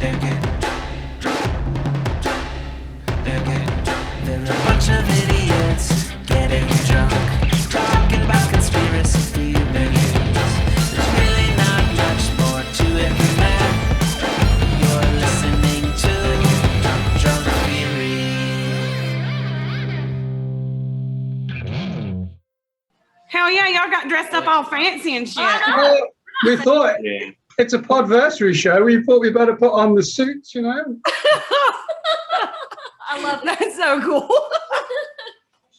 They're a bunch of idiots getting drunk, talking about conspiracy theories. There's really not much more to it than that. You're listening to Drunk Theory. Hell yeah, y'all got dressed up all fancy and shit. Well, we thought it's a podversary show. We thought we better put on the suits, you know. I love that. That's so cool.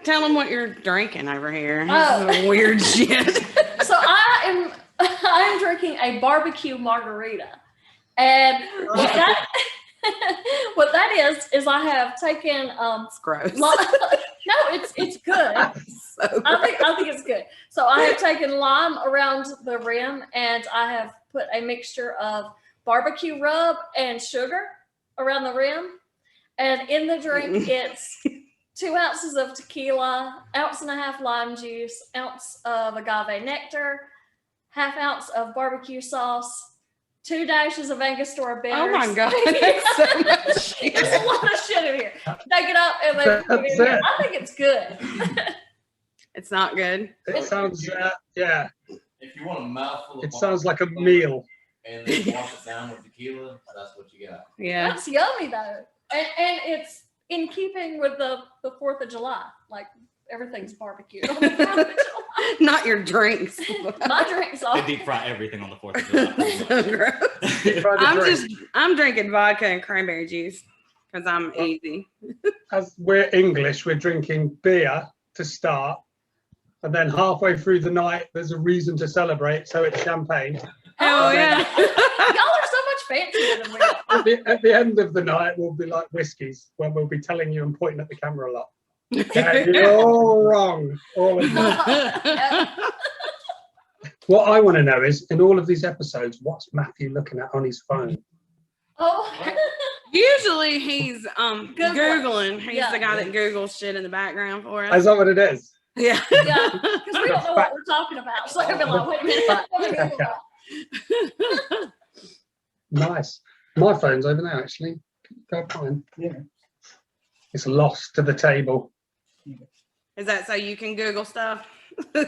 Tell them what you're drinking over here. Oh. This is weird shit. So I'm drinking a barbecue margarita, and what that is I have taken It's gross. no, it's good. So gross. I think it's good. So I have taken lime around the rim, and I have put a mixture of barbecue rub and sugar around the rim. And in the drink, it's 2 ounces of tequila, 1.5 ounces lime juice, ounce of agave nectar, 1/2 ounce of barbecue sauce, 2 dashes of Angostura bitters. Oh my God, that's so much shit. There's a lot of shit in here. Take it up and then put it in here. I think it's good. It's not good. It sounds, yeah. If you want a mouthful of It sounds like a meal. and then wash it down with tequila, that's what you got. Yeah. That's yummy though. And it's in keeping with the 4th of July. Like everything's barbecued on the 4th of July. Not your drinks. My drinks are. They deep fry everything on the 4th of July. So gross. I'm drinking vodka and cranberry juice because I'm easy. As we're English, we're drinking beer to start. And then halfway through the night, there's a reason to celebrate. So it's champagne. Hell yeah. Y'all are so much fancier than me. At the end of the night, we'll be like whiskeys, when we'll be telling you and pointing at the camera a lot. Yeah, you're all wrong. All of you. What I want to know is, in all of these episodes, what's Matthew looking at on his phone? Oh. Usually he's Googling. He's Yeah. the guy that Googles shit in the background for us. Is that what it is? Yeah. Yeah, because we don't know what we're talking about. So I'll be like, wait a minute. Let me Google that. Nice. My phone's over there, actually. Go fine. Yeah. It's lost to the table. Is that so you can Google stuff?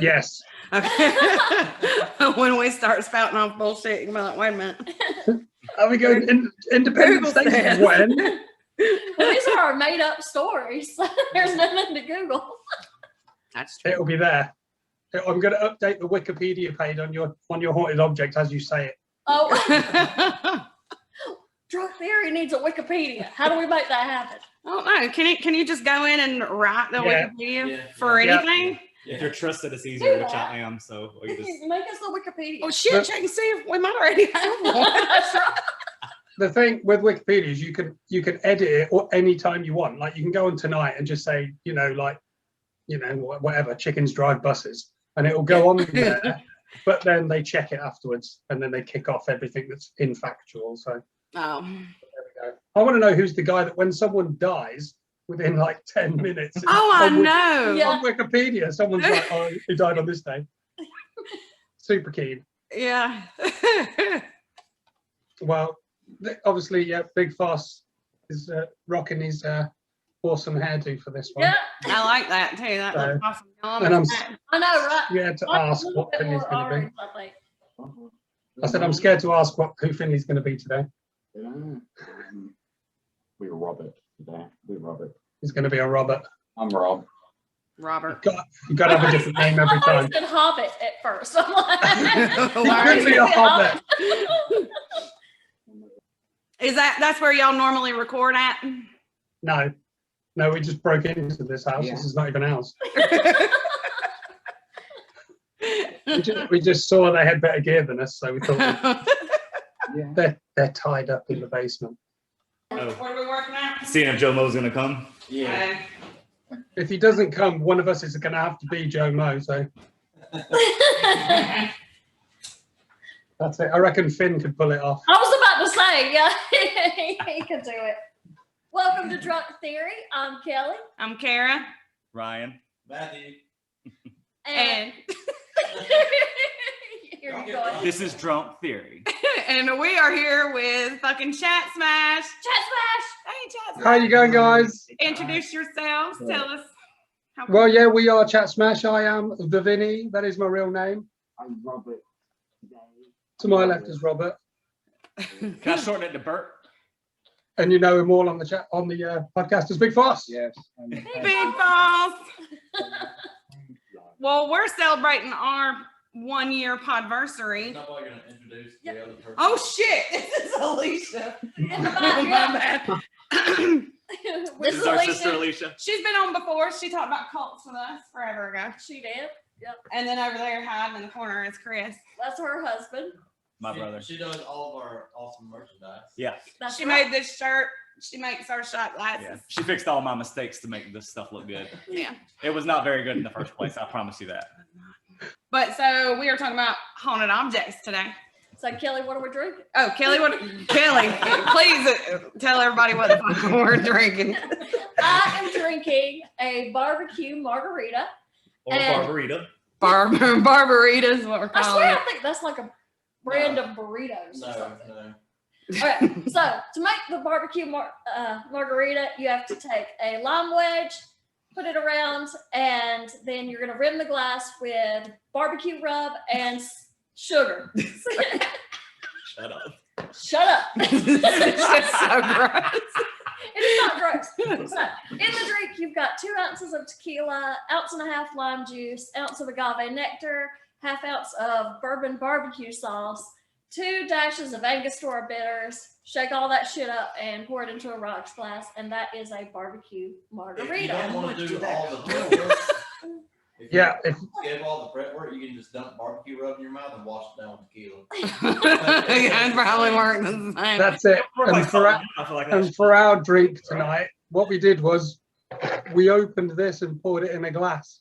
Yes. Okay. When we start spouting off bullshit, you can be like, wait a minute. Are we going Independence Google Day? says. When? Well, these are our made up stories. There's nothing to Google. That's true. It'll be there. I'm going to update the Wikipedia page on your haunted object as you say it. Oh, Drunk Theory needs a Wikipedia. How do we make that happen? I don't know. Can you just go in and write the Yeah. Wikipedia for anything? If you're trusted, it's easier, which I am. So we just Make us the Wikipedia. Oh shit! Check and see if we might already have one. That's right. The thing with Wikipedia is you can edit it or anytime you want. Like you can go on tonight and just say, whatever, chickens drive buses, and it will go on there. But then they check it afterwards, and then they kick off everything that's infactual. So Oh. there we go. I want to know who's the guy that when someone dies within like 10 minutes. Oh, I know. Yeah. On Wikipedia, someone's like, "Oh, he died on this day." Super keen. Yeah. Well, obviously, yeah, Big Foss is rocking his awesome hairdo for this one. Yeah, I like that too. That looks awesome. And I'm I know, right? scared to Like a ask little what bit Finley's more going to be. orange, I think. I said I'm scared to ask who Finley's going to be today. We're Robert today. We're Robert. He's going to be a Robert. I'm Rob. Robert. You got to have a different name every I thought time. he said Hobbit at first. I'm like, He could be a Hobbit. Is that's where y'all normally record at? No, we just broke into this house. Yeah. This is not even ours. We just saw they had better gear than us, so we thought Yeah. they're tied up in the basement. What are we working at? seeing if Joe Moe's gonna come. Yeah. If he doesn't come, one of us is going to have to be Joe Moe. So that's it. I reckon Finn could pull it off. I was about to say, yeah, he could do it. Welcome to Drunk Theory. I'm Kelly. I'm Kara. Ryan. Matthew. And Here you go. This is Drunk Theory. And we are here with fucking Chat Smash. Chat Smash! Hey, Chat Smash. How you going, guys? Introduce yourselves. Tell us. How Well, yeah, we are Chat Smash. I am the Vinny. That is my real name. I'm Robert. To my left is Robert, Can I shorten it to Bert? and you know him all on the chat on the podcast as Big Foss. Yes. Big Boss. Well, we're celebrating our 1 year podversary. Not while you're gonna introduce the other person. Oh shit! This is Alicia. In the back, My yeah. bad. This is our sister Alicia. She's been on before. She talked about cults with us forever ago. She did. Yep. And then over there hiding in the corner is Chris. That's her husband. My brother. She does all of our awesome merchandise. Yeah. That's She right. made this shirt. She makes our shot glasses. Yeah. She fixed all my mistakes to make this stuff look good. Yeah. It was not very good in the first place. I promise you that. But so we are talking about haunted objects today. So Kelly, what are we drinking? Oh, Kelly, Kelly, please tell everybody what the fuck we're drinking. I am drinking a barbecue margarita. Or And- Barbarita. Barbarita is what we're I calling swear it. I think that's like a brand of burritos or No, something. no. Okay, so to make the barbecue margarita, you have to take a lime wedge, put it around, and then you're gonna rim the glass with barbecue rub and sugar. Shut up. Shut up. It's just so gross. It is not gross. So, in the drink, you've got 2 ounces of tequila, 1.5 ounces lime juice, ounce of agave nectar, 1/2 ounce of bourbon barbecue sauce, 2 dashes of Angostura bitters. Shake all that shit up and pour it into a rocks glass, and that is a barbecue If you margarita. don't want to do all the prep work, if you Yeah, if skip all the prep work, you can just dump barbecue rub in your mouth and wash it down with tequila. Yeah, it probably worked the same. that's it. And for our drink tonight, what we did was we opened this and poured it in a glass.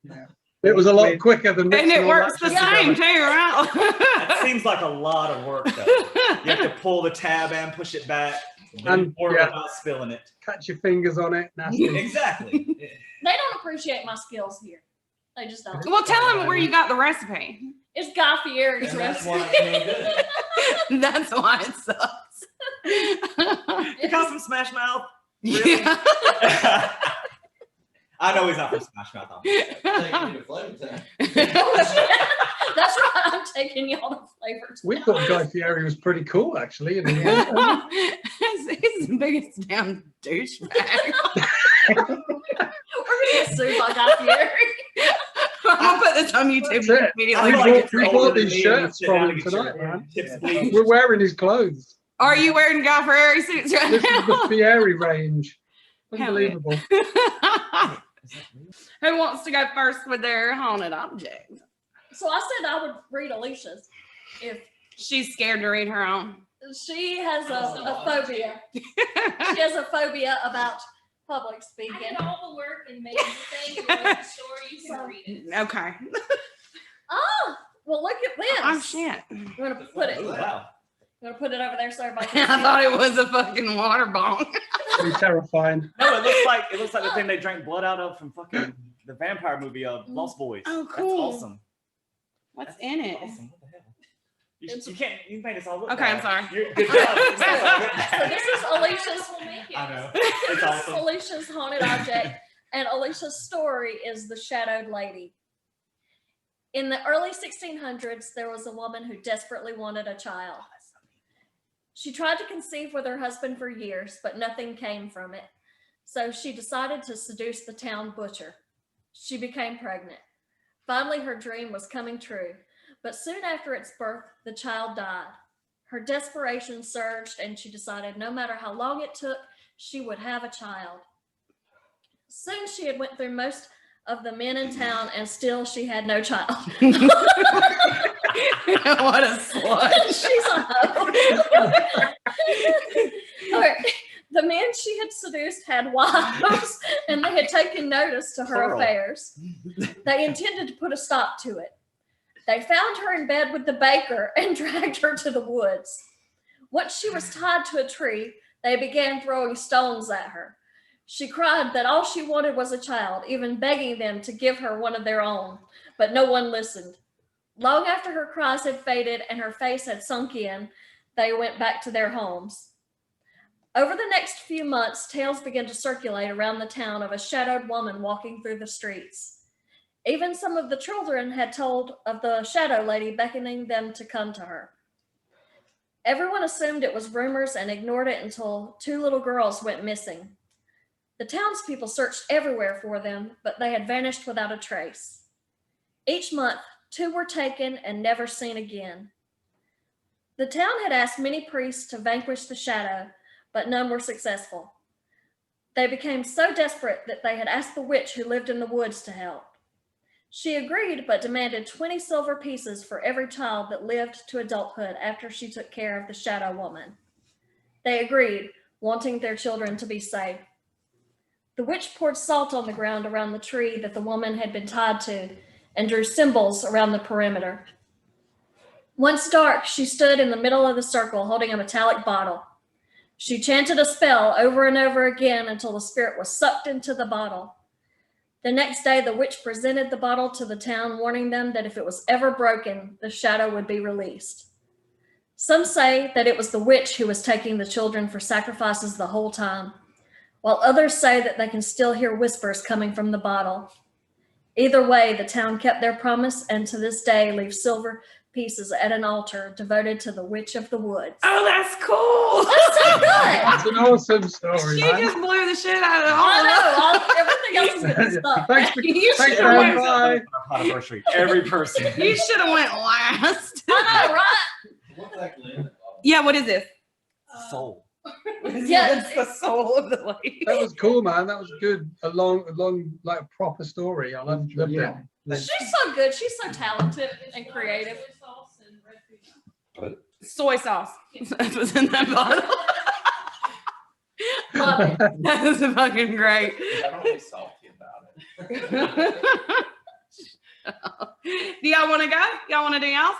Yeah. It was a lot quicker than And mixing it all works that the shit same together. too, That right? seems like a lot of work, though. You have to pull the tab and push it back, then And, pour it yeah. without spilling it. Catch your fingers on it. Nasty. Exactly. They don't appreciate my skills here. They just don't. Well, tell them where you got the recipe. It's Guy Fieri's And that's why recipe. it's no good. That's why it sucks. You got some Smash Mouth? Yeah. I know he's not from Smash Mouth. Take you to Flavor Town. That's right. I'm taking y'all to Flavor We Town. thought Guy Fieri was pretty cool, actually. And He's the biggest damn douchebag. We're gonna get sued by Guy Fieri. I'm gonna put this on YouTube That's it. immediately. I it's we older bought than these me shirts and from sit down him and get tonight, your man. tips bleeding. We're wearing his clothes. Are you wearing Guy Fieri suits right This is the now? Fieri range. Hell yeah. Unbelievable. Who wants to go first with their haunted object? So I said I would read Alicia's. If She's scared to read her own. she has a phobia. She has a phobia about public I speaking. did all the work and made the thing and wrote the story. You can read it. Okay. Oh, well, look at this. Oh shit. I'm gonna put it. Oh, wow. I'm gonna put it over there so everybody I can see. thought it was a fucking water bong. Pretty terrifying. No, it looks like the thing they drank blood out of from fucking the vampire movie of Lost Boys. Oh, cool. That's awesome. What's in it? Awesome. What the hell? You made us all look Okay, bad. I'm sorry. You're, good job. So this is Alicia's. We'll make it. I know. This It's is awesome. Alicia's haunted object, and Alicia's story is the Shadowed Lady. In the early 1600s, there was a woman who desperately wanted a child. She tried to conceive with her husband for years, but nothing came from it. So she decided to seduce the town butcher. She became pregnant. Finally, her dream was coming true, but soon after its birth, the child died. Her desperation surged, and she decided no matter how long it took, she would have a child. Soon she had went through most of the men in town, and still she had no child. What a slut. She's a hoe. Okay. The men she had seduced had wives, and they had taken notice to her Plural. affairs. They intended to put a stop to it. They found her in bed with the baker and dragged her to the woods. Once she was tied to a tree, they began throwing stones at her. She cried that all she wanted was a child, even begging them to give her one of their own, but no one listened. Long after her cries had faded and her face had sunk in, they went back to their homes. Over the next few months, tales began to circulate around the town of a shadowed woman walking through the streets. Even some of the children had told of the shadow lady beckoning them to come to her. Everyone assumed it was rumors and ignored it until 2 little girls went missing. The townspeople searched everywhere for them, but they had vanished without a trace. Each month, 2 were taken and never seen again. The town had asked many priests to vanquish the shadow, but none were successful. They became so desperate that they had asked the witch who lived in the woods to help. She agreed, but demanded 20 silver pieces for every child that lived to adulthood after she took care of the shadow woman. They agreed, wanting their children to be safe. The witch poured salt on the ground around the tree that the woman had been tied to and drew symbols around the perimeter. Once dark, she stood in the middle of the circle holding a metallic bottle. She chanted a spell over and over again until the spirit was sucked into the bottle. The next day, the witch presented the bottle to the town, warning them that if it was ever broken, the shadow would be released. Some say that it was the witch who was taking the children for sacrifices the whole time, while others say that they can still hear whispers coming from the bottle. Either way, the town kept their promise and to this day leave silver pieces at an altar devoted to the witch of the woods. Oh, that's cool. That's so good. That's an awesome story, She man. just blew the shit out of it. I know. Everything else is good stuff. Thanks, You thanks, should have man. went. Bye. Podversary. Every person. You should have went last. I know, right? What's that glue? Yeah, what is this? Soul. Yes. It's the soul of the lady. That was cool, man. That was good. A long, like proper story. I loved it. Yeah. She's so good. She's so talented and creative. Soy sauce. That's what's in that bottle. Love it. That was fucking great. I don't be salty about it. Do y'all want to go? Y'all want to do y'all?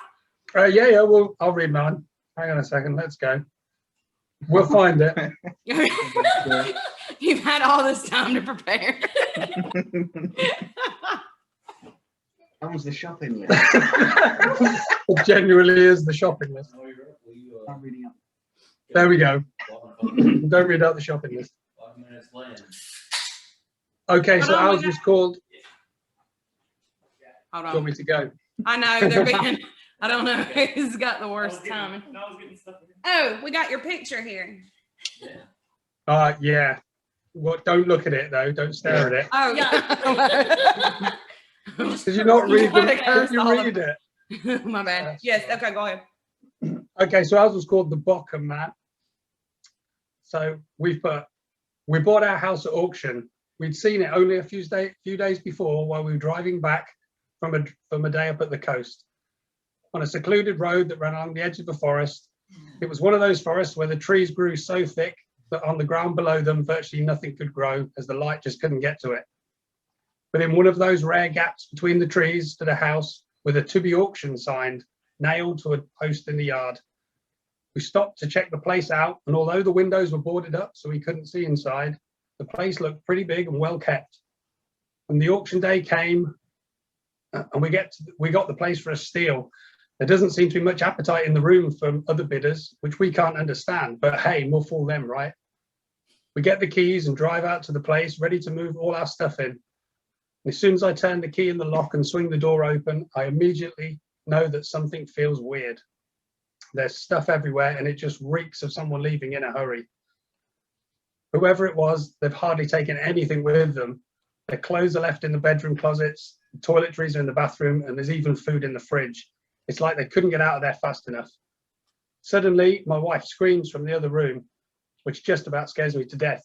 Yeah. Well, I'll read mine. Hang on a second. Let's go. We'll find it. You've had all this time to prepare. How was the shopping list? It genuinely is the shopping list. I'm reading up. There we go. Don't read out the shopping list. 5 minutes later. Okay, so Hold on, ours was called. Hold Do you want on. me to go? I know they're being. I don't know who's got the worst timing. Oh, we got your picture here. Yeah. Well, don't look at it though. Don't stare at it. Oh, Yeah. Did you not read wanna the? curse Did you all of read it? My bad. Yes. Okay, go ahead. Okay, so ours was called the Bockham Man. So we bought our house at auction. We'd seen it only a few days before while we were driving back from a day up at the coast on a secluded road that ran along the edge of the forest. It was one of those forests where the trees grew so thick that on the ground below them virtually nothing could grow as the light just couldn't get to it. But in one of those rare gaps between the trees stood a house with a to be auction sign nailed to a post in the yard. We stopped to check the place out, and although the windows were boarded up so we couldn't see inside, the place looked pretty big and well kept. When the auction day came and we got the place for a steal, there doesn't seem to be much appetite in the room from other bidders, which we can't understand, but hey, more fool them, right? We get the keys and drive out to the place, ready to move all our stuff in. And as soon as I turn the key in the lock and swing the door open, I immediately know that something feels weird. There's stuff everywhere and it just reeks of someone leaving in a hurry. Whoever it was, they've hardly taken anything with them. Their clothes are left in the bedroom closets, the toiletries are in the bathroom, and there's even food in the fridge. It's like they couldn't get out of there fast enough. Suddenly, my wife screams from the other room, which just about scares me to death.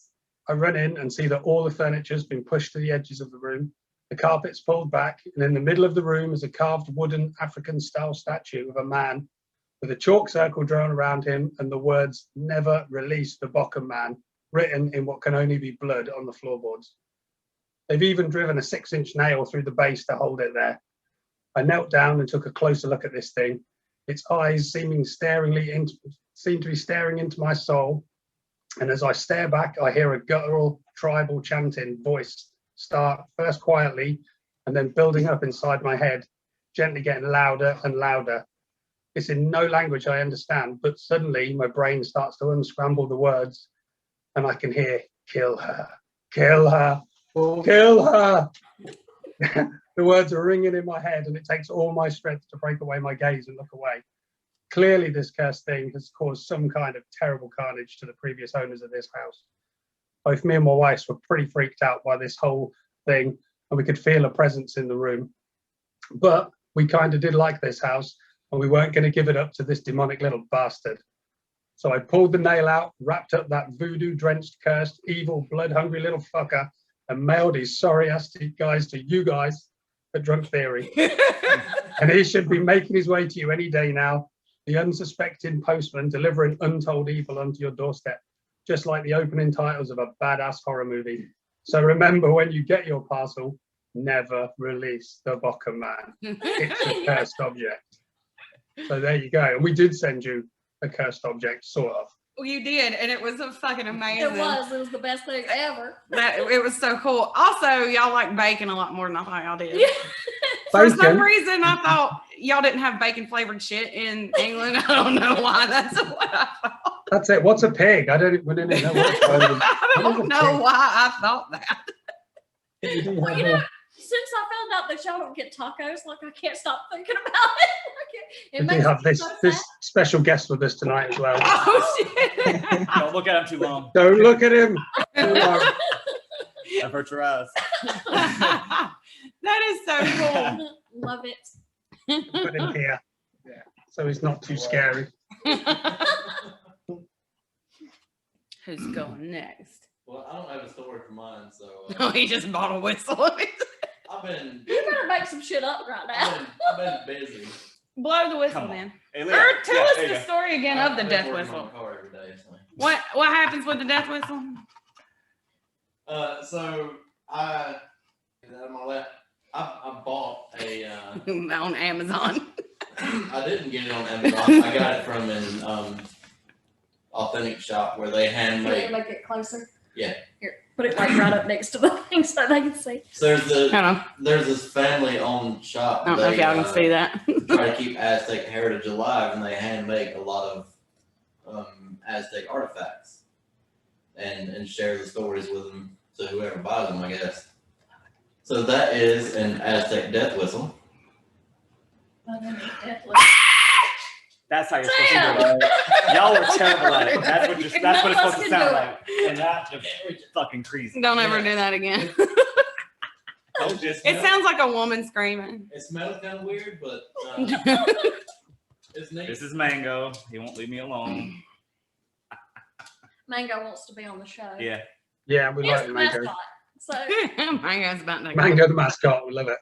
I run in and see that all the furniture's been pushed to the edges of the room. The carpet's pulled back, and in the middle of the room is a carved wooden African-style statue of a man with a chalk circle drawn around him and the words, "Never release the Bockham Man," written in what can only be blood on the floorboards. They've even driven a 6-inch nail through the base to hold it there. I knelt down and took a closer look at this thing. Its eyes seem to be staring into my soul. And as I stare back, I hear a guttural, tribal chanting voice start first quietly and then building up inside my head. gently getting louder and louder. It's in no language I understand, but suddenly my brain starts to unscramble the words and I can hear, kill her, kill her, kill her. The words are ringing in my head and it takes all my strength to break away my gaze and look away. Clearly this cursed thing has caused some kind of terrible carnage to the previous owners of this house. Both me and my wife were pretty freaked out by this whole thing and we could feel a presence in the room. But we kind of did like this house and we weren't going to give it up to this demonic little bastard. So I pulled the nail out, wrapped up that voodoo-drenched, cursed, evil, blood-hungry little fucker and mailed his sorry-ass guys to you guys at Drunk Theory. And he should be making his way to you any day now, the unsuspecting postman delivering untold evil onto your doorstep, just like the opening titles of a badass horror movie. So remember, when you get your parcel, never release the Bocker Man. It's a cursed object. So there you go. And we did send you a cursed object, sort of. Well, you did, and it was a fucking amazing. It was the best thing ever. It was so cool. Also, y'all like bacon a lot more than I thought y'all did. Yeah. For some Bacon? reason, I thought y'all didn't have bacon flavored shit in England. I don't know why. That's what I thought. That's it. What's a pig? I don't know what I don't know why I thought that. Well, you know, since I found out that y'all don't get tacos, like I can't stop thinking about it. It We do makes have me this so this sad. special guest with us tonight as well. Oh shit! Don't look at him too long. Don't look at him. That hurts your eyes. That is so cool. Love it. Put him here. Yeah. So he's not too scary. Who's going next? Well, I don't have a story for mine, so Oh, he just bought a whistle. I've been You better make some shit up right now. I've been busy. Blow the whistle Come on. then. Hey, Or Leah. tell Yeah, us there you the go. story again of the I've been death working on whistle. my car every day, so. What happens with the death whistle? So I bought a. On Amazon. I didn't get it on Amazon. I got it from an authentic shop where they hand Can you make. make it closer? Yeah. Here, put it like right up next to the thing so they can see. So Hold on. there's this family-owned shop. I don't know if They, y'all can see that. try to keep Aztec heritage alive, and they hand make a lot of Aztec artifacts, and share the stories with them to whoever buys them, I guess. So that is an Aztec death whistle. That's how you're supposed to do it. Y'all were terrible at it. That's what it's supposed to sound like. And that just fucking crazy. Don't ever do that again. It sounds like a woman screaming. It smells kind of weird, but it's neat. This is Mango. He won't leave me alone. Mango wants to be on the show. Yeah. Yeah, we He's like the Mango. mascot. So Mango's about to go. Mango the mascot, we love it.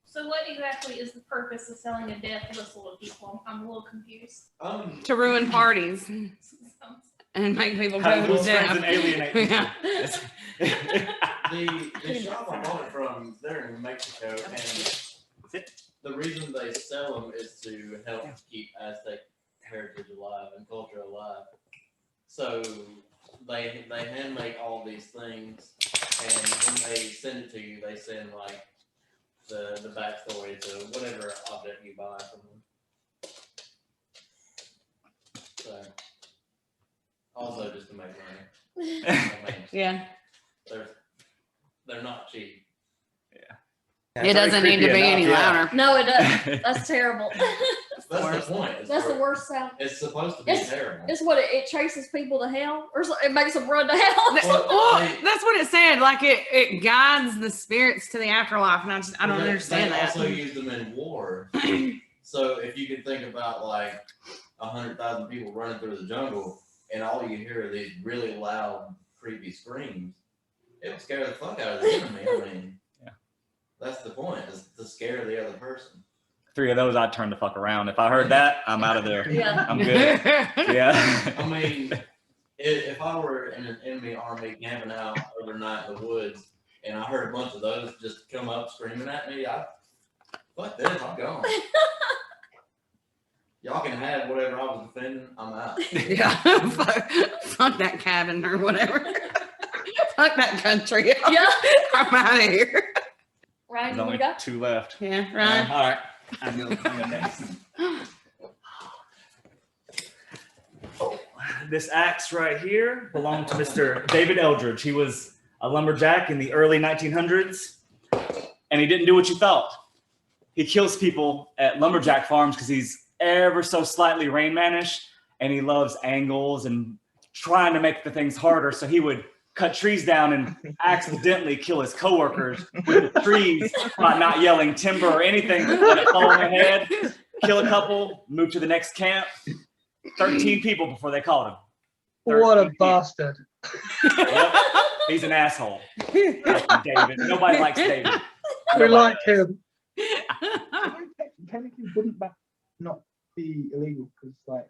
So what exactly is the purpose of selling a death whistle to people? I'm a little confused. To ruin parties and make people go Have to those friends death. and alienate people. Yeah. The shop I bought it from, they're in Mexico, and the reason they sell them is to help keep Aztec heritage alive and culture alive. So they hand make all these things, and when they send it to you, they send like the backstory to whatever object you buy from them. So also just to make money. I mean, Yeah. they're not cheap. It doesn't need to be any louder. no, it doesn't. That's terrible. That's the point. That's the worst sound. It's supposed to be terrible. It's what it chases people to hell, or it makes them run to hell. Well, that's what it said. Like it guides the spirits to the afterlife, and I don't understand they that. also use them in war. So if you can think about like 100,000 people running through the jungle, and all you hear are these really loud, creepy screams, it will scare the fuck out of the enemy. I mean, that's the point, is to scare the other person. 3 of those, I'd turn the fuck around. If I heard that, I'm out of there. Yeah. I'm good. Yeah. I mean, if I were in an enemy army camping out overnight in the woods, and I heard a bunch of those just come up screaming at me, fuck this, I'm gone. Y'all can have whatever I was defending, I'm out. Yeah. Fuck that cabin or whatever. Fuck that country. Yeah. I'm out of here. Ryan, There's you only want to 2 left. Yeah, Ryan. All right. I'm going next. This axe right here belonged to Mr. David Eldridge. He was a lumberjack in the early 1900s, and he didn't do what you thought. He kills people at lumberjack farms because he's ever so slightly Rain Man-ish, and he loves angles and trying to make the things harder. So he would cut trees down and accidentally kill his coworkers with the trees by not yelling timber or anything, let it fall on their head, kill a couple, move to the next camp. 13 people before they caught him. What a 13 bastard. Yep. He's an asshole. David. Nobody likes David. We like him. Technically, wouldn't that not be illegal? Because, like,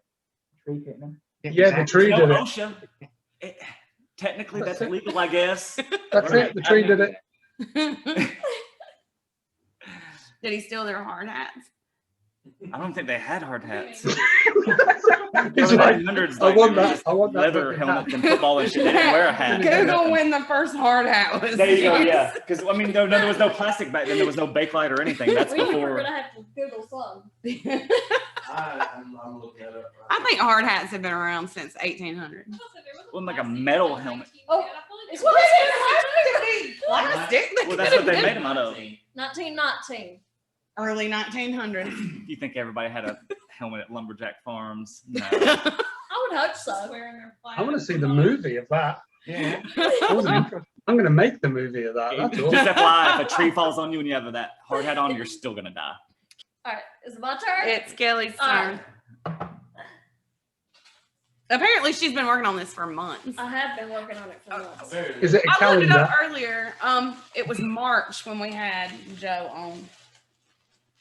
tree cutting them. Yeah, the tree did it. OSHA. Technically, that's illegal, I guess. That's it. The tree did it. Did he steal their hard hats? I don't think they had hard hats. It's like, Hundreds, I want they were that. just I want that. leather fucking helmets hat. and football and shit. They didn't wear a hat. Google when the first hard hat was. There you go. used. Yeah, because I mean, there was no plastic back then. There was no Bakelite or anything. That's We're before. gonna have to Google some. I'm looking at it. Right I think hard hats have been around since 1800. Well, like a metal helmet. Oh, it's what I Plastic. Well, that's what they made them out of. 1919. Early 1900s. You think everybody had a helmet at lumberjack farms? No. I would hope so. I want to see the movie of that. Yeah. That was interesting. I'm going to make the movie of that. That's all. Just FYI, if a tree falls on you and you have that hard hat on, you're still gonna die. All right, is it my turn? It's Kelly's All turn. Apparently, she's been working on this for months. I have been working on it for months. Is it a I looked it calendar? up earlier. It was March when we had Joe on.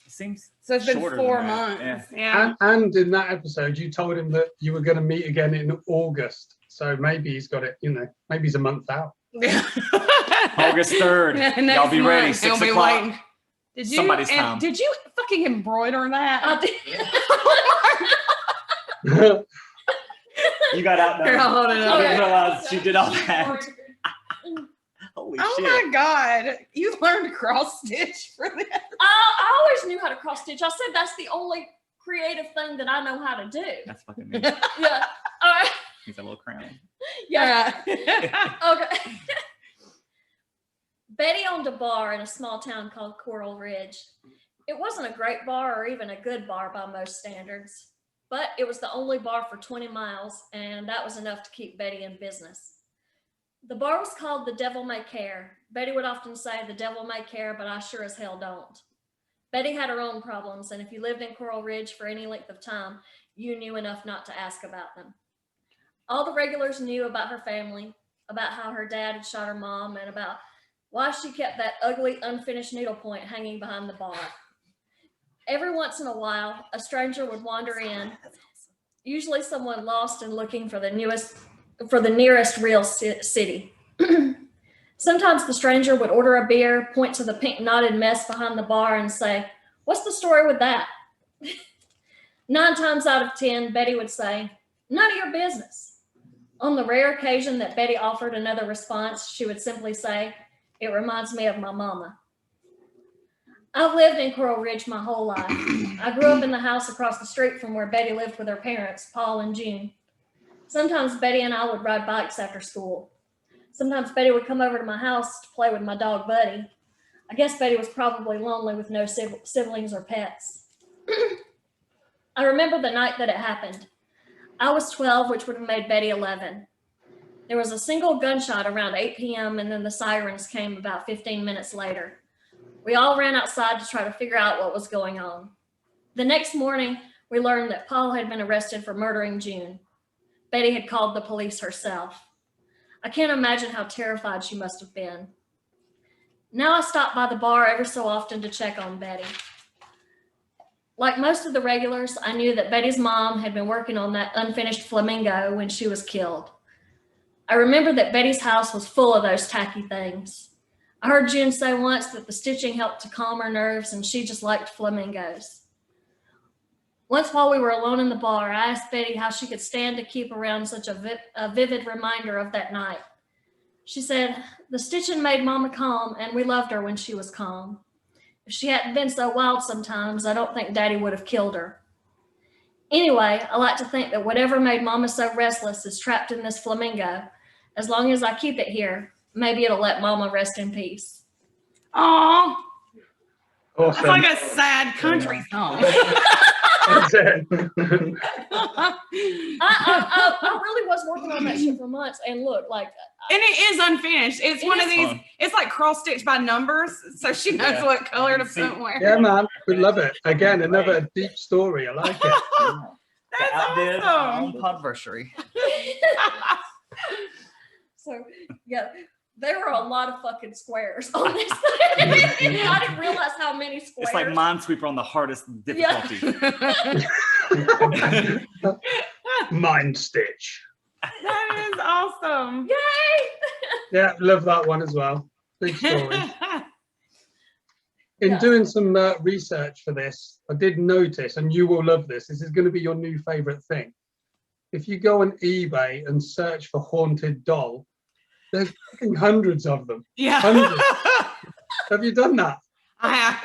It seems So it's been shorter 4 than that. months. Yeah. And in that episode, you told him that you were going to meet again in August. So maybe he's got it, maybe he's a month out. August 3rd. Next Y'all be ready. month, 6 he'll be o'clock. waiting. Did you? Somebody's and time. Did you fucking embroider that? I did. You got out Here, there. I'll hold it I up. didn't realize she did all that. Holy Oh shit. my god! You learned cross stitch for this. I always knew how to cross stitch. I said that's the only creative thing that I know how to do. That's fucking me. Yeah. All right. He's a little crown. Yeah. Yeah. Okay. Betty owned a bar in a small town called Coral Ridge. It wasn't a great bar or even a good bar by most standards, but it was the only bar for 20 miles, and that was enough to keep Betty in business. The bar was called The Devil May Care. Betty would often say, "The devil may care, but I sure as hell don't." Betty had her own problems, and if you lived in Coral Ridge for any length of time, you knew enough not to ask about them. All the regulars knew about her family, about how her dad had shot her mom, and about why she kept that ugly, unfinished needlepoint hanging behind the bar. Every once in a while, a stranger would wander in, usually someone lost and looking for the nearest real city. Sometimes the stranger would order a beer, point to the pink knotted mess behind the bar and say, "What's the story with that?" 9 times out of 10, Betty would say, "None of your business." On the rare occasion that Betty offered another response, she would simply say, "It reminds me of my mama." I've lived in Coral Ridge my whole life. I grew up in the house across the street from where Betty lived with her parents, Paul and June. Sometimes Betty and I would ride bikes after school. Sometimes Betty would come over to my house to play with my dog Buddy. I guess Betty was probably lonely with no siblings or pets. I remember the night that it happened. I was 12, which would have made Betty 11. There was a single gunshot around 8 p.m. and then the sirens came about 15 minutes later. We all ran outside to try to figure out what was going on. The next morning, we learned that Paul had been arrested for murdering June. Betty had called the police herself. I can't imagine how terrified she must have been. Now I stop by the bar ever so often to check on Betty. Like most of the regulars, I knew that Betty's mom had been working on that unfinished flamingo when she was killed. I remember that Betty's house was full of those tacky things. I heard June say once that the stitching helped to calm her nerves and she just liked flamingos. Once while we were alone in the bar, I asked Betty how she could stand to keep around such a vivid reminder of that night. She said, "The stitching made Mama calm, and we loved her when she was calm. If she hadn't been so wild sometimes, I don't think Daddy would have killed her. Anyway, I like to think that whatever made Mama so restless is trapped in this flamingo. As long as I keep it here, maybe it'll let Mama rest in peace. Oh, it's Awesome. like a sad country song. That's it. I really was working on that shit for months, and look, like, And it is unfinished. It's one of these, fun. it's like cross stitched by numbers. So she knows Yeah. what color to See, put where. Yeah, man, we love it. Again, another deep story. I like it. That's Outdid our own awesome. podversary. so yeah, there were a lot of fucking squares on this thing. I didn't realize how many squares. It's like Minesweeper on the hardest Yeah. difficulty. Mind Stitch. That is awesome. Yay! Yeah, love that one as well. Big story. In Yeah. doing some research for this, I did notice, and you will love this, this is going to be your new favorite thing. If you go on eBay and search for haunted doll, there's fucking hundreds of them. Yeah. Hundreds. Have you done that? I have.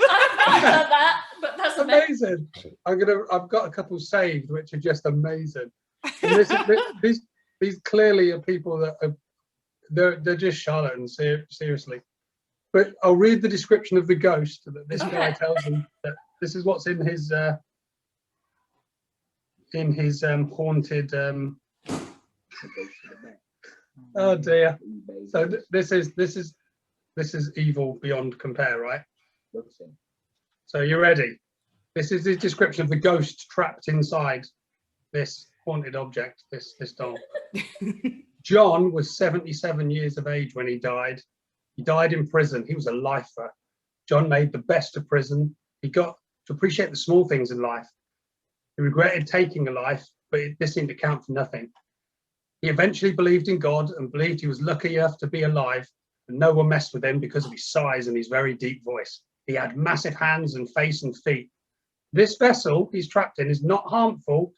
I've done that, but that's amazing. Amazing. I've got a couple saved, which are just amazing. And these clearly are people that are, they're just charlatans, seriously. But I'll read the description of the ghost that this guy tells them that this is what's in his haunted. Oh dear. So this is evil beyond compare, right? So you're ready. This is the description of the ghost trapped inside this haunted object, this doll. John was 77 years of age when he died. He died in prison. He was a lifer. John made the best of prison. He got to appreciate the small things in life. He regretted taking a life, but this seemed to count for nothing. He eventually believed in God and believed he was lucky enough to be alive, and no one messed with him because of his size and his very deep voice. He had massive hands and face and feet. This vessel he's trapped in is not harmful.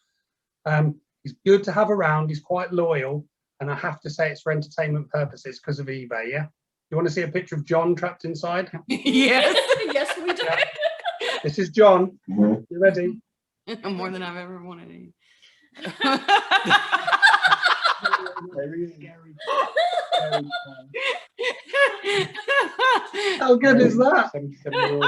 He's good to have around. He's quite loyal. And I have to say it's for entertainment purposes because of eBay, yeah? You want to see a picture of John trapped inside? Yes. Yes, we do. Yeah. This is John. You ready? More than I've ever wanted to. Very scary. How good is that? 77-year-old.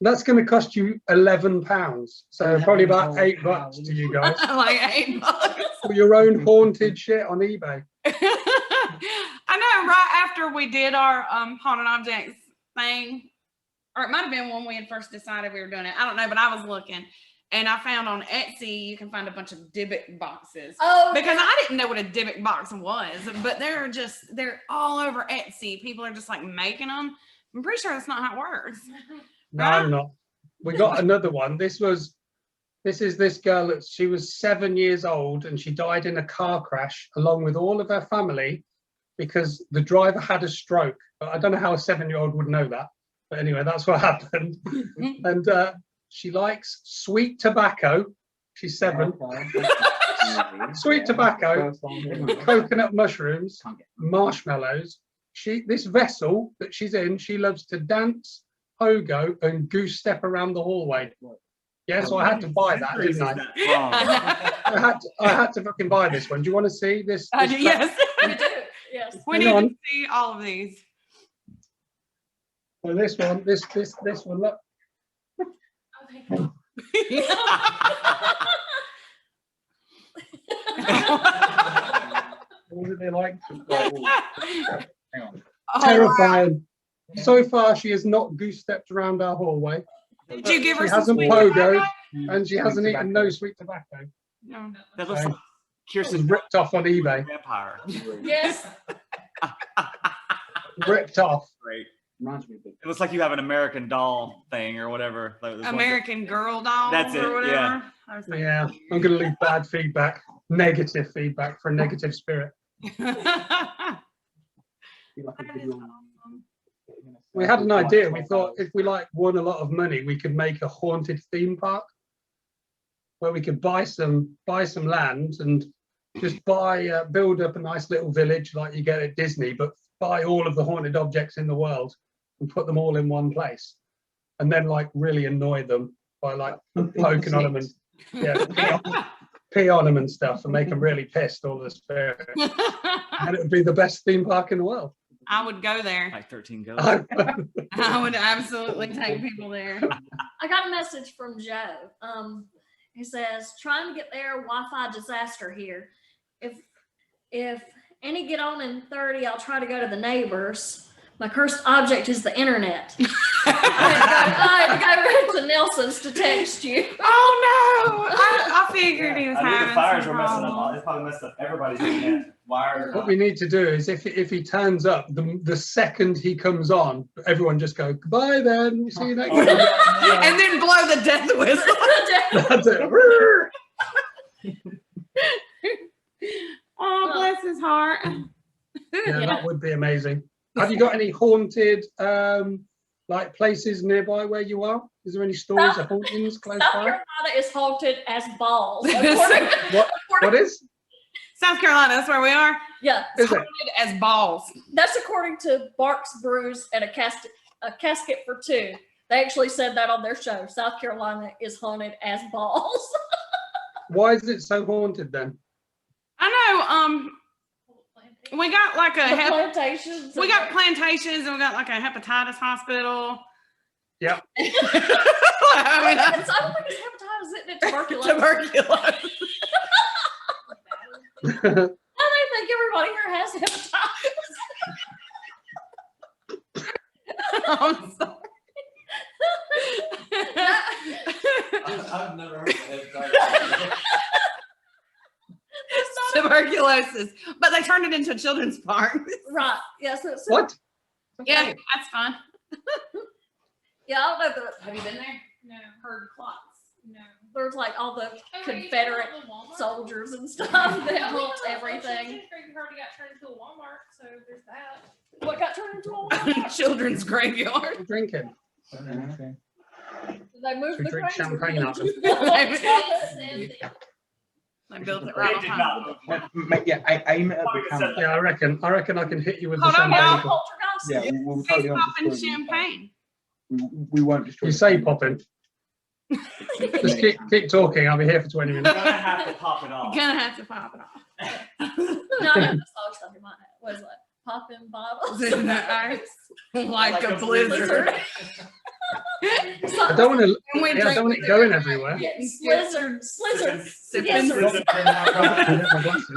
That's going to cost you £11. So probably about $8 to you guys Like $8. for your own haunted shit on eBay. I know, right after we did our haunted objects thing, or it might have been when we had first decided we were doing it. I don't know, but I was looking and I found on Etsy you can find a bunch of Dybbuk boxes. Oh, Because I didn't know what a Dybbuk box was, but they're all over Etsy. People are just like making them. I'm pretty sure that's not how it works. No, I'm not. We got another one. This is this girl that she was 7 years old and she died in a car crash along with all of her family because the driver had a stroke. I don't know how a 7-year-old would know that, but anyway, that's what happened. And she likes sweet tobacco. She's 7. Sweet tobacco, coconut mushrooms, marshmallows. This vessel that she's in, she loves to dance, pogo, and goose step around the hallway. Yeah, so I had to buy that, didn't I? I had to fucking buy this one. Do you want to see this? Yes. we do. Yes. We Hang need on. to see all of these. So this one, this one, look. What did they like? Hang on. Oh, Terrifying. So far, she has not goose stepped around our hallway. wow. Did you give her She some hasn't sweet pogoed, tobacco? and she hasn't eaten no sweet tobacco. No. That looks Okay. like It was Kirsten ripped off on eBay. Vampire. Yes. Ripped off. Great. Reminds me of It looks like you have an American Doll thing or whatever. Like, there's one American Girl doll That's it, or whatever. yeah. I was like, Yeah, I'm going to leave bad feedback, negative feedback for a negative spirit. that like a is video. awesome. We had an idea. We thought if we won a lot of money, we could make a haunted theme park where we could buy some land and just build up a nice little village like you get at Disney, but buy all of the haunted objects in the world and put them all in one place. and then like really annoy them by like poking on them and pee on them and stuff and make them really pissed, all the spirits. And it would be the best theme park in the world. I would go there. Like 13 ghosts. I would absolutely take people there. I got a message from Joe. He says, trying to get there, Wi-Fi disaster here. If any get on in 30, I'll try to go to the neighbors. My cursed object is the internet. I had to go to Nelson's to text you. Oh no! I figured he was I knew having the fires some were messing up. problems. It's probably messed up everybody's internet. Wired. What we need to do is if he turns up, the second he comes on, everyone just go, goodbye then, we'll see you next time. And then blow the death whistle. That's it. Oh, bless his heart. Yeah, that would be amazing. Have you got any haunted like places nearby where you are? Is there any stories of hauntings close South by? Carolina is haunted as balls. What is? South Carolina, that's where we are. Yeah, Is it? Haunted as balls. that's according to Barks Brews and a casket for two. They actually said that on their show. South Carolina is haunted as balls. Why is it so haunted then? I know. We got like The a plantations. we got plantations and we got like a hepatitis hospital. Yep. I mean, I don't think it's hepatitis, isn't it? Tuberculosis. tuberculosis. I think everybody here has hepatitis. I'm sorry. I've never heard of hepatitis. Tuberculosis, but they turned it into a children's park. Right. Yes. Yeah, so, What? Yeah, that's fun. Yeah, I don't know. Have you been there? No, Heard clots. no. There's like all the Oh, Confederate wait, you know, the Walmart? soldiers and stuff Oh, that yeah, haunt no, everything. Children's Graveyard got turned into a Walmart, so there's that. What got turned into a Walmart? Children's graveyard. Drinking. Did they move Should we the drink cranes? champagne out of I built it They right did on not top. move. Yeah, aim it at the camera. Yeah, I reckon I can hit you with the Hold on, champagne. y'all. cork. Poltergeist? Yeah, we'll He's totally popping destroy you. champagne. We won't destroy You the say camera. popping. Just keep talking. I'll be here for 20 You're minutes. gonna have to pop it off. Gonna have to pop it off. No, I know the song stuff in my head. What is it? Popping bottles. In the ice, like a blizzard. I don't want to. And we Yeah, I don't want it going everywhere. Slizzard. Slizzard. Sipping Yes, blizzard.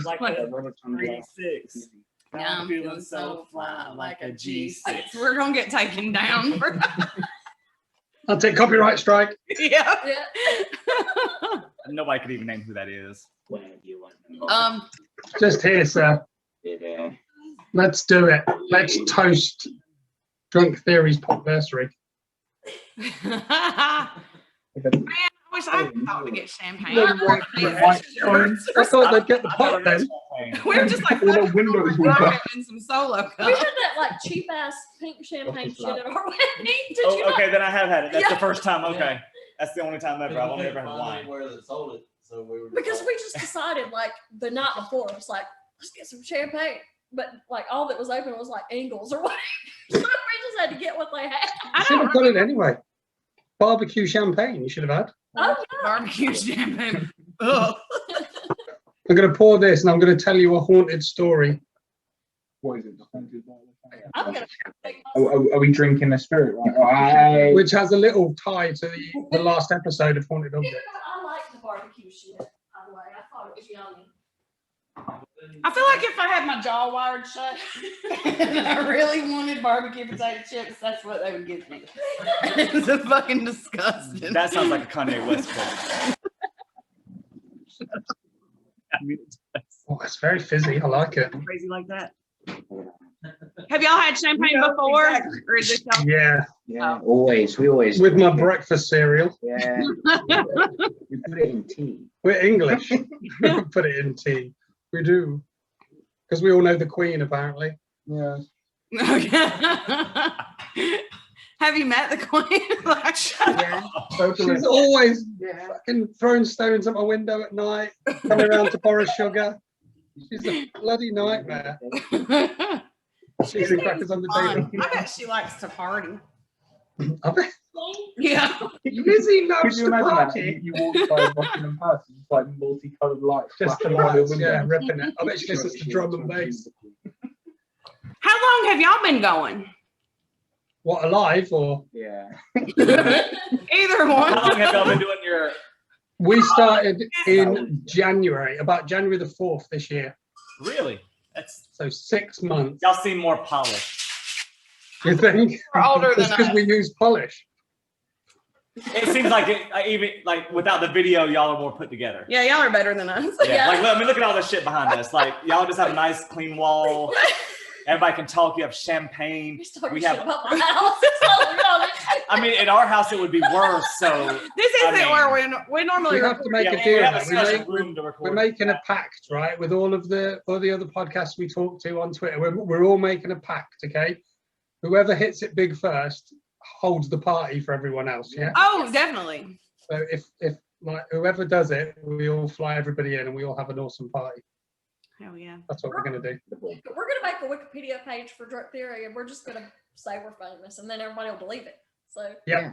Like Like a 3-6. Yeah, I'm feeling so fly like a G6. We're gonna get taken down. I'll take copyright strike. Yeah. Yeah. Nobody could even name who that is. Just here, sir. Let's do it. Let's toast Drunk Theory's Podversary. I wish I thought to get champagne. I thought they'd get the pot then. We were just like All the windows were rocket and some solo We cups. had that like cheap ass pink champagne shit at our wedding. Did you Oh, not? okay, then I have had it. That's Yeah. the first time. Okay. That's the only time ever. I've only ever had Find wine. anywhere that sold it, so we were. Because we just decided like the night before, it was like, let's get some champagne. But like all that was open was like Ingles or whatever. So we just had to get what they had. You should have got it anyway. Barbecue champagne you should have had. Oh, Barbecue champagne. Ugh. I'm going to pour this and I'm going to tell you a haunted story. What is it? The haunted bottle of champagne? I'm gonna take my Are we drinking the spirit? Right? Which has a little tie to the last episode of Haunted You know, Objects. I like the barbecue shit, by the way. I thought it was yummy. I feel like if I had my jaw wired shut and I really wanted barbecue potato chips, that's what they would give me. It's a fucking disgusting. That sounds like a Kanye West quote. I mean, it's Oh, it's very fizzy. I like it. crazy like that. Have y'all had champagne Yeah, before? exactly. Or is this y'all? Yeah, Yeah, always. We always with my breakfast cereal. Yeah. We put it in tea. We're English. Put it in tea. We do. Because we all know the Queen, apparently. Yeah. Okay. Have you met the Queen? Like, Yeah. She's always Yeah. fucking throwing stones at my window at night, coming around to borrow sugar. She's a bloody nightmare. She's crackers on the fun. table. I bet she likes to party. I bet Yeah. Lizzie Could loves you to imagine that? party. You walk by Buckingham Palace, and it's like multicolored lights. Just the flashing out lights, the yeah, window. ripping it. I bet she listens to drum and bass. How long have y'all been going? What, alive or? Yeah. Either How one. long have y'all been doing your? We started in January, about January the 4th this year. Really? That's So 6 months. y'all seem more polished. You think? We're older It's than because us. we use polish. It seems like it, even like without the video, y'all are more put together. Yeah, y'all are better than us. Yeah. Like, I mean, look at all this shit behind us. Like, y'all just have a nice, clean wall. Everybody can talk. You have champagne. He's talking We shit have. about my house. So, you know, I mean, in our house, it would be worse. So This I isn't mean, where we normally We have to make yeah, a deal. we have a We special make- room to record. We're making a pact, right, with all the other podcasts we talk to on Twitter. We're all making a pact, okay? Whoever hits it big first holds the party for everyone else, yeah? Oh, definitely. So if like whoever does it, we all fly everybody in and we all have an awesome party. Hell yeah. That's what we're gonna do. we're gonna make a Wikipedia page for Drunk Theory, and we're just gonna say we're famous, and then everybody will believe it. So Yeah.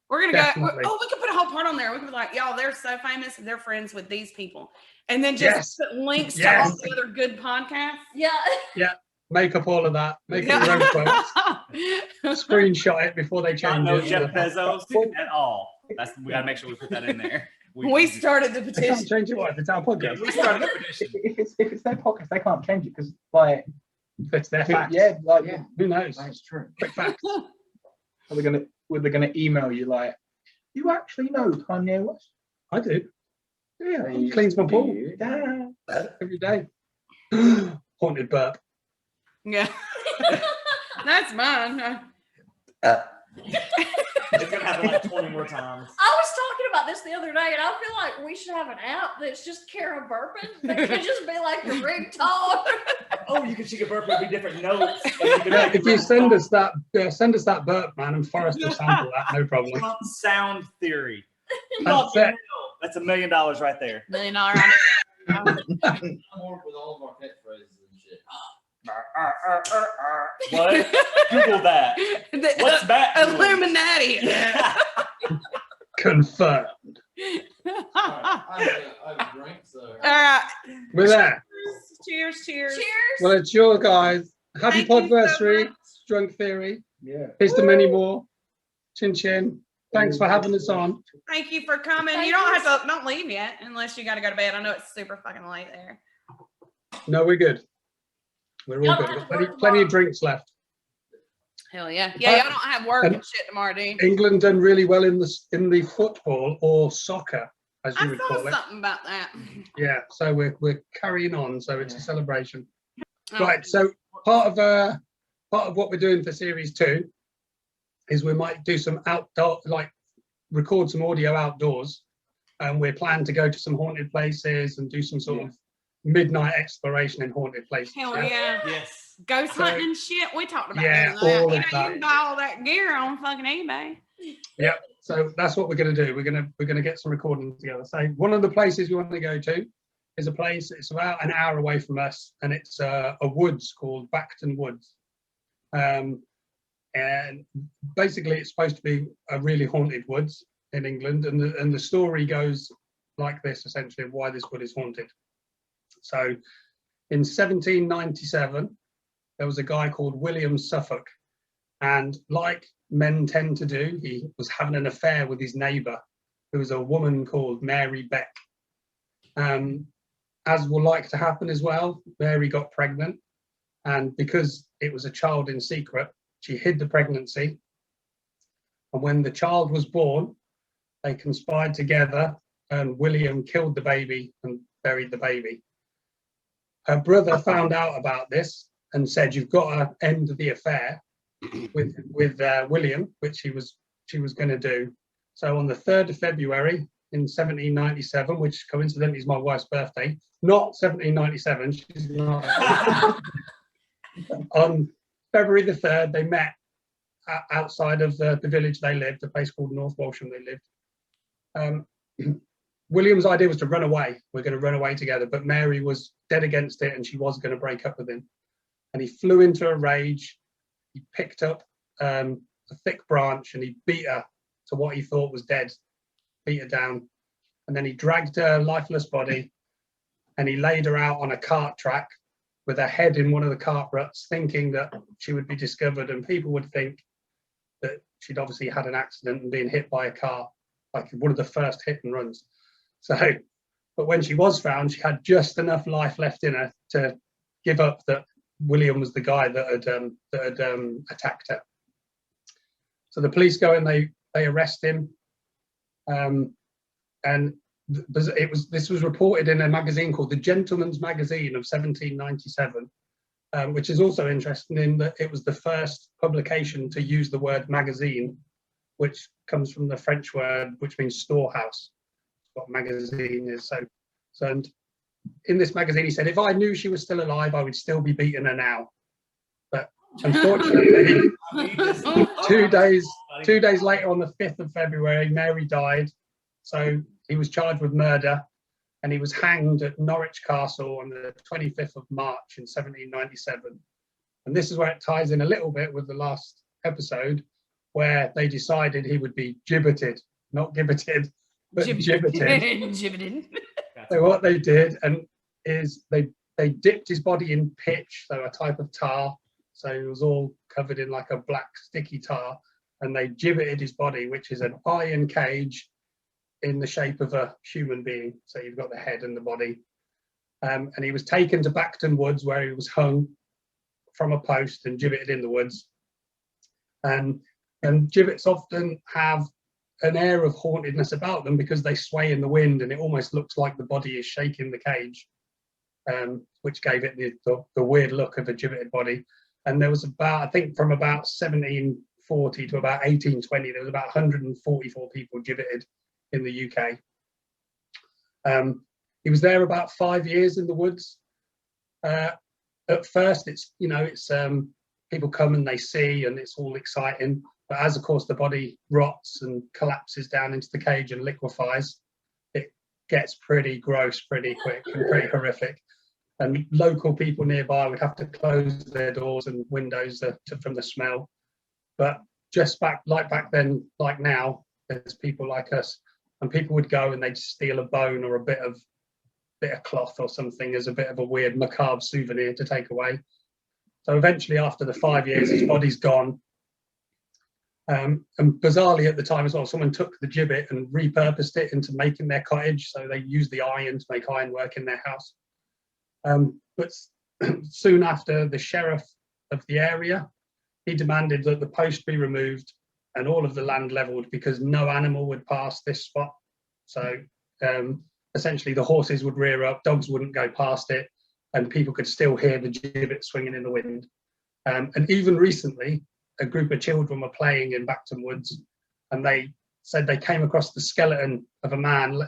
We're gonna Definitely. go. Oh, we could put a whole part on there. We could be like, y'all, they're so famous. They're friends with these people, and then just Yes. put links to Yes. all the other good podcasts. yeah, Make up all of that. Make it your own quotes. Screenshot it before they Not change no it. Jeff Bezos at all. That's we gotta make sure we put that in there. we started the They can't petition. change it. What? If it's our podcast, We started a petition. If it's their podcast, they can't change it because like if it's their facts. yeah, like Yeah. Who knows? That's true. Quick facts. they're gonna email you like, you actually know Kanye West? I do. Yeah. He cleans my pool Yeah. every day. Haunted burp. Yeah, that's mine. It's gonna happen like 20 more times. I was talking about this the other day, and I feel like we should have an app that's just Kara burping. That could just be like the ringtone. Oh, she could burp every different notes. And you could make If you send us that burp, man, and Forrest will sample that, no problem. Trump sound theory. That's it. That's $1 million right there. $1 million. idea. I'm more with all of our catchphrases and shit. What? Google that. What's that? Illuminati. Yeah. Confirmed. I have a drink, so. All right. We're there. Cheers. Cheers. Cheers. Well, it's your guys. Happy Thank you so Podversary, much. Drunk Theory. Yeah. Here's to many more. Chin chin. Thanks for having us on. Thank you for coming. Thank You don't you. have to. Don't leave yet unless you got to go to bed. I know it's super fucking late there. No, we're good. We're all Y'all good. have We've to got work plenty of tomorrow. drinks left. Hell yeah. Yeah, y'all don't have work and shit tomorrow, do you? England done really well in the football or soccer, as you I would saw call it. something about that. Yeah, so we're carrying on. So it's a celebration. Oh, Right. So part of what we're doing for series 2 is we might do some outdoor, like record some audio outdoors, and we're planning to go to some haunted places and do some sort of midnight exploration in haunted places. Hell yeah. Yes. Ghost So- hunting and shit. We talked about Yeah, doing that. all You of know, that. you can buy all that gear on fucking eBay. Yep. So that's what we're going to do. We're going to get some recording together. So one of the places we want to go to is a place. It's about an hour away from us, and it's a woods called Backton Woods. And basically, it's supposed to be a really haunted woods in England, and the story goes like this, essentially, of why this wood is haunted. So, in 1797, there was a guy called William Suffolk, and like men tend to do, he was having an affair with his neighbour, who was a woman called Mary Beck. As will like to happen as well, Mary got pregnant, and because it was a child in secret, she hid the pregnancy. And when the child was born, they conspired together, and William killed the baby and buried the baby. Her brother found out about this and said, "You've got to end the affair with William," which she was going to do. So on the 3rd of February in 1797, which coincidentally is my wife's birthday, not 1797, she's not. On February the 3rd, they met outside of the village they lived, a place called North Walsham they lived. William's idea was to run away. We're going to run away together, but Mary was dead against it, and she was going to break up with him. And he flew into a rage. He picked up a a thick branch and he beat her to what he thought was dead, beat her down. And then he dragged her lifeless body and he laid her out on a cart track with her head in one of the cart ruts, thinking that she would be discovered and people would think that she'd obviously had an accident and been hit by a car, like one of the first hit and runs. So, but when she was found, she had just enough life left in her to give up that William was the guy that had attacked her. So the police go and they arrest him, and this was reported in a magazine called the Gentleman's Magazine of 1797, which is also interesting in that it was the first publication to use the word magazine, which comes from the French word which means storehouse. What magazine is. So and in this magazine he said, if I knew she was still alive, I would still be beating her now. But unfortunately, 2 days later, on the 5th of February, Mary died. So he was charged with murder and he was hanged at Norwich Castle on the 25th of March in 1797. And this is where it ties in a little bit with the last episode, where they decided he would be gibbeted, not gibbeted, but gibbeted. Gibbeted. So what they did is they dipped his body in pitch, so a type of tar. So he was all covered in like a black sticky tar, and they gibbeted his body, which is an iron cage in the shape of a human being. So you've got the head and the body. And he was taken to Bacton Woods, where he was hung from a post and gibbeted in the woods. And gibbets often have an air of hauntedness about them because they sway in the wind and it almost looks like the body is shaking the cage, which gave it the weird look of a gibbeted body. And there was about, I think from about 1740 to about 1820, there was about 144 people gibbeted in the UK. He was there about 5 years in the woods. At first, it's people come and they see and it's all exciting. But as, of course, the body rots and collapses down into the cage and liquefies, it gets pretty gross pretty quick and pretty horrific. And local people nearby would have to close their doors and windows from the smell. But just back then, like now, there's people like us, and people would go and they'd steal a bone or a bit of cloth or something as a bit of a weird macabre souvenir to take away. So eventually, after the 5 years, his body's gone. And bizarrely at the time as well, someone took the gibbet and repurposed it into making their cottage. So they used the iron to make ironwork in their house. But soon after, the sheriff of the area, he demanded that the post be removed and all of the land leveled because no animal would pass this spot. So essentially the horses would rear up, dogs wouldn't go past it, and people could still hear the gibbet swinging in the wind. And even recently, a group of children were playing in Bacton Woods, and they said they came across the skeleton of a man,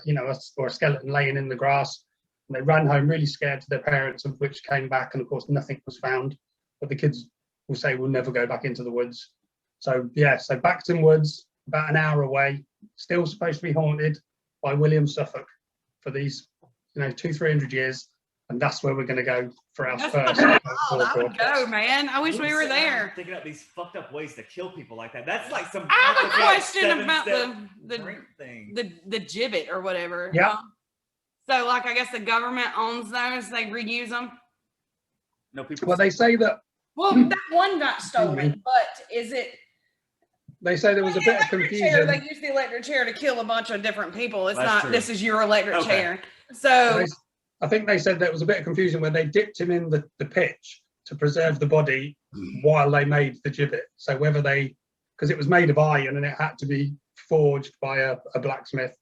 or a skeleton laying in the grass. And they ran home really scared to their parents, of which came back, and of course nothing was found. But the kids will say we'll never go back into the woods. So yeah, so Bacton Woods, about an hour away, still supposed to be haunted by William Suffolk for these 200-300 years. And that's where we're going to go for our first. I would go, man. I wish we were there. Thinking up these fucked up ways to kill people like that. That's like some. I have a question about the the gibbet or whatever. Yeah. So, like, I guess the government owns those. They reuse them. No people. Well, they say that. Well, that one got stolen, but is it? They say there was a bit of confusion. They use the electric chair to kill a bunch of different people. It's not. True. This is your electric chair. So. I think they said there was a bit of confusion where they dipped him in the pitch to preserve the body while they made the gibbet. So whether because it was made of iron and it had to be forged by a blacksmith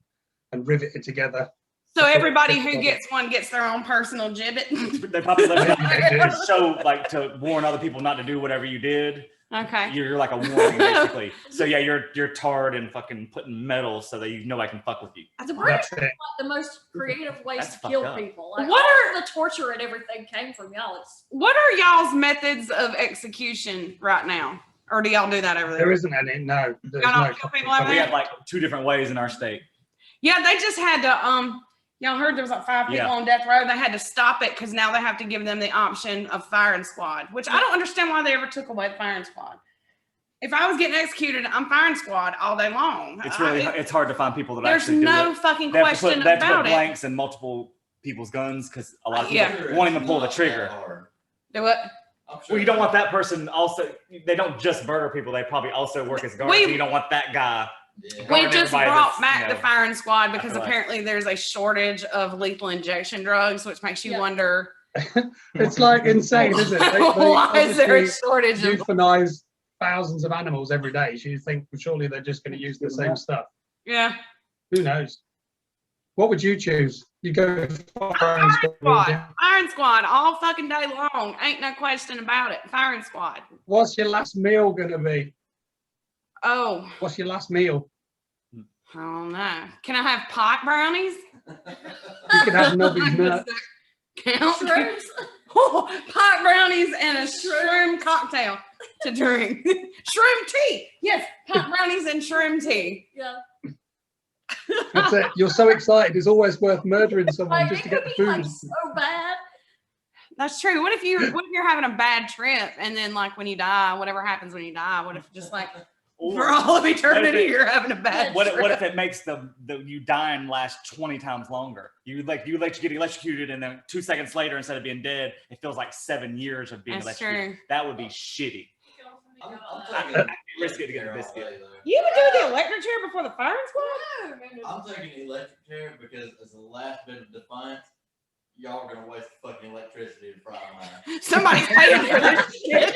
and riveted together. So everybody who gets one gets their own personal gibbet. They probably left it to show, like, to warn other people not to do whatever you did. Okay. You're like a warning, basically. So yeah, you're tarred and fucking put in metal so that nobody can fuck with you. That's like the most creative ways to kill people. Like, what are the torture and everything came from y'all? What are y'all's methods of execution right now? Or do y'all do that over there? There isn't any. No. Y'all don't kill people over We there? have like 2 different ways in our state. Yeah, they just had to y'all heard there was like 5 people on death row. They had to stop it because now they have to give them the option of firing squad, which I don't understand why they ever took away the firing squad. If I was getting executed, I'm firing squad all day long. It's hard to find people that There's actually do no it. fucking They have to question put about it. blanks in multiple people's guns because a lot of people Yeah. want him to pull the trigger. Do what? Well, you don't want that person also. They don't just murder people. They probably also work as guards. So you don't want that guy. Yeah. We guarding just everybody brought that's, back you the know, firing squad because feel like- apparently there's a shortage of lethal injection drugs, which makes you Yeah. wonder It's like insane, isn't it? They why is there a obviously shortage of. euthanize thousands of animals every day. So you think, well, surely they're just going to use the same stuff. Yeah. Who knows? What would you choose? You go firing squad. Squad. Firing squad all fucking day long. Ain't no question about it. Firing squad. What's your last meal going to be? Oh, What's your last meal? I don't know. Can I have pot brownies? You can have nubby's nuts. Count? Shrooms. Oh, pot brownies and a shroom cocktail to drink. Shroom tea. Yes, pot brownies and shroom tea. Yeah. That's it. You're so excited. It's always worth murdering someone Like, just it to get could the be like food. so bad. That's true. What if you're having a bad trip and then like when you die, whatever happens when you die, what if just like for all of eternity you're having a bad What trip? if it makes the you dying last 20 times longer? You get electrocuted and then 2 seconds later, instead of being dead, it feels like 7 years of being That's electrocuted. true. That would be shitty. I'm I taking risk it to get a biscuit. You would do the electric chair before the firing squad? I'm taking electric chair because as the last bit of defiance, y'all are gonna waste fucking electricity to fry mine. Somebody's paying for this shit.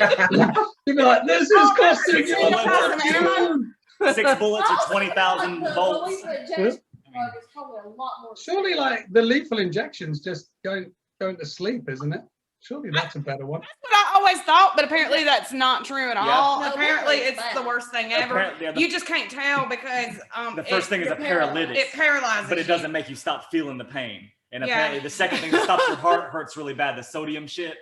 You'd be like, this is costing you a $6 fortune. 6 bullets I or also feel 20,000 like the volts. lethal injection drug is probably a lot more. Surely, like the lethal injections, just going to sleep, isn't it? Surely that's a better one. That's what I always thought, but apparently that's not true at Yeah. all. No, Apparently really it's bad. the worst thing ever. Apparently, yeah, You just can't tell because the first thing is a paralytic, it paralyzes but it you. doesn't make you stop feeling the pain. And Yeah. apparently, the second thing that stops your heart hurts really bad. The sodium shit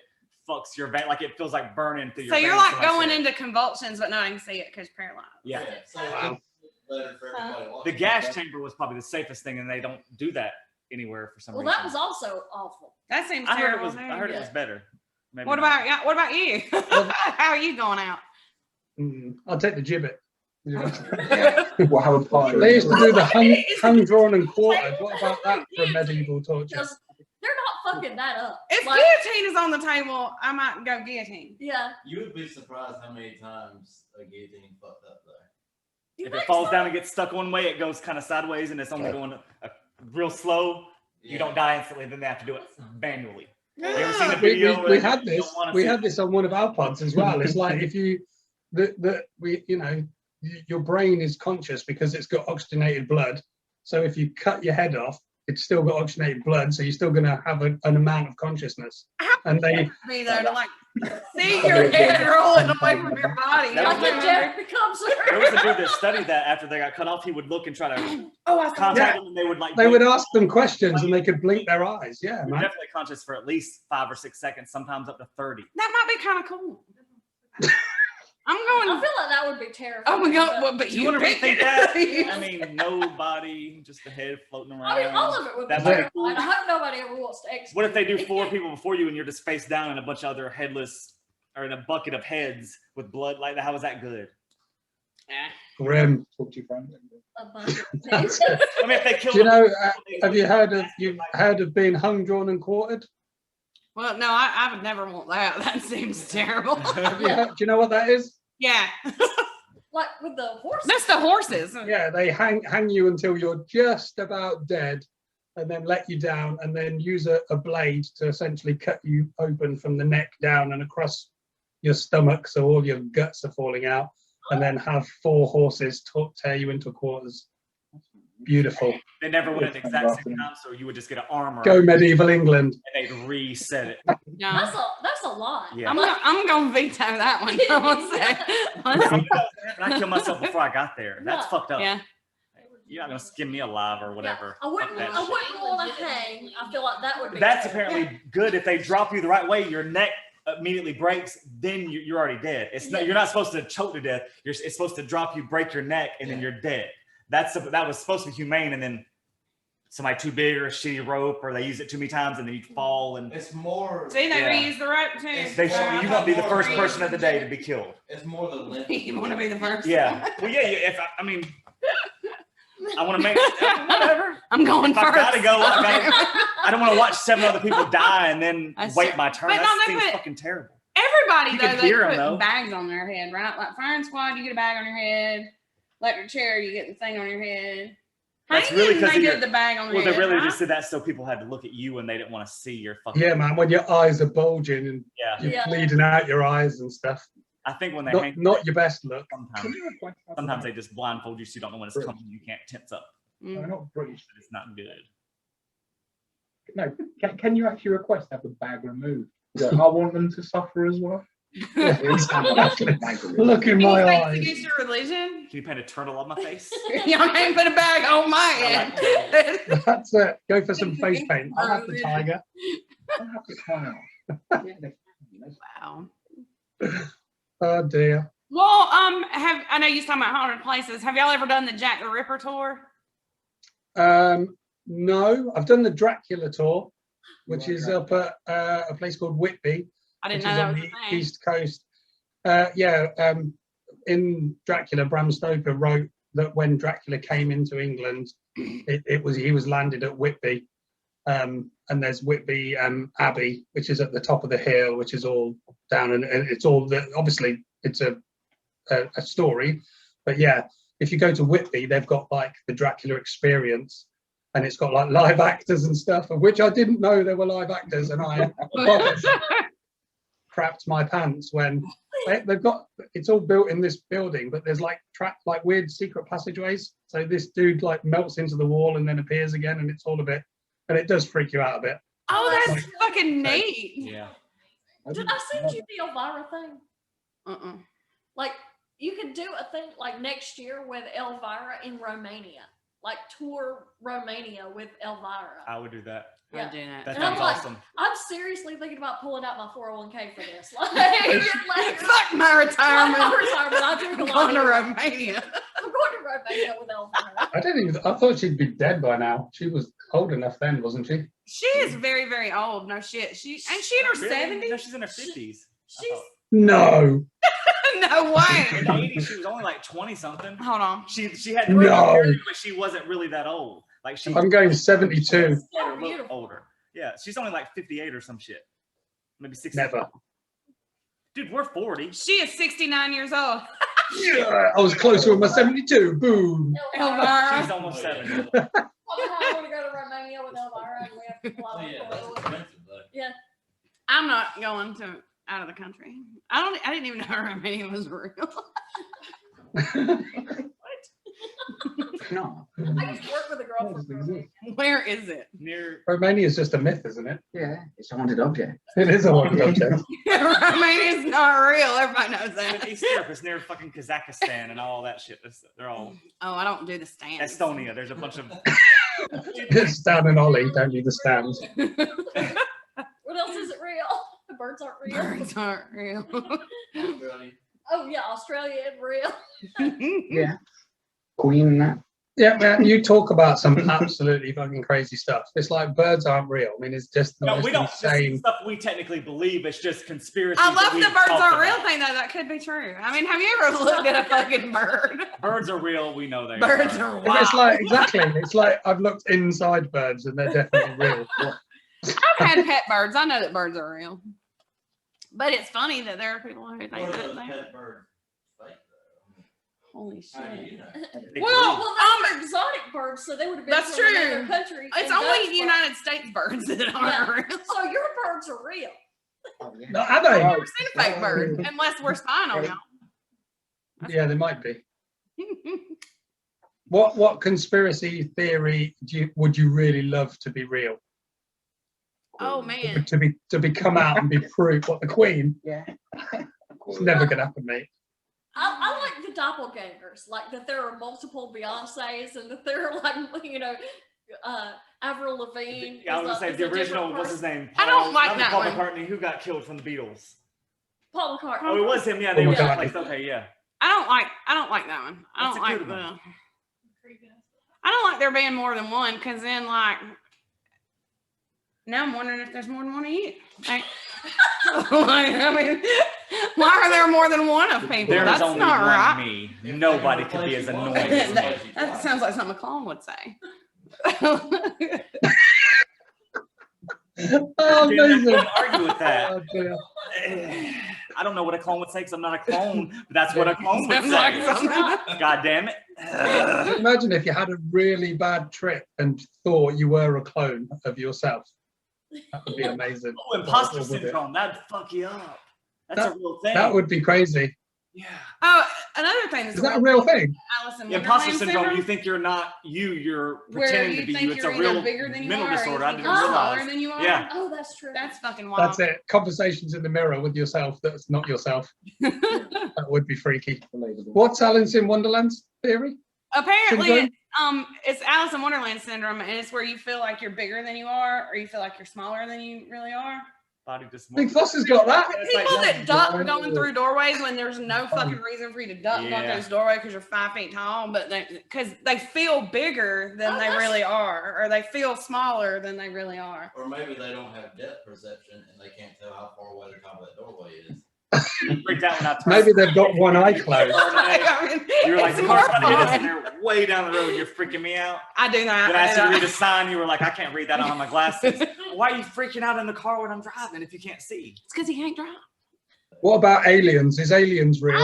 fucks your vein, like it feels like burning through your So veins. you're like when I going say it. into convulsions, but no, I can see it because paralyzed. Yeah. So Wow. it's better for everybody watching. The gas chamber was probably the safest thing, and they don't do that anywhere for some Well, reason. that was also awful. That seems I heard it terrible. was. too. I heard it was better. Maybe What not. about what about you? How are you going out? I'll take the gibbet. Yeah. We'll have a party. They used to do the hung, drawn, and quartered. What about that for medieval torture? Because they're not fucking that up. If Like, guillotine is on the table, I might go guillotine. yeah. You would be surprised how many times a guillotine fucked up there. If it falls down and gets stuck one way, it goes kind of sideways, and it's only going real slow. You don't die instantly. Then they have to do it manually. You ever seen the We video? we and had you this. don't wanna We see had it? this on one of our pods as well. It's like if you, your brain is conscious because it's got oxygenated blood. So if you cut your head off, it's still got oxygenated blood. So you're still going to have an amount of consciousness. And they, Be there to like see your head rolling away from your body. That Like was if Jeff becomes There was a dude that studied that after they got cut off, he would look and try to Oh, I saw contact that. them, and they would like. they blink. would ask them questions and they could blink their eyes. Yeah, You're man. definitely conscious for at least 5 or 6 seconds, sometimes up to 30. That might be kind of cool. I'm I going. feel like that would be terrifying. Oh my god! Well, but You you want to picked rethink it. that? I mean, no body, just the head floating around. I mean, all of it would be That might be terrifying. cool. I hope nobody ever wants to execute. What if they do me. 4 people before you and you're just face down and a bunch of other headless, or in a bucket of heads with blood like that? How is that good? Grim. Talk to your friend. A bunch of That's things. it. I mean, if they kill Do you them- know, have you heard of being hung, drawn, and quartered? Well, no, I would never want that. That seems terrible. Have you heard, do you know what that is? Yeah, Like with the horse. that's the horses. Yeah, they hang you until you're just about dead and then let you down and then use a blade to essentially cut you open from the neck down and across your stomach so all your guts are falling out and then have 4 horses tear you into quarters. Beautiful. They never went at the exact same time, so you would just get an armor Go medieval England. and they'd reset it. No, That's a lot. Yeah. I'm gonna veto that one. I will say. I killed myself before I got there. That's Yeah. fucked up. Yeah. You're not gonna skin me alive or whatever. I wouldn't. Fuck that I shit. wouldn't want to hang. I feel like that would be. That's terrible. apparently good. If they drop you the right way, your neck immediately breaks. Then you're already dead. It's not, you're not supposed to choke to death. It's supposed to drop you, break your neck, and then you're dead. That was supposed to be humane, and then somebody too big or a shitty rope, or they use it too many times and then you fall and It's more. See, they Yeah. reuse the rope too. you want to be the first person of the day to be killed. It's more the length. You want to be the first. Yeah. Well, yeah. If I mean, I want to make whatever. I'm going If first. I gotta go. I don't want to watch 7 other people die and then That's wait true. my turn. But no, That they seems put- fucking terrible. Everybody You though, can they hear 'em, put though. bags on their head, right? Like firing squad, you get a bag on your head. Electric chair, you get the thing on your head. That's Hanging, really 'cause they of your- did the bag on Well, your they head. really right? just did that so people had to look at you and they didn't want to see your fucking. Yeah, man, when your eyes are bulging and Yeah. you're Yeah. bleeding out your eyes and stuff. I think when they Not, hang, not your best look. sometimes they just blindfold you so you don't know when it's Really? coming. You can't tense up. Mm. They're not British. It's not good. No, can you actually request to have the bag removed? Go, I want them to suffer as well. Look in Any my things eyes. against your religion? Can you paint a turtle on my face? Y'all can't put a bag on my I like head. That's it. Go for some face paint. I'll have the tiger. I'll have to try out. Wow. Oh dear. Well, I know you're talking about haunted places. Have y'all ever done the Jack the Ripper tour? No, I've done the Dracula tour, which is up at a place called Whitby, I which didn't know is that on was the a thing. East Coast. In Dracula, Bram Stoker wrote that when Dracula came into England, he was landed at Whitby, and there's Whitby Abbey, which is at the top of the hill, which is all down, and it's all obviously it's a story, but yeah, if you go to Whitby, they've got like the Dracula experience, and it's got like live actors and stuff, of which I didn't know there were live actors, and I crapped my pants when they've got it's all built in this building, but there's like weird secret passageways. So this dude like melts into the wall and then appears again, and it's all a bit, and it does freak you out a bit. Oh, that's fucking neat. Yeah. Did I send you the Elvira thing? Uh-uh. Like, you could do a thing like next year with Elvira in Romania. Like, tour Romania with Elvira. I would do that. Yeah. I'm doing that. That And I'm sounds like, awesome. I'm seriously thinking about pulling out my 401k for this. Like, Fuck my retirement. I drink a I'm lot going to of Romania. I'm going to Romania with Elvira. I thought she'd be dead by now. She was old enough then, wasn't she? She is very, very old. No shit. She in her Really? 70s. No, she's in her 50s. She's No. No way. In the 80s, she was only like 20 something. Hold on. She had No. regular period, but she wasn't really that old. Like she I'm going 72. a so little beautiful. older. Yeah, she's only like 58 or some shit. Maybe 60. Never. Dude, we're 40. She is 69 years old. Yeah, I was closer with my 72. Boom. Elvira. She's almost 70. I want to go to Romania with Elvira and we have to Oh, fly yeah, with that's her. expensive though. Yeah. I'm not going to out of the country. I didn't even know Romania was real. No. I used to work with a girl from Romania. Where is it? Near Romania is just a myth, isn't it? Yeah, it's a haunted object. It is a haunted object. Romania is not real. Everybody knows that. East Europe. It's near fucking Kazakhstan and all that shit. They're all Oh, I don't do the stands. Estonia. There's a bunch of Stan and Ollie don't do the stands. What else isn't real? The birds aren't real. Birds aren't real. Australia. Oh yeah, Australia is real. Yeah. Queen and that. Yeah, man, you talk about some absolutely fucking crazy stuff. It's like birds aren't real. I mean, it's just the no, most we don't. This insane. is stuff we technically believe. It's just conspiracy. I love the birds aren't real thing though. That could be true. I mean, have you ever looked at a fucking bird? Birds are real. We know they Birds are. are wild. It's like exactly. It's like I've looked inside birds and they're definitely real. I've had pet birds. I know that birds are real. But it's funny that there are people who think What that is they a pet bird? Fake though. Holy How do shit. you know? They Well, breed. Well, they're exotic birds, so they would have been That's from true. another country. It's and only those birds- United States birds that Yeah. aren't real. So your birds are real. Oh, yeah. No, are they? I've never seen a fake bird unless we're spying on them. Yeah, they might be. What conspiracy theory would you really love to be real? Oh man. To be come out and be proved? What, the Queen? Yeah. It's never gonna happen, mate. I like the doppelgangers, like that there are multiple Beyoncés and that there are like, Avril Lavigne. Yeah, I was gonna say is the a different original. What's his person. name? I don't like not that Paul one. McCartney. Who got killed from the Beatles? Paul McCartney. Oh, it was him. Yeah, they Paul were McCartney. replaced. Okay, yeah. I don't like that one. I That's don't a like good the one. I don't like there being more than one, because then like now I'm wondering if there's more than one of you. Like, I mean, why are there more than one of people? There's That's only not one right. me. Nobody could be as annoying as that, me. that sounds like something a clone would say. Oh, Dude, I amazing. couldn't argue with that. Oh, dear. I don't know what a clone would say because I'm not a clone, but that's what a clone would Sounds like say. something. God damn it. Imagine if you had a really bad trip and thought you were a clone of yourself. That would be amazing. Oh, imposter What would it? syndrome. That'd fuck you up. That's a real thing. That would be crazy. Yeah. Oh, another thing that's Is that a real thing? Alice in Imposter Wonderland syndrome, you think you're not you, you're where pretending you to be think you. It's a you're either real bigger than you mental are, or you disorder. I think didn't you're smaller realize. than you are. Yeah. Oh, that's true. That's fucking wild. That's it. Conversations in the mirror with yourself that's not yourself. That would be freaky. What's Alice in Wonderland's theory? Apparently, Syndrome? it's Alice in Wonderland syndrome, and it's where you feel like you're bigger than you are, or you feel like you're smaller than you really are. Body Big Foster's got that. People that duck going through doorways when there's no fucking reason for you to duck going through this doorway because you're 5 feet tall, but because they feel bigger than they really are, or they feel smaller than they really are. Or maybe they don't have depth perception and they can't tell how far away the top of that doorway is. Freaked out when I turned. Maybe they've got one eye closed. I mean, You were like, it's the car's about to hit us, horrifying. and they're way down the road, and you're freaking me out. I do that. Then I asked I you do to read a that. sign, you were like, I can't read that, I don't have my glasses. Why are you freaking out in the car when I'm driving if you can't see? It's because he can't drive. What about aliens? Is aliens real?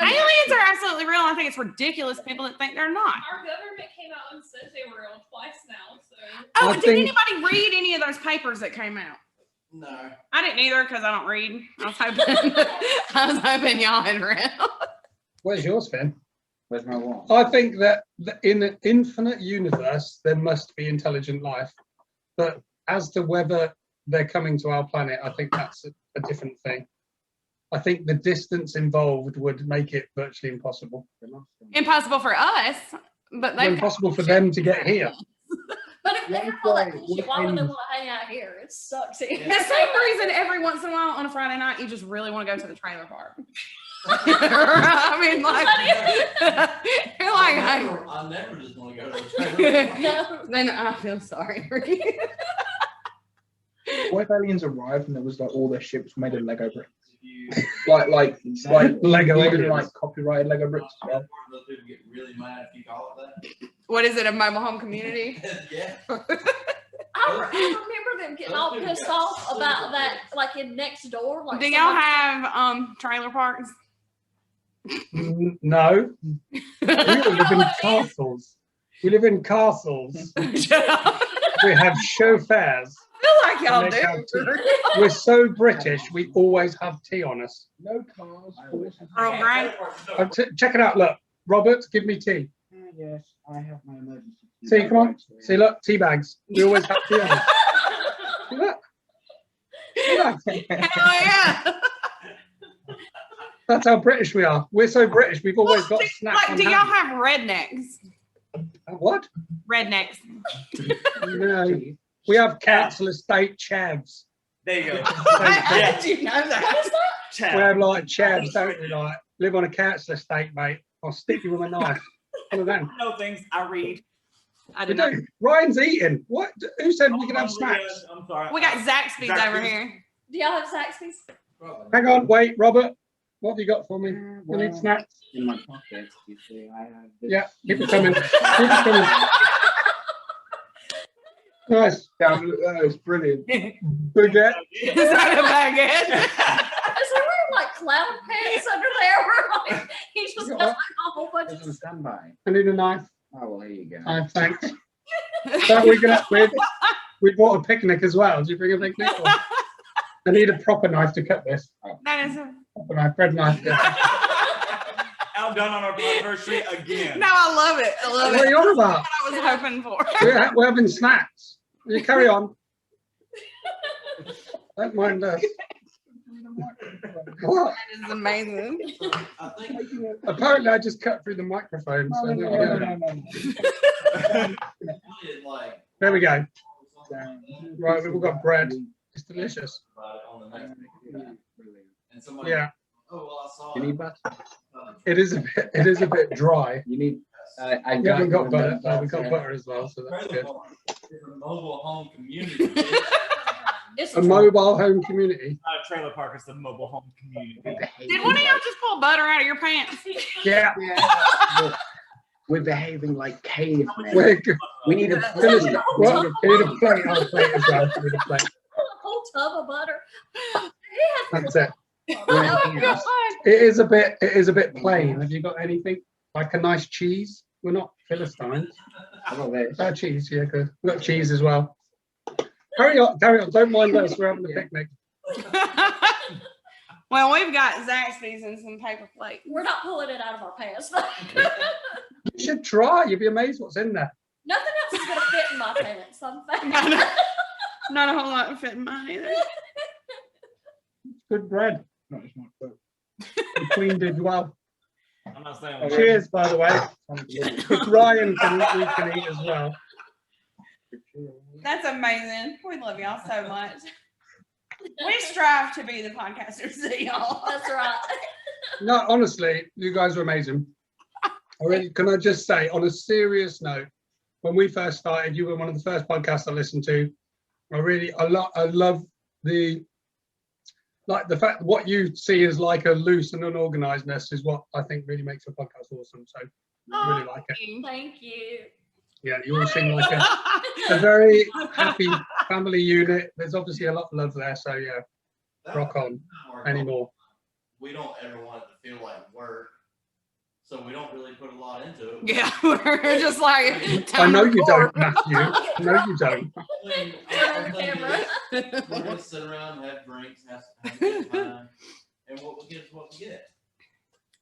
Aliens are absolutely real. I think it's ridiculous people that think they're not. Our government came out and said they were real twice now, so. Oh, I did think- anybody read any of those papers that came out? No. I didn't either because I don't read. I was hoping y'all had read. Where's yours, Finn? Where's my watch? I think that in an infinite universe, there must be intelligent life. But as to whether they're coming to our planet, I think that's a different thing. I think the distance involved would make it virtually impossible. Impossible for us, but they Impossible for them to get here. But if they have all that cool shit, why would they want to hang out here? It sucks here. The same reason every once in a while on a Friday night you just really want to go to the trailer park. I mean, like, you're like, I never just want to go to the trailer park. No. then I feel sorry for you. What if aliens arrived and there was like all their ships made of Lego bricks? like Lego even aliens. like copyrighted Lego bricks as well. Those people get really mad if you call it What is it, a mobile home community? that. Yeah. I remember them getting all pissed off about that, like in next door. Like Do y'all have trailer parks? No. We live in castles. We live in castles. I We have chauffeurs. feel like y'all And they have do. We're so British, we always have tea on us. No cars. Always have Earl Grey. Check it out, look. Robert, give me tea. Yes, I have my emergency. See, come on. See, look, tea bags. We always have tea on us. See, look. See that? Hell yeah. That's how British we are. We're so British, we've always got snacks Like, on do y'all hand. have rednecks? What? Rednecks. No. We have council estate chavs. There you go. How did you know that? We have like chavs, don't we? Like, live on a council estate, mate. I'll stick you with a knife. One of them. I know things, I read. I We did not. do. Ryan's eating. What? Who said we could have snacks? I'm sorry. We got Zaxby's over here. Do y'all have Zaxby's? Hang on, wait, Robert. What have you got for me? You need Well, snacks? in my pocket, you see, I have this. Yeah, keep it coming. Keep it coming. Nice. Yeah, it's brilliant. Baguette. Is that a baguette? Is there wearing like clown pants under there? Where like he just has like a whole bunch It's of on standby. I need a knife. Oh, well, here you go. Thanks. So we bought a picnic as well. Did you bring a picnic? Or? I need a proper knife to cut this. That is a... Proper knife, bread knife. Yeah. Outdone on our Podversary again. No, I love it. I love What are it. you on about? That's what I was hoping for. We're having snacks. You carry on. Don't mind us. What? That is amazing. I think Apparently, I just cut through the microphone. So there we go. it's like There we go. Right, we've all got bread. It's delicious. about it on the next video. And somebody, Yeah, oh well, I saw You need butter? it is a bit dry. You need I You haven't got the butter. milk We got there. butter as well, so that's Trailer good. park is a mobile home community. bitch. It's A mobile home community. Not a trailer park, it's a mobile home community. Did one of y'all just pull butter out of your pants? Yeah. We're- We're behaving like cavemen. We're good. We need a Finish plate. it. Well, we need a plate. I'll plate as well. We need a plate. a whole tub of butter. That's it. Oh, God. It is a bit plain. Have you got anything like a nice cheese? We're not Philistines. How about this? Cheese, yeah, good. We've got cheese as well. Carry on. Don't mind us. We're having a picnic. Well, we've got Zaxby's and some paper plates. We're not pulling it out of our pants. You should try. You'd be amazed what's in there. Nothing else is gonna fit in my pants. I'm Not a whole lot to fit in mine either. Good bread. No, it's not good. The Queen did well. I'm not saying. Cheers, by the way. If Ryan can eat, we can eat as well. That's amazing. We love y'all so much. We strive to be the podcasters that y'all. That's right. No, honestly, you guys are amazing. Can I just say, on a serious note, when we first started, you were one of the first podcasts I listened to. I love the fact what you see as like a loose and unorganizedness is what I think really makes a podcast awesome. So I really like it. Thank you. Yeah, you all seem like a very happy family unit. There's obviously a lot of love there. So yeah, rock on anymore. We don't ever want it to feel like work, so we don't really put a lot into it. Yeah, we're just like. I know you don't, Matthew. No, you don't. Turn on the camera. We're gonna sit around, have drinks, have a good time, and what we get is what we get.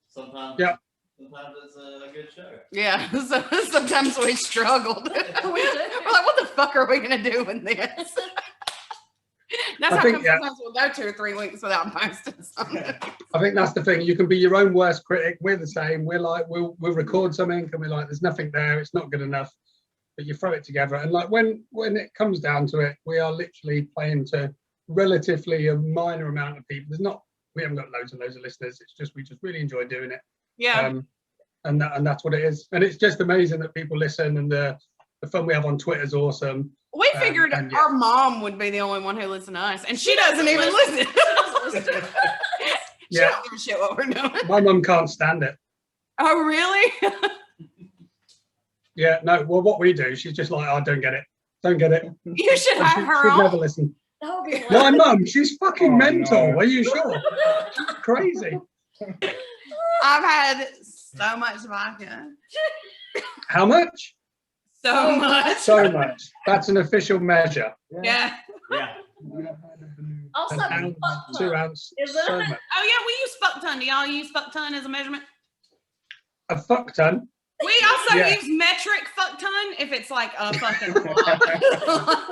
Sometimes, Yep. Sometimes it's a good show. Yeah, so sometimes we struggled. We're like, what the fuck are we gonna do with this? That's I how think, come yeah. sometimes we'll go 2 or 3 weeks without posting something. I think that's the thing. You can be your own worst critic. We're the same. We're like, we'll record something and we're like, there's nothing there. It's not good enough. But you throw it together. And like when it comes down to it, we are literally playing to relatively a minor amount of people. We haven't got loads and loads of listeners. It's just, we just really enjoy doing it. Yeah. And that's what it is. And it's just amazing that people listen, and the fun we have on Twitter is awesome. We figured and yeah. our mom would be the only one who listens to us, and she doesn't even listen. She Yeah. don't give a shit what we're doing. My mum can't stand it. Oh, really? Yeah, no, well, what we do, she's just like, oh, don't get it. Don't get it. You should have She'd her never on. listen. That would be My hilarious. mum, she's fucking Oh, mental. no. Are you sure? Crazy. I've had so much vodka. How much? So much. So much. That's an official measure. Yeah. Yeah. Also, An ounce, fuck 2 ton. ounces. Is So it? much. Oh, yeah, we use fuck ton. Do y'all use fuck ton as a measurement? A fuck ton. We also Yeah. use metric fuck ton if it's like a fucking lot.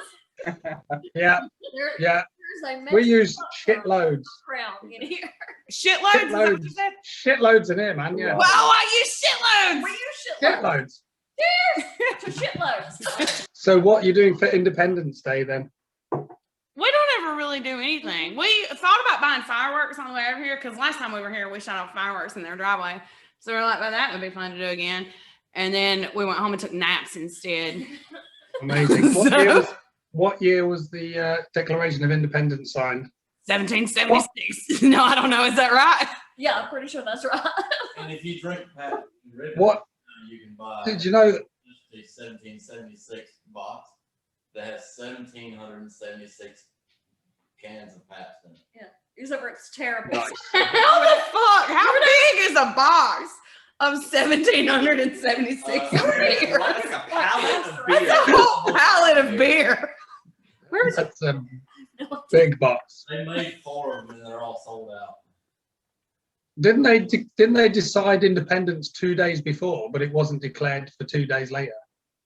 Yeah, There- yeah. There's a We Mexican use fuck ton shitloads. crown in here. Shitloads, is that what you Shitloads. said? Shitloads in here, man. Yeah. Wow, I use shitloads. We use shitloads. Shitloads. Shitloads. So what are you doing for Independence Day then? We don't ever really do anything. We thought about buying fireworks on the way over here because last time we were here, we shot off fireworks in their driveway. So we're like, well, that would be fun to do again. And then we went home and took naps instead. Amazing. So- What year was the Declaration of Independence signed? 1776. No, I don't know. Is that right? Yeah, I'm pretty sure that's right. And if you drink Pat Ribbon, What you can buy did you know? just a 1776 box that has 1776 cans of Pabst in it. Except for it's terrible. Nice. How the fuck? How big is a box of 1776 beer? Like a pallet of That's beer. a whole pallet of beer. Where was it? That's a big box. They made 4 of them and they're all sold out. Didn't they decide independence 2 days before, but it wasn't declared for 2 days later?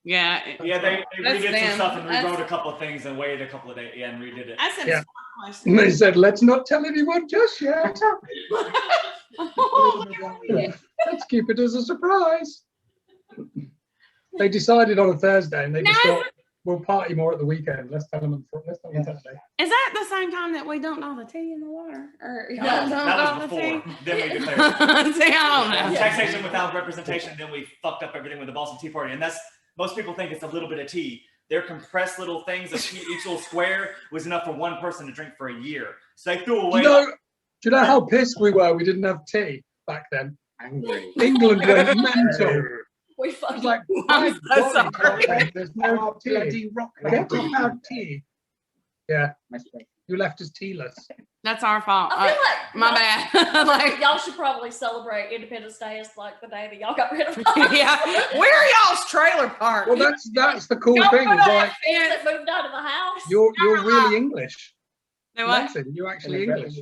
Yeah. Yeah, they That's redid some them. stuff and That's- rewrote a couple of things and waited a couple of days. Yeah, and redid it. I said Yeah. smart And question. they said, let's not tell anyone just yet. Oh, Let's keep it as a surprise. They decided on a Thursday, and they just Now, thought, we'll party more at the weekend. Let's tell them. Let's tell them Saturday. Is that the same time that we dumped all the tea in the water? Or y'all That dumped all was the before. tea? Then we declared. See, I don't know. Taxation without representation. Then we fucked up everything with the Boston Tea Party, and that's most people think it's a little bit of tea. Their compressed little things of tea, each little square was enough for one person to drink for a year. So they threw away. Do you know how pissed we were? We didn't have tea back then. Angry. England went mental. We It's fucking like, I'm my so God, sorry. there's no tea. Bloody rock. Get about tea. Yeah, My space. you left us tealess. That's our fault. I feel like My bad. Like, y'all should probably celebrate Independence Day as like the day that y'all got rid of us. yeah. Where are y'all's trailer park? Well, that's the cool Y'all thing. put Is up like fence. That moved out of the house. you're really English. They what? Listen, you're actually English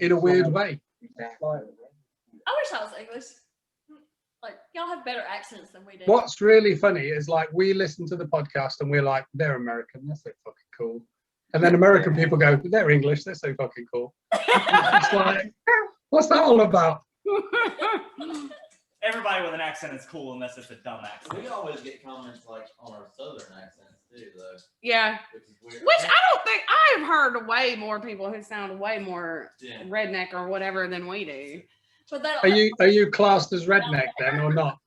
in a weird way. I wish I was English. Like y'all have better accents than we do. What's really funny is like we listen to the podcast and we're like, they're American, they're so fucking cool. And then American people go, they're English, they're so fucking cool. It's like, what's that all about? Everybody with an accent is cool unless it's a dumb accent. We always get comments like on our southern accents too, though, Yeah. which is weird. Which I don't think I've heard way more people who sound way more Yeah. redneck or whatever than we do. But that Are you classed as redneck then or not?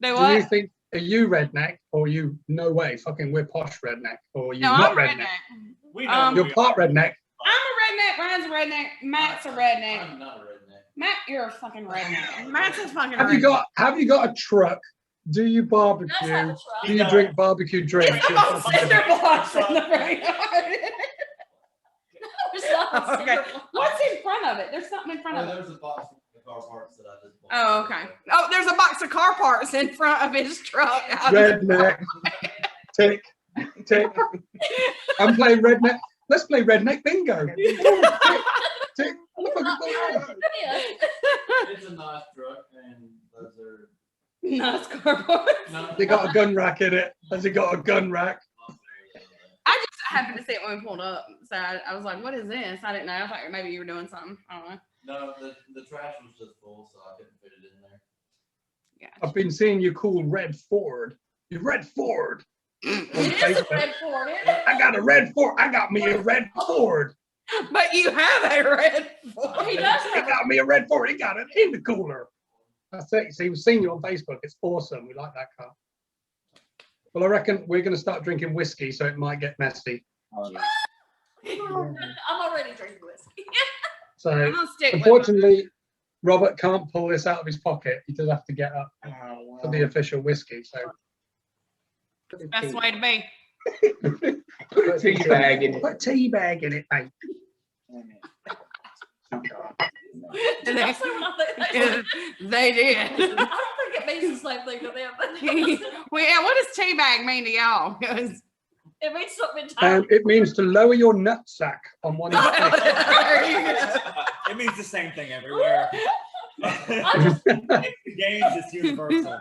They Do you what? think, are you redneck or you, no way, fucking we're posh redneck or you No, not I'm redneck? redneck. We know Um, who You're part redneck. I'm a redneck. Ryan's a redneck. Matt's a redneck. I'm not a redneck. Matt, you're a fucking redneck. Matt's a fucking Have you redneck. got a truck? Do you does have barbecue? a Do truck. you drink barbecue drinks? It's about cinder blocks in the front yard. There's not a Okay. cinder block. What's in front of it? There's something in front of it. There's a box of car parts that I just bought. Oh, okay. Oh, there's a box of car parts in front of his truck. Redneck. Tick. Tick. I'm playing redneck. Let's play redneck bingo. Tick. Tick. What the fuck is going on? Yeah. It's a nice truck, and those are Nice car parts. not. They got a gun rack in it. Has it got a gun rack? I just happened to see it when we pulled up. So I was like, what is this? I didn't know. I thought maybe you were doing something. I don't know. No, the trash was just full, so I couldn't fit it in there. Yeah. I've been seeing you call Red Ford. You Red Ford. It is a red Ford, isn't it? I got a Red Ford. I got me a Red Ford. But you have a red Ford. He does He have got me a Red Ford. He got it in the cooler. That's it. See, we've seen you on Facebook. It's awesome. We like that car. Well, I reckon we're going to start drinking whiskey, so it might get messy. I'm already drinking whiskey. I'm So, gonna stick with unfortunately, Robert can't pull this out of his pocket. He does have to get up Oh, for the official whiskey. So, it. Best way to be. Put a tea bag in it. put a tea bag in it, mate. They, That's what I think. they did. I don't think it means the same thing to them, but Well, yeah, what does teabag mean to y'all? 'Cause- it means something entirely. It means to lower your nutsack on one of the There you go. It means the same thing everywhere. I just, It's the games, it's universal.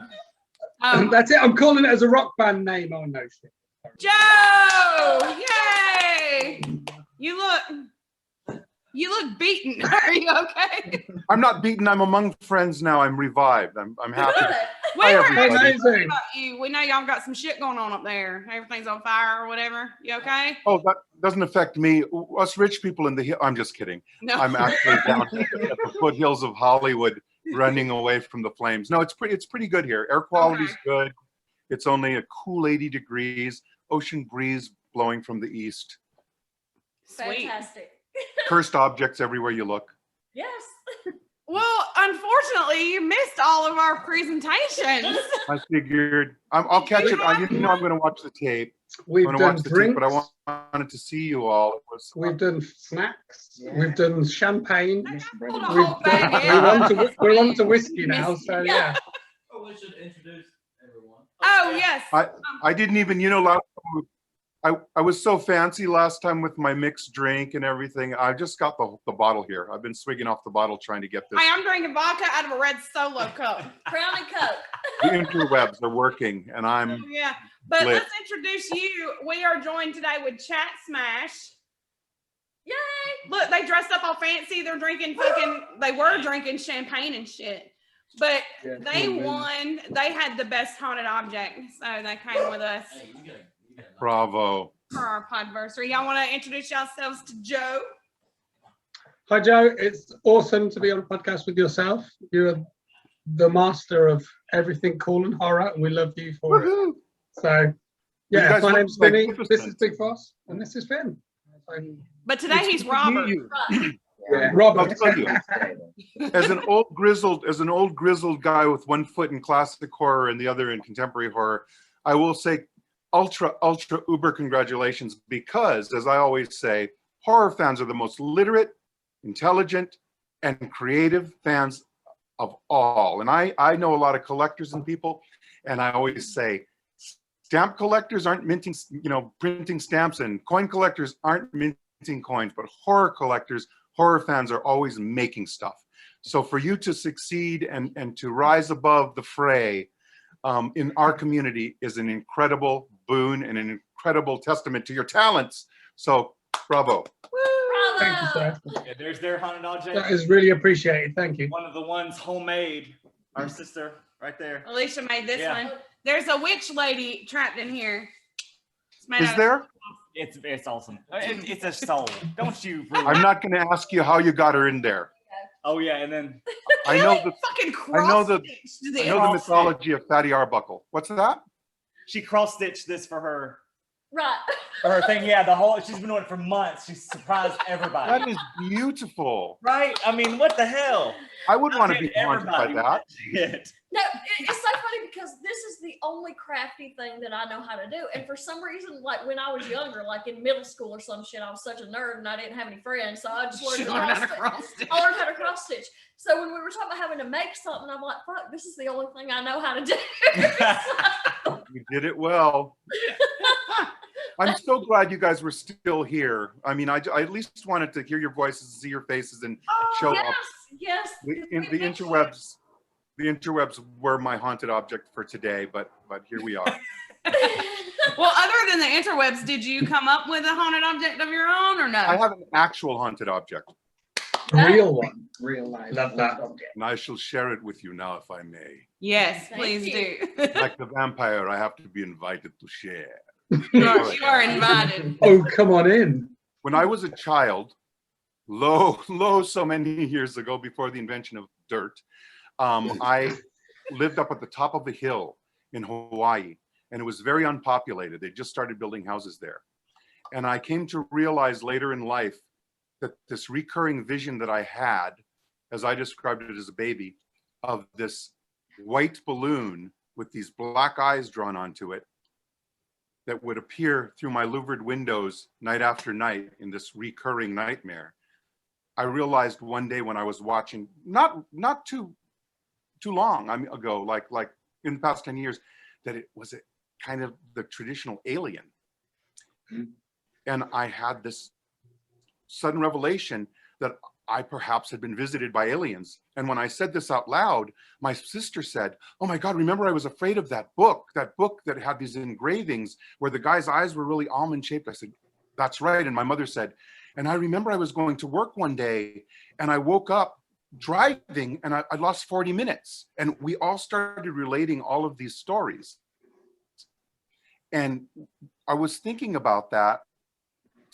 That's it. I'm calling it as a rock band name. Oh, no shit. Joe! Yay! You look beaten. Are you okay? I'm not beaten. I'm among friends now. I'm revived. I'm happy. good. We Hi, were everybody. Amazing. about you. We know y'all got some shit going on up there. Everything's on fire or whatever. You okay? Oh, that doesn't affect me. Us rich people in the hill. I'm just kidding. No. I'm actually down at the foothills of Hollywood, running away from the flames. No, it's pretty good here. Air quality's good. It's only a cool 80 degrees. Ocean breeze blowing from the east. Sweet. Fantastic. Cursed objects everywhere you look. Yes. Well, unfortunately, you missed all of our presentations. I figured I'll catch it. I'm going to watch the tape. We've I'm going to done watch the tape, but I drinks. wanted to see you all. It was We've done snacks. Yeah. We've done champagne. Pulled a We've whole bag done, in. we're on to whiskey now. So yeah. Oh, we should introduce everyone. Oh, yes. I didn't even, last time I was so fancy last time with my mixed drink and everything. I just got the bottle here. I've been swigging off the bottle trying to get this. I am drinking vodka out of a red Solo cup. Crown and Coke. The interwebs are working, and I'm Yeah. But Lit. let's introduce you. We are joined today with Chatsmash. Yay. Look, they dressed up all fancy. They're drinking fucking, they were drinking champagne and shit. But Yeah, they cool, man. won. They had the best haunted object, so they came with us Hey, you gotta Bravo. for our podversary. Y'all want to introduce yourselves to Joe? Hi, Joe. It's awesome to be on a podcast with yourself. You're the master of everything cool and horror, and we love you for it. Woohoo. So, You yeah, guys my look name's Vinny. This is magnificent. Big Boss, and this is Finn. So, But today It's he's good to meet Robert. you. Right. Robert. I'll tell you, as an old grizzled guy with one foot in classic horror and the other in contemporary horror, I will say ultra uber congratulations, because as I always say, horror fans are the most literate, intelligent, and creative fans of all. And I know a lot of collectors and people, and I always say stamp collectors aren't minting, printing stamps, and coin collectors aren't minting coins, but horror collectors, horror fans are always making stuff. So for you to succeed and to rise above the fray in our community is an incredible boon and an incredible testament to your talents. So bravo. Thank you, sir. Yeah, there's their haunted object. That is really appreciated. Thank you. One of the ones homemade. Our sister right there. Alicia made this Yeah. one. There's a witch lady trapped in here. It's made Is out of- there? It's awesome. It's a soul. Don't you? Really? I'm not going to ask you how you got her in there. Oh yeah, and then I know the fucking I know the- cross-stitched I this. know the mythology of Fatty Arbuckle. What's that? she cross stitched this for her Right. thing. Yeah, the whole she's been doing it for months. She's surprised everybody. That is beautiful. Right? I mean, what the hell? I would want to Not be haunted by everybody that. shit. No, it's so funny because this is the only crafty thing that I know how to do. And for some reason, like when I was younger, like in middle school or some shit, I was such a nerd and I didn't have any friends. So I just learned She to learned how to cross cross stitch. stitch. I learned how to cross stitch. So when we were talking about having to make something, I'm like, fuck, this is the only thing I know how to do. You did it well. I'm so glad you guys were still here. I mean, I at least wanted to hear your voices, see your faces, and show yes, up. yes. The interwebs. The interwebs were my haunted object for today, but here we are. Well, other than the interwebs, did you come up with a haunted object of your own or no? I have an actual haunted object, Real one. Real life. Love that. and I shall share it with you now, if I may. Yes, Thank please you. do. Like the vampire, I have to be invited to share. you are invited. Oh, come on in. When I was a child, low so many years ago, before the invention of dirt, I lived up at the top of a hill in Hawaii, and it was very unpopulated. They just started building houses there. And I came to realize later in life that this recurring vision that I had, as I described it as a baby, of this white balloon with these black eyes drawn onto it, that would appear through my louvered windows night after night in this recurring nightmare. I realized one day when I was watching, not too long ago, like in the past 10 years, that it was a kind of the traditional alien. And I had this sudden revelation that I perhaps had been visited by aliens. And when I said this out loud, my sister said, "Oh my God, remember I was afraid of that book that had these engravings where the guy's eyes were really almond shaped." I said, "That's right." And my mother said, "And I remember I was going to work one day and I woke up driving and I lost 40 minutes." And we all started relating all of these stories. And I was thinking about that.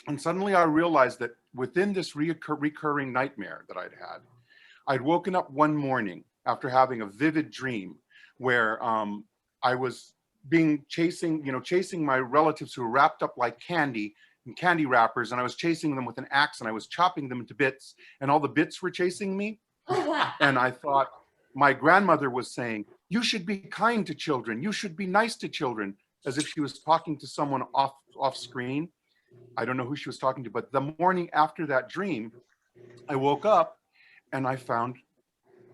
And suddenly I realized that within this recurring nightmare that I'd woken up one morning after having a vivid dream where I was chasing my relatives who were wrapped up like candy in candy wrappers, and I was chasing them with an axe and I was chopping them into bits, and all the bits were chasing me. Oh, wow. And I thought my grandmother was saying, "You should be kind to children. You should be nice to children," as if she was talking to someone off screen. I don't know who she was talking to, but the morning after that dream, I woke up and I found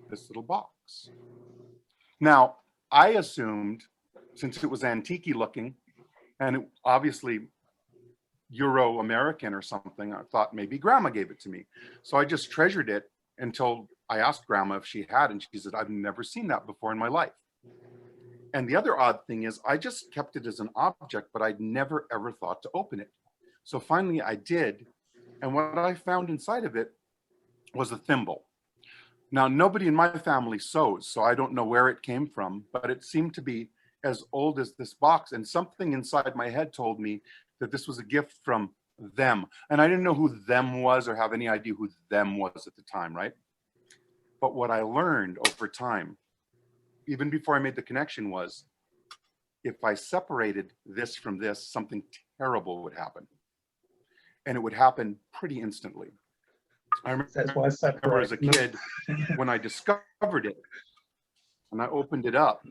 this little box. Now, I assumed, since it was antique looking and it obviously Euro-American or something, I thought maybe Grandma gave it to me. So I just treasured it until I asked Grandma if she had, and she said, "I've never seen that before in my life." And the other odd thing is I just kept it as an object, but I'd never ever thought to open it. So finally I did. And what I found inside of it was a thimble. Now, nobody in my family sews, so I don't know where it came from, but it seemed to be as old as this box. And something inside my head told me that this was a gift from them. And I didn't know who them was or have any idea who them was at the time, right? But what I learned over time, even before I made the connection, was if I separated this from this, something terrible would happen. And it would happen pretty instantly. I remember as a kid when I discovered it and I opened it up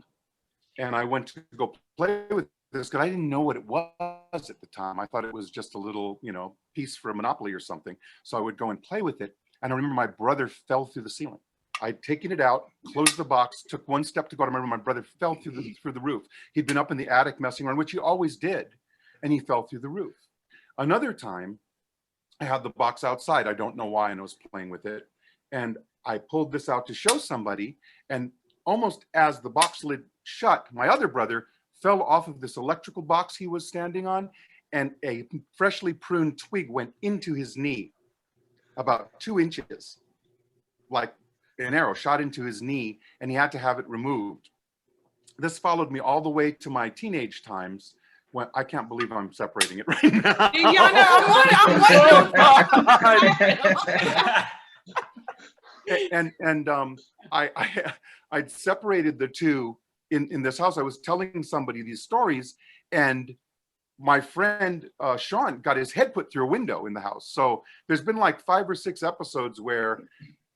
and I went to go play with this because I didn't know what it was at the time. I thought it was just a little, you know, piece for a Monopoly or something. So I would go and play with it. And I remember my brother fell through the ceiling. I'd taken it out, closed the box, took one step to go. I remember my brother fell through the roof. He'd been up in the attic messing around, which he always did, and he fell through the roof. Another time, I had the box outside. I don't know why, and I was playing with it. And I pulled this out to show somebody, and almost as the box lid shut, my other brother fell off of this electrical box he was standing on, and a freshly pruned twig went into his knee, about 2 inches, like an arrow shot into his knee, and he had to have it removed. This followed me all the way to my teenage times. When I can't believe I'm separating it right now. Yeah, I'm I'd separated the two in this house. I was telling somebody these stories, and my friend Sean got his head put through a window in the house. So there's been like 5 or 6 episodes where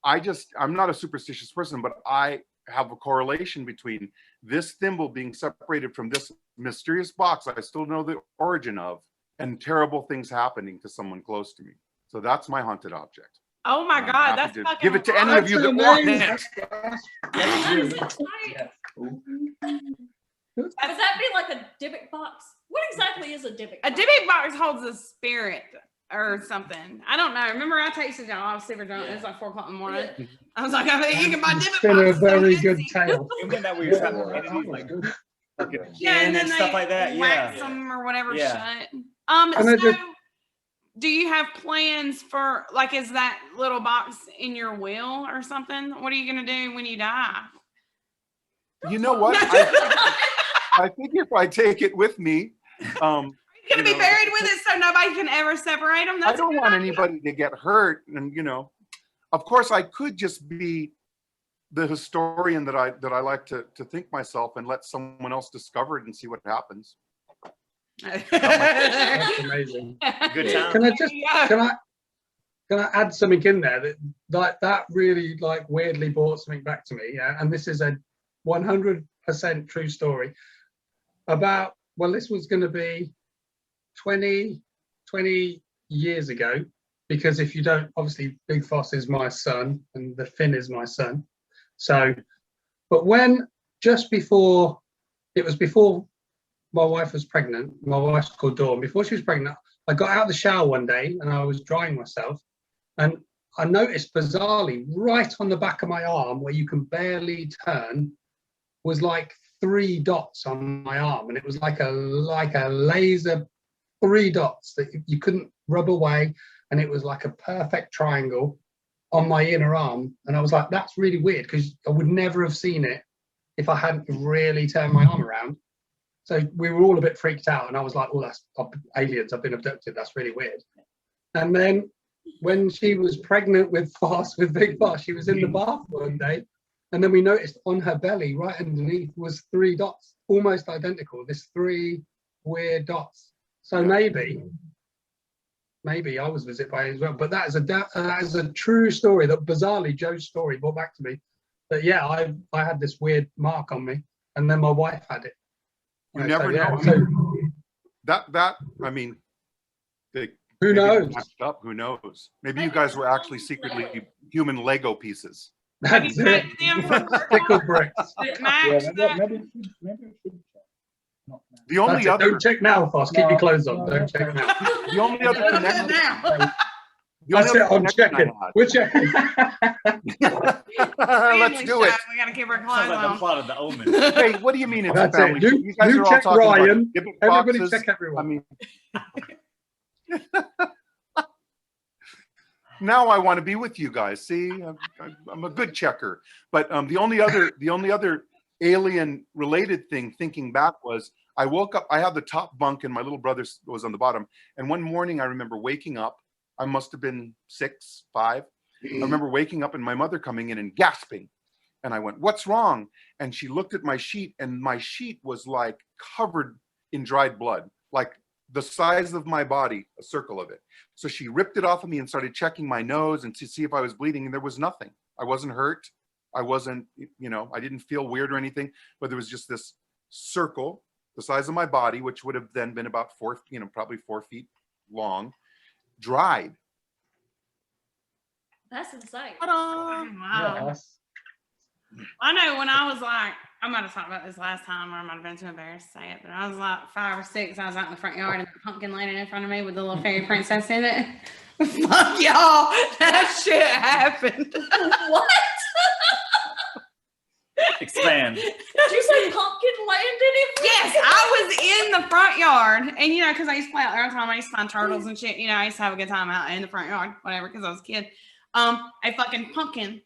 I'm not a superstitious person, but I have a correlation between this thimble being separated from this mysterious box I still know the origin of, and terrible things happening to someone close to me. So that's my haunted object. Oh my God, that's fucking give it to any of you that want it. Would that be like a Dybbuk box? What exactly is a Dybbuk box? A Dybbuk box holds a spirit or something. I don't know. Remember, I texted y'all. I was super drunk. It was like 4 o'clock in the morning. Yeah. I was like, I think you can buy Dybbuk It's been a box. very good tale. That we were Yeah, and then stuff they like that. wax Yeah. them or whatever Yeah. shit. And I So just- do you have plans for, like, is that little box in your will or something? What are you gonna do when you die? You know what? I think if I take it with me, You're gonna be buried with it so nobody can ever separate them. I don't want anybody to get hurt. And, you know, of course I could just be the historian that I like to think myself and let someone else discover it and see what happens. That's amazing. Good time. Can I add something in there that really like weirdly brought something back to me? Yeah, and this is a 100% true story about, well, this was going to be 20 years ago, because if you don't, obviously Big Foss is my son and the Finn is my son. So, but when before my wife was pregnant, my wife's called Dawn, before she was pregnant, I got out of the shower one day and I was drying myself, and I noticed bizarrely right on the back of my arm where you can barely turn was like 3 dots on my arm, and it was like a laser 3 dots that you couldn't rub away, and it was like a perfect triangle on my inner arm. And I was like, that's really weird, because I would never have seen it if I hadn't really turned my arm around. So we were all a bit freaked out, and I was like, oh, that's aliens, I've been abducted, that's really weird. And then when she was pregnant with Big Foss, she was in the bath one day, and then we noticed on her belly right underneath was 3 dots, almost identical, this 3 weird dots. So maybe I was visited by it as well. But that is a true story that bizarrely Joe's story brought back to me. That yeah, I had this weird mark on me, and then my wife had it. You never know. I mean, who knows? Up, who knows? Maybe you guys were actually secretly human Lego pieces. That's it. Pickle bricks. Maybe it should. The only other. Don't check now, Foss. Keep your clothes on. Don't check now. The only other connection. That's it. I'm checking. We're checking. Let's do it. We gotta keep our Sounds clothes like the on. plot of The Omen. Hey, what do you mean it's That's a family? it. You guys You are all check talking Ryan. about Dybbuk Everybody boxes. check everyone. I mean, now I want to be with you guys. See, I'm a good checker. But the only other alien related thing thinking back was I woke up, I had the top bunk and my little brother was on the bottom. And one morning I remember waking up, I must have been 6, 5. I remember waking up and my mother coming in and gasping. And I went, what's wrong? And she looked at my sheet and my sheet was like covered in dried blood, like the size of my body, a circle of it. So she ripped it off of me and started checking my nose and to see if I was bleeding, and there was nothing. I wasn't hurt. I wasn't, I didn't feel weird or anything, but there was just this circle, the size of my body, which would have then been about probably 4 feet long, dried. That's insane. Wow. Yes. I know when I was like, I might have talked about this last time, or I might have been too embarrassed to say it, but I was like 5 or 6. I was out in the front yard and the pumpkin landed in front of me with the little fairy princess in it. Fuck y'all, that shit happened. What? Expand. Did you say pumpkin landed in? Yes, I was in the front yard, and because I used to play out there all the time. I used to find turtles and shit. I used to have a good time out in the front yard, whatever, because I was a kid. A fucking pumpkin.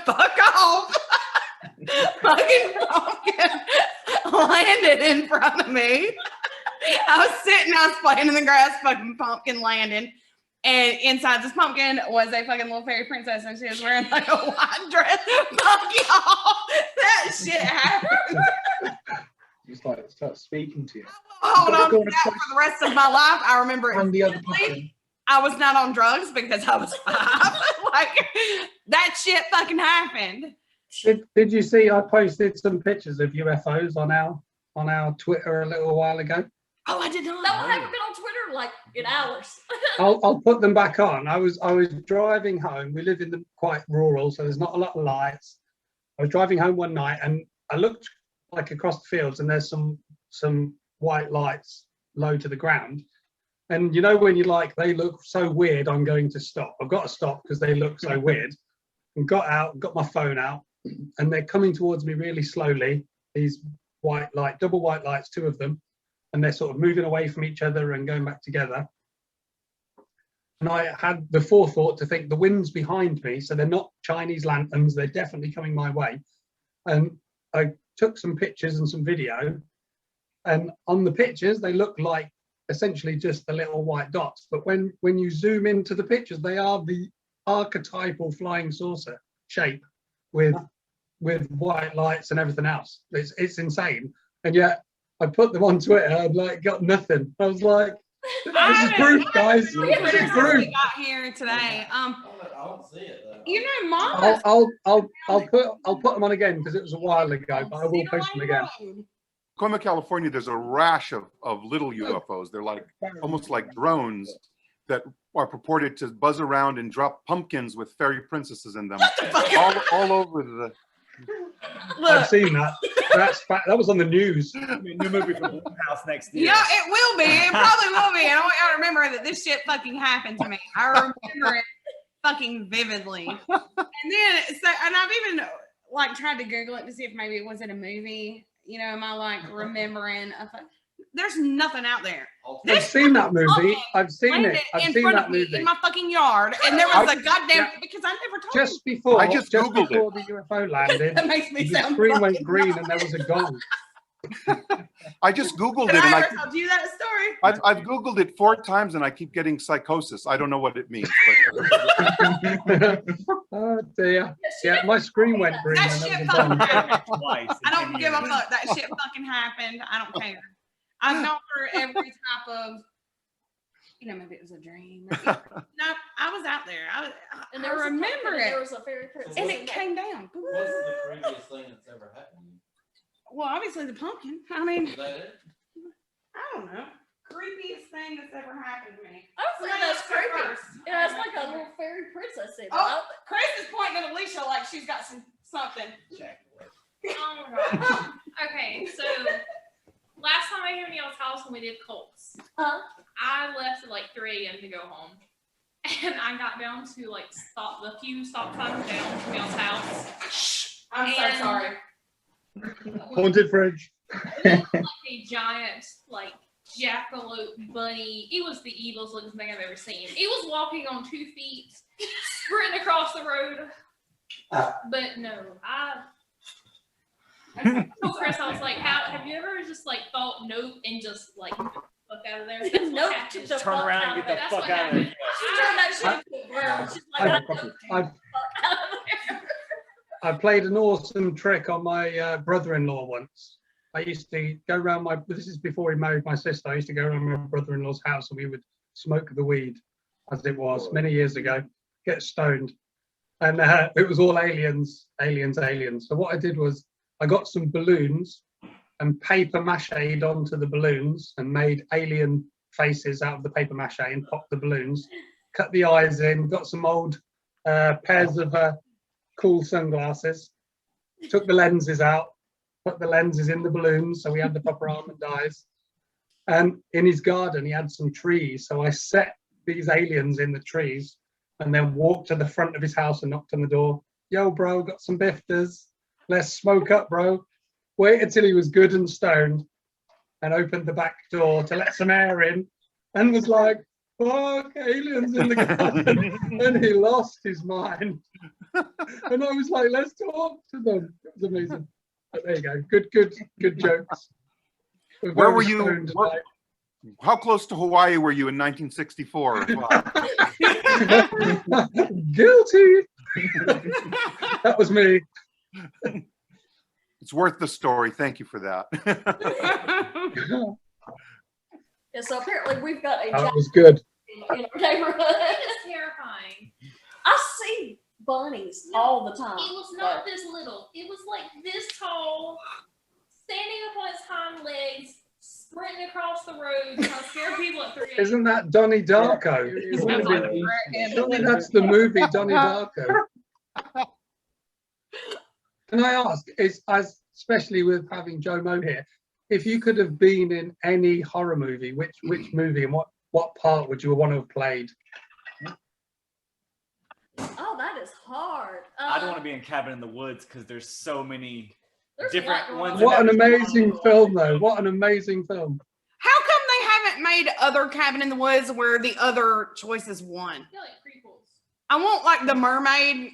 Fuck off. Fucking pumpkin landed in front of me. I was sitting, I was playing in the grass, fucking pumpkin landed. And inside this pumpkin was a fucking little fairy princess, and she was wearing like a white dress. Fuck y'all. That shit happened. Just like start speaking to you. Hold on to that for the rest of my life. I remember it. And the other vividly. pumpkin. I was not on drugs because I was 5. Like, that shit fucking happened. Did you see I posted some pictures of UFOs on our Twitter a little while ago? Oh, I did not. No, I haven't been on Twitter like in hours. I'll put them back on. I was driving home. We live in the quite rural, so there's not a lot of lights. I was driving home one night and I looked like across the fields and there's some white lights low to the ground. And when you're like, they look so weird, I'm going to stop. I've got to stop because they look so weird. And got out, got my phone out, and they're coming towards me really slowly. These double white lights, 2 of them. And they're sort of moving away from each other and going back together. And I had the forethought to think the wind's behind me, so they're not Chinese lanterns, they're definitely coming my way. And I took some pictures and some video, and on the pictures, they look like essentially just the little white dots. But when you zoom into the pictures, they are the archetypal flying saucer shape with white lights and everything else. It's insane. And yet, I put them on Twitter and got nothing. I was like, this is proof, guys. This is proof. We got here today. I don't see it though. Mama. I'll put them on again because it was a while ago, but I will post them again. Tacoma, California, there's a rash of little UFOs. They're like almost like drones that are purported to buzz around and drop pumpkins with fairy princesses in them all over the. Look. I've seen that. That was on the news. New movie from the house next year. Yeah, it will be. It probably will be. And I want y'all to remember that this shit fucking happened to me. I remember it fucking vividly. And then, and I've even tried to Google it to see if maybe it was in a movie. Am I remembering? There's nothing out there. I've seen that movie. I've seen it. I've seen that movie in my fucking yard, and there was a goddamn because I never told just before. I just Googled before the UFO landed. That makes me the sound screen went fucking green, nuts. and there was a gong. I just Googled Did it, and I ever told you that story? I've Googled it 4 times, and I keep getting psychosis. I don't know what it means. But. Oh dear. Yeah, my screen went green. That and there shit was a fucking gong. happened. Twice in I 10 don't give a years. fuck. That shit fucking happened. I don't care. I've gone through every type of, maybe it was a dream. No, I was out there. I remember it. There was a fairy princess. And it came down. What's the creepiest thing that's ever happened? Well, obviously the pumpkin. I mean, Is that it? I don't know. Creepiest thing that's ever happened to me. I was thinking that's Somebody creepy. else go first. Yeah, it's like a little fairy princess thing. Oh, Chris is pointing at Alicia like she's got something. Oh my gosh. Okay, so last time I came to y'all's house when we did Colts, I left at 3 a.m. to go home. And I got down to the few stop signs down from y'all's house. I'm so sorry. Haunted fridge. It looked like a giant jackalope bunny. It was the evilest looking thing I've ever seen. It was walking on 2 feet, sprinting across the road. But no, I told Chris, I was like, have you ever just like thought nope and just like fuck out of there? That's what Nope, happened. the Turn fuck around out and of get there. the fuck out of there. She turned that shit into the ground. She's like, I've- "Fuck I've- out of there." I played an awesome trick on my brother-in-law once. I used to go around this is before he married my sister. I used to go around my brother-in-law's house and we would smoke the weed, as it was many years ago, get stoned. And it was all aliens. So what I did was I got some balloons and paper mache'd onto the balloons and made alien faces out of the paper mache and popped the balloons, cut the eyes in, got some old pairs of cool sunglasses, took the lenses out, put the lenses in the balloons so we had the proper almond eyes. And in his garden he had some trees, so I set these aliens in the trees and then walked to the front of his house and knocked on the door. Yo bro, got some bifters, let's smoke up bro. Waited until he was good and stoned and opened the back door to let some air in and was like, fuck, aliens in the garden. And he lost his mind. And I was like, let's talk to them. It was amazing. But there you go. Good jokes. Where were you? How close to Hawaii were you in 1964? Guilty. That was me. It's worth the story. Thank you for that. Yeah, so apparently we've got a That giant was good. in our neighborhood. It's terrifying. I see bunnies all the time. It was not this little. It was like this tall, standing up on its hind legs, sprinting across the road, trying to scare people at 3 a.m. Isn't that Donnie Darko? It would have been Surely that's the movie Donnie Darko. Can I ask, especially with having Joe Moe here, if you could have been in any horror movie, which movie and what part would you want to have played? Oh, that is hard. I don't want to be in Cabin in the Woods because there's so many There's different a lot ones. going What an that- amazing film, though. What an amazing film. How come they haven't made other Cabin in the Woods where the other choices won? I feel like prequels. I want like the mermaid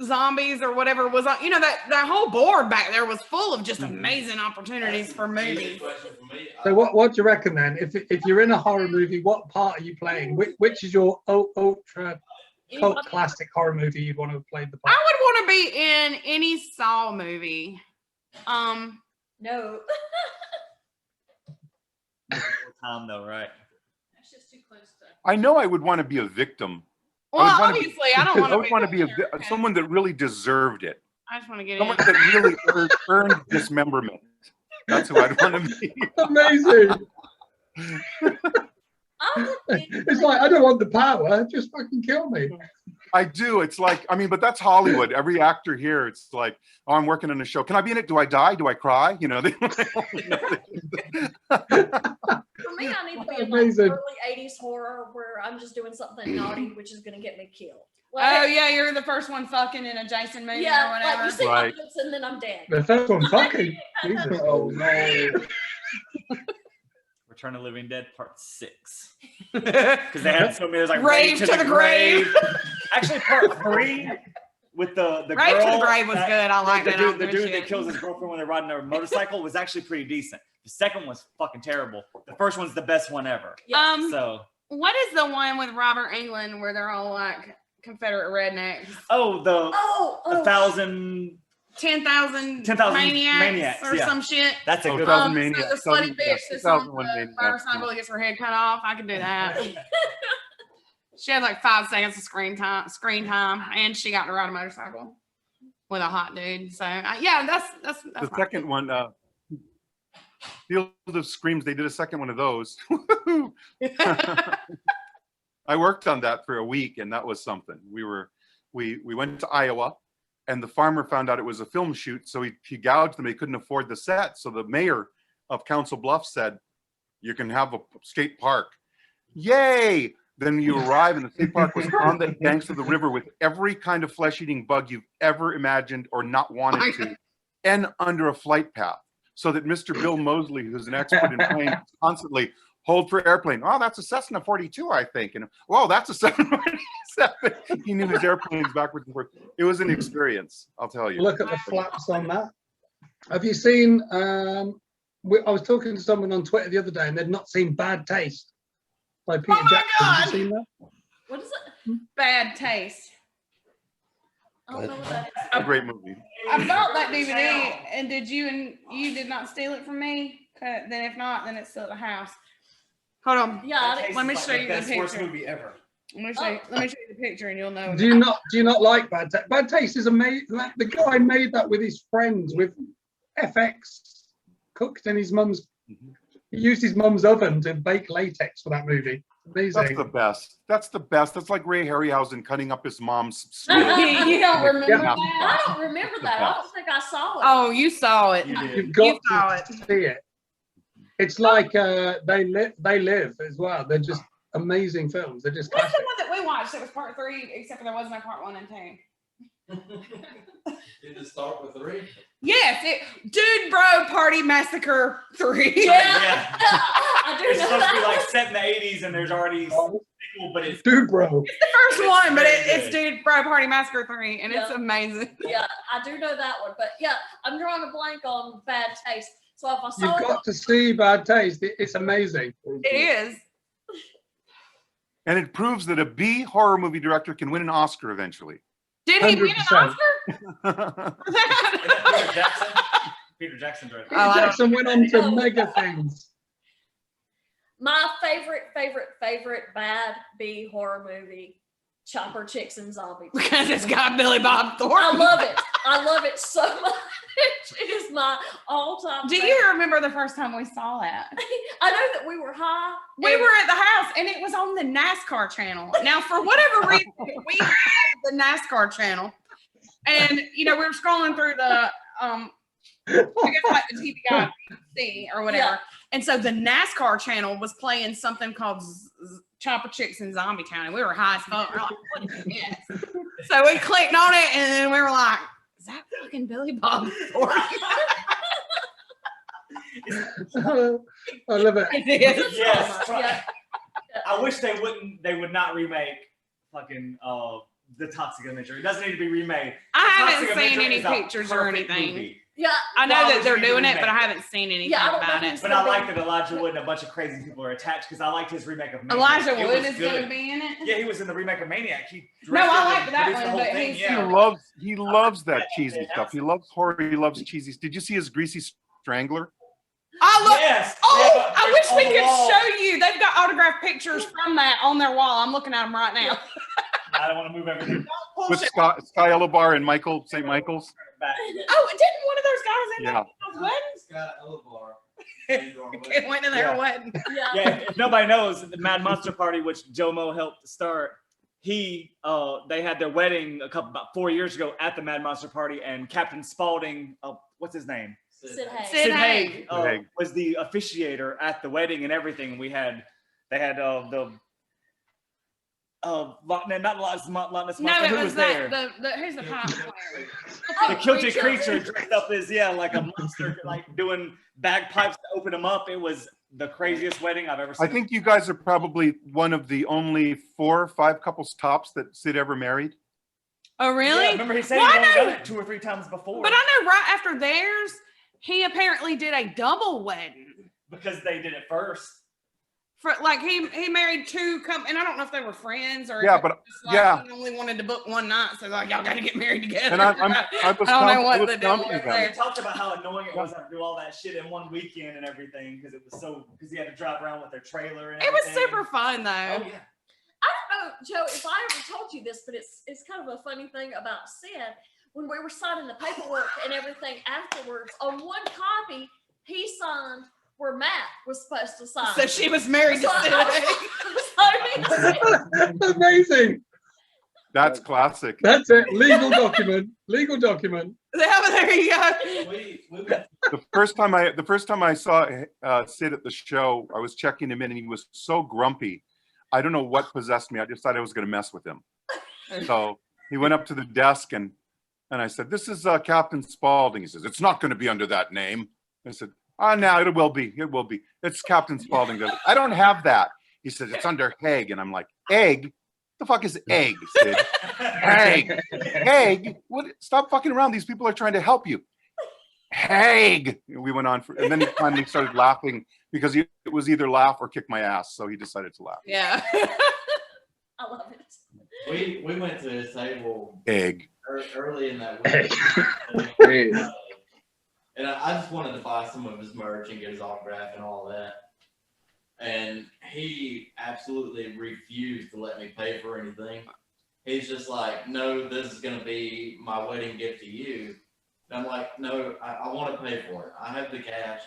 zombies or whatever was on. You know that whole board back there was full of just amazing opportunities for movies. Question for me. So what do you reckon then? If you're in a horror movie, what part are you playing? Which is your ultra cult classic horror movie you'd want to have played the I part? would want to be in any Saw movie. No. Time though, right? That's just too close to. I know I would want to be a victim. Well, I would wanna obviously, I don't want I to would be. want to be someone that really deserved it. I just want to get Someone in. that really earned dismemberment. That's who I'd want to be. Amazing. I would be It's like, I don't want the power, just fucking kill me. I do. It's like, I mean, but that's Hollywood. Every actor here, it's like, oh, I'm working on a show. Can I be in it? Do I die? Do I cry? You know, For me, I need to be in like Amazing. early 80s horror where I'm just doing something naughty, which is going to get me killed. Oh yeah, you're the first one fucking in a Jason movie or yeah, whatever. like you see Right. my lips and then I'm dead. The first one, fucking. Jesus. oh no. Return of the Living Dead Part 6. Because they had so many. There's like Rave to the grave. Actually, Part 3 with the Rave girl. to the Grave was good. I liked the it. dude, the dude that kills his girlfriend when they're riding a motorcycle was actually pretty decent. The second one's fucking terrible. The first one's the best one ever. So What is the one with Robert Englund where they're all like Confederate rednecks? the Oh, 1,000 10,000 10,000 maniacs maniacs, or yeah. some shit. That's a Oh, good 1,000 one. Maniacs. So the slutty bitch that's on 2001 the Maniacs. motorcycle gets her head cut off. I could do that. She had like 5 seconds of screen time, and she got to ride a motorcycle with a hot dude. So yeah, that's the my second one, Field of Screams, they did a second one of those. I worked on that for a week, and that was something. We went to Iowa, and the farmer found out it was a film shoot, so he gouged them. He couldn't afford the set, so the mayor of Council Bluffs said, "You can have a skate park." Yay! Then you arrive, and the skate park was on the banks of the river with every kind of flesh-eating bug you've ever imagined or not wanted to, and under a flight path. So that Mr. Bill Mosley, who's an expert in planes, constantly, hold for airplane. Oh, that's a Cessna 42, I think. And whoa, that's a 747. He knew his airplanes backwards and forwards. It was an experience, I'll tell you. Look at the flaps on that. Have you seen? I was talking to someone on Twitter the other day, and they'd not seen Bad Taste by Peter Oh my Jackson. God. Have you seen that? What is it? Bad Taste. I don't know what that is. A great movie. I bought that DVD, and you did not steal it from me? Then if not, then it's still at the house. Hold on. Yeah, I didn't- Let me show you the Best worst picture. movie ever. Let me show you the picture, and you'll know. Do you not like Bad Taste? Bad Taste is amazing. The guy made that with his friends with FX cooked in his mum's. He used his mum's oven to bake latex for that movie. Amazing. That's the best. That's the best. That's like Ray Harryhausen cutting up his mom's. You don't remember Yeah. that? I don't remember that. I don't think I saw it. Oh, you saw it. You did. You've got saw to see it. It's like They Live as well. They're just amazing films. They're just What's classic. the one that we watched? It was part 3, except for there was no part 1 and 2. Did it start with 3? Yes, Dude Bro Party Massacre 3. Yeah. Yeah. I do It's know supposed to be that. like set in the 80s, and there's already a sequel, but it's Dude, bro. It's the first one, but very it's good. Dude Bro Party Massacre 3, and it's Yeah. amazing. Yeah, I do know that one. But yeah, I'm drawing a blank on Bad Taste. So if I saw You've it, got to see Bad Taste. It's amazing. It is. And it proves that a B horror movie director can win an Oscar eventually. Did he win an 100%. Oscar? Peter Jackson. Peter Jackson directed. Peter I don't- Jackson went on to Oh. mega things. my favorite bad B horror movie, Chopper Chicks and Zombies. Because it's got Billy Bob I Thornton. love it. I love it so much. It is my all-time. Do favorite. you remember the first time we saw that? I know that we were high. We and- were at the house, and it was on the NASCAR channel. Now, for whatever reason, we had the NASCAR channel, and we were scrolling through the I guess like the TV Guide or whatever, Yeah. and so the NASCAR channel was playing something called Chopper Chicks in Zombie Town, and we were high as fuck. We're like, what is this? So we clicked on it, and then we were like, "Is that fucking Billy Bob Thornton?" I love it. It is. Yes. Yeah. I wish they would not remake fucking the Toxic Avenger. It doesn't need to be remade. I Toxic haven't seen Avenger any is a pictures or perfect anything. movie. Yeah. I know Why that would they're you doing it, remake but I it? haven't seen anything Yeah, I don't about know it. who's But I like that Elijah Wood and a bunch of crazy people are attached because I liked his remake of Maniac. Elijah It Wood was is going good. to be in it. Yeah, he was in the remake of Maniac. He No, I directed liked and that produced the one, whole but thing, he's- yeah. He loves that cheesy stuff. He loves horror. He loves cheesy. Did you see his Greasy Strangler? I look. Yes. Oh, Yeah, but I wish on we the could wall. show you. They've got autographed pictures from that on their wall. I'm looking at them right now. I don't want to move everything With Sky Elobar and Michael St. Michael's? back. Oh, didn't one of those guys in Yeah. that wedding? Scott Elobar. Went to their Yeah. wedding. Yeah. Yeah, if nobody knows, the Mad Monster Party, which Joe Moe helped start, they had their wedding about 4 years ago at the Mad Monster Party, and Captain Spaulding, what's his name? Sid Haig. Sid Haig. Haig. Was the officiator at the wedding and everything. They had not Loch Ness No, Monster. it Who was was there? that. Who's the pipe player? The Celtic creature dressed up as like a monster, like doing bagpipes to open them up. It was the craziest wedding I've ever I seen. think you guys are probably one of the only 4 or 5 couples tops that Sid ever married. Oh, really? Yeah, remember he said Well, I he'd only know- done it 2 or 3 times before. But I know right after theirs, he apparently did a double wedding. Because they did it first. For like he married 2 and I don't know if they were friends or Yeah, if it but- was just like yeah. he only wanted to book one night, so like y'all got to get married together. And I was I don't know counting- what I was the deal counting was them. there. They talked about how annoying it was to do all that shit in one weekend and everything because you had to drive around with their trailer and It was everything. super fun though. Oh yeah. I don't know, Joe, if I ever told you this, but it's kind of a funny thing about Sid. When we were signing the paperwork and everything afterwards, on one copy he signed where Matt was supposed to sign. So she was married to So Sid. I That's amazing. That's classic. That's it. Legal document. Legal document. There you go. We went The first time I saw Sid at the show, I was checking him in, and he was so grumpy. I don't know what possessed me. I just thought I was going to mess with him. So he went up to the desk, and I said, "This is Captain Spaulding." He says, "It's not going to be under that name." I said, Oh, no, it will be. It will be. It's Captain Spaulding. Goes, I don't have that. He says, it's under Haig. And I'm like, egg? The fuck is egg, Sid? Haig. Haig? What? Stop fucking around. These people are trying to help you. Haig. And we went on for, and then he finally started laughing because it was either laugh or kick my ass. So he decided to laugh. Yeah. I love it. We went to his table Egg. early in that Egg. week. And I just wanted to buy some of his merch and get his autograph and all that. And he absolutely refused to let me pay for anything. He's just like, no, this is going to be my wedding gift to you. And I'm like, no, I want to pay for it. I have the cash.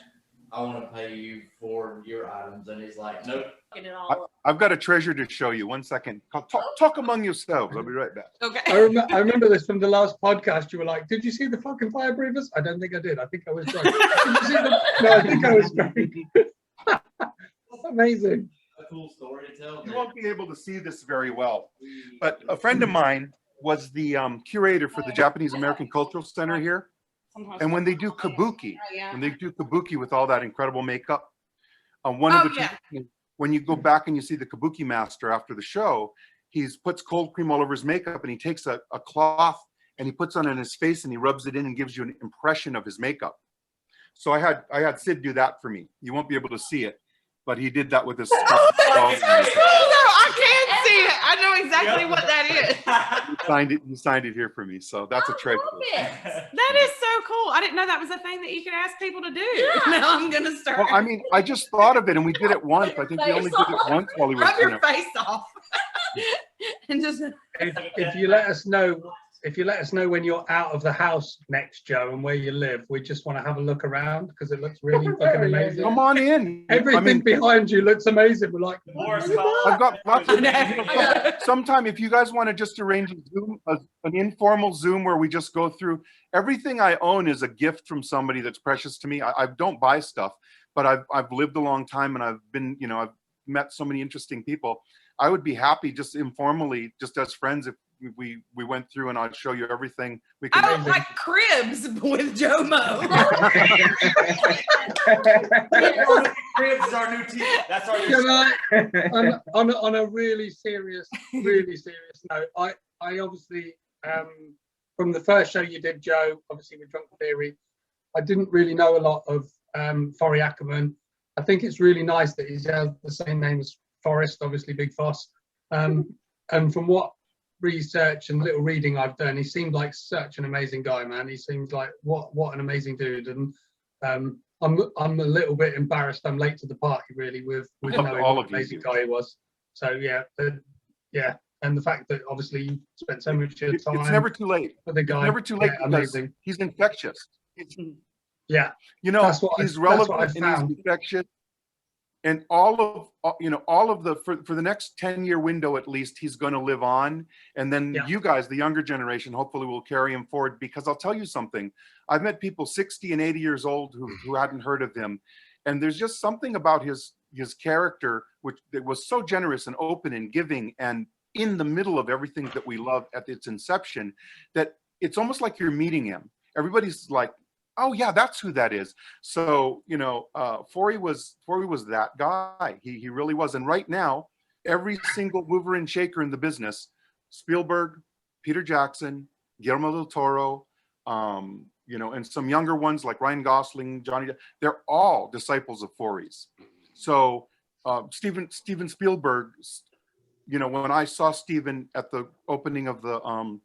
I want to pay you for your items. And he's like, nope. Get it all. I've got a treasure to show you. 1 second. Talk among yourselves. I'll be right back. Okay. I remember this from the last podcast. You were like, did you see the fucking fire breathers? I don't think I did. I think I was drunk. Did you see them? No, I think I was drunk. That's amazing. A cool story to tell. You won't be able to see this very well, but a friend of mine was the curator for the Japanese American Cultural Center here. And when they do kabuki, with all that incredible makeup, when you go back and you see the kabuki master after the show, he puts cold cream all over his makeup and he takes a cloth and he puts it on his face and he rubs it in and gives you an impression of his makeup. So I had Sid do that for me. You won't be able to see it, but he did that with his. Oh, that's so cool though. I can see it. I know exactly what that is. You signed it here for me, so that's a treasure. That is so cool. I didn't know that was a thing that you could ask people to do. Yeah. Now I'm gonna start. Well, I mean, I just thought of it, and we did it once. I think we only did it once while he was. Rub your face off. And just. If you let us know. If you let us know when you're out of the house next, Joe, and where you live, we just want to have a look around because it looks really fucking amazing. Come on in. Everything behind you looks amazing. We're like, I've got lots of. Sometime, if you guys want to just arrange a Zoom, an informal Zoom where we just go through everything I own is a gift from somebody that's precious to me. I don't buy stuff, but I've lived a long time and I've been, I've met so many interesting people. I would be happy just informally, just as friends, if we went through and I'll show you everything we can. I don't like cribs with Joe Moe. Cribs is our new team. That's our new on a really serious note, I obviously from the first show you did, Joe, obviously with Drunk Theory, I didn't really know a lot of Forry Ackerman. I think it's really nice that he has the same name as Forrest, obviously Big Foss. And from what research and little reading I've done, he seemed like such an amazing guy, man. He seems like what an amazing dude. And I'm a little bit embarrassed I'm late to the party, really, with knowing what an amazing guy he was. So yeah, and the fact that obviously you spent so much time. It's never too late. For the guy, it's never too late. Yeah, amazing. He's infectious. Yeah, that's he's relevant and he's infectious. And all of the for the next 10-year window at least, he's going to live on. And then you guys, the younger generation, hopefully will carry him forward. Because I'll tell you something, I've met people 60 and 80 years old who hadn't heard of him, and there's just something about his character which that was so generous and open and giving and in the middle of everything that we love at its inception, that it's almost like you're meeting him. Everybody's like, oh yeah, that's who that is. So Forry was that guy. He really was. And right now, every single mover and shaker in the business, Spielberg, Peter Jackson, Guillermo del Toro, and some younger ones like Ryan Gosling, Johnny, they're all disciples of Forry's. So Steven Spielberg, when I saw Steven at the opening of the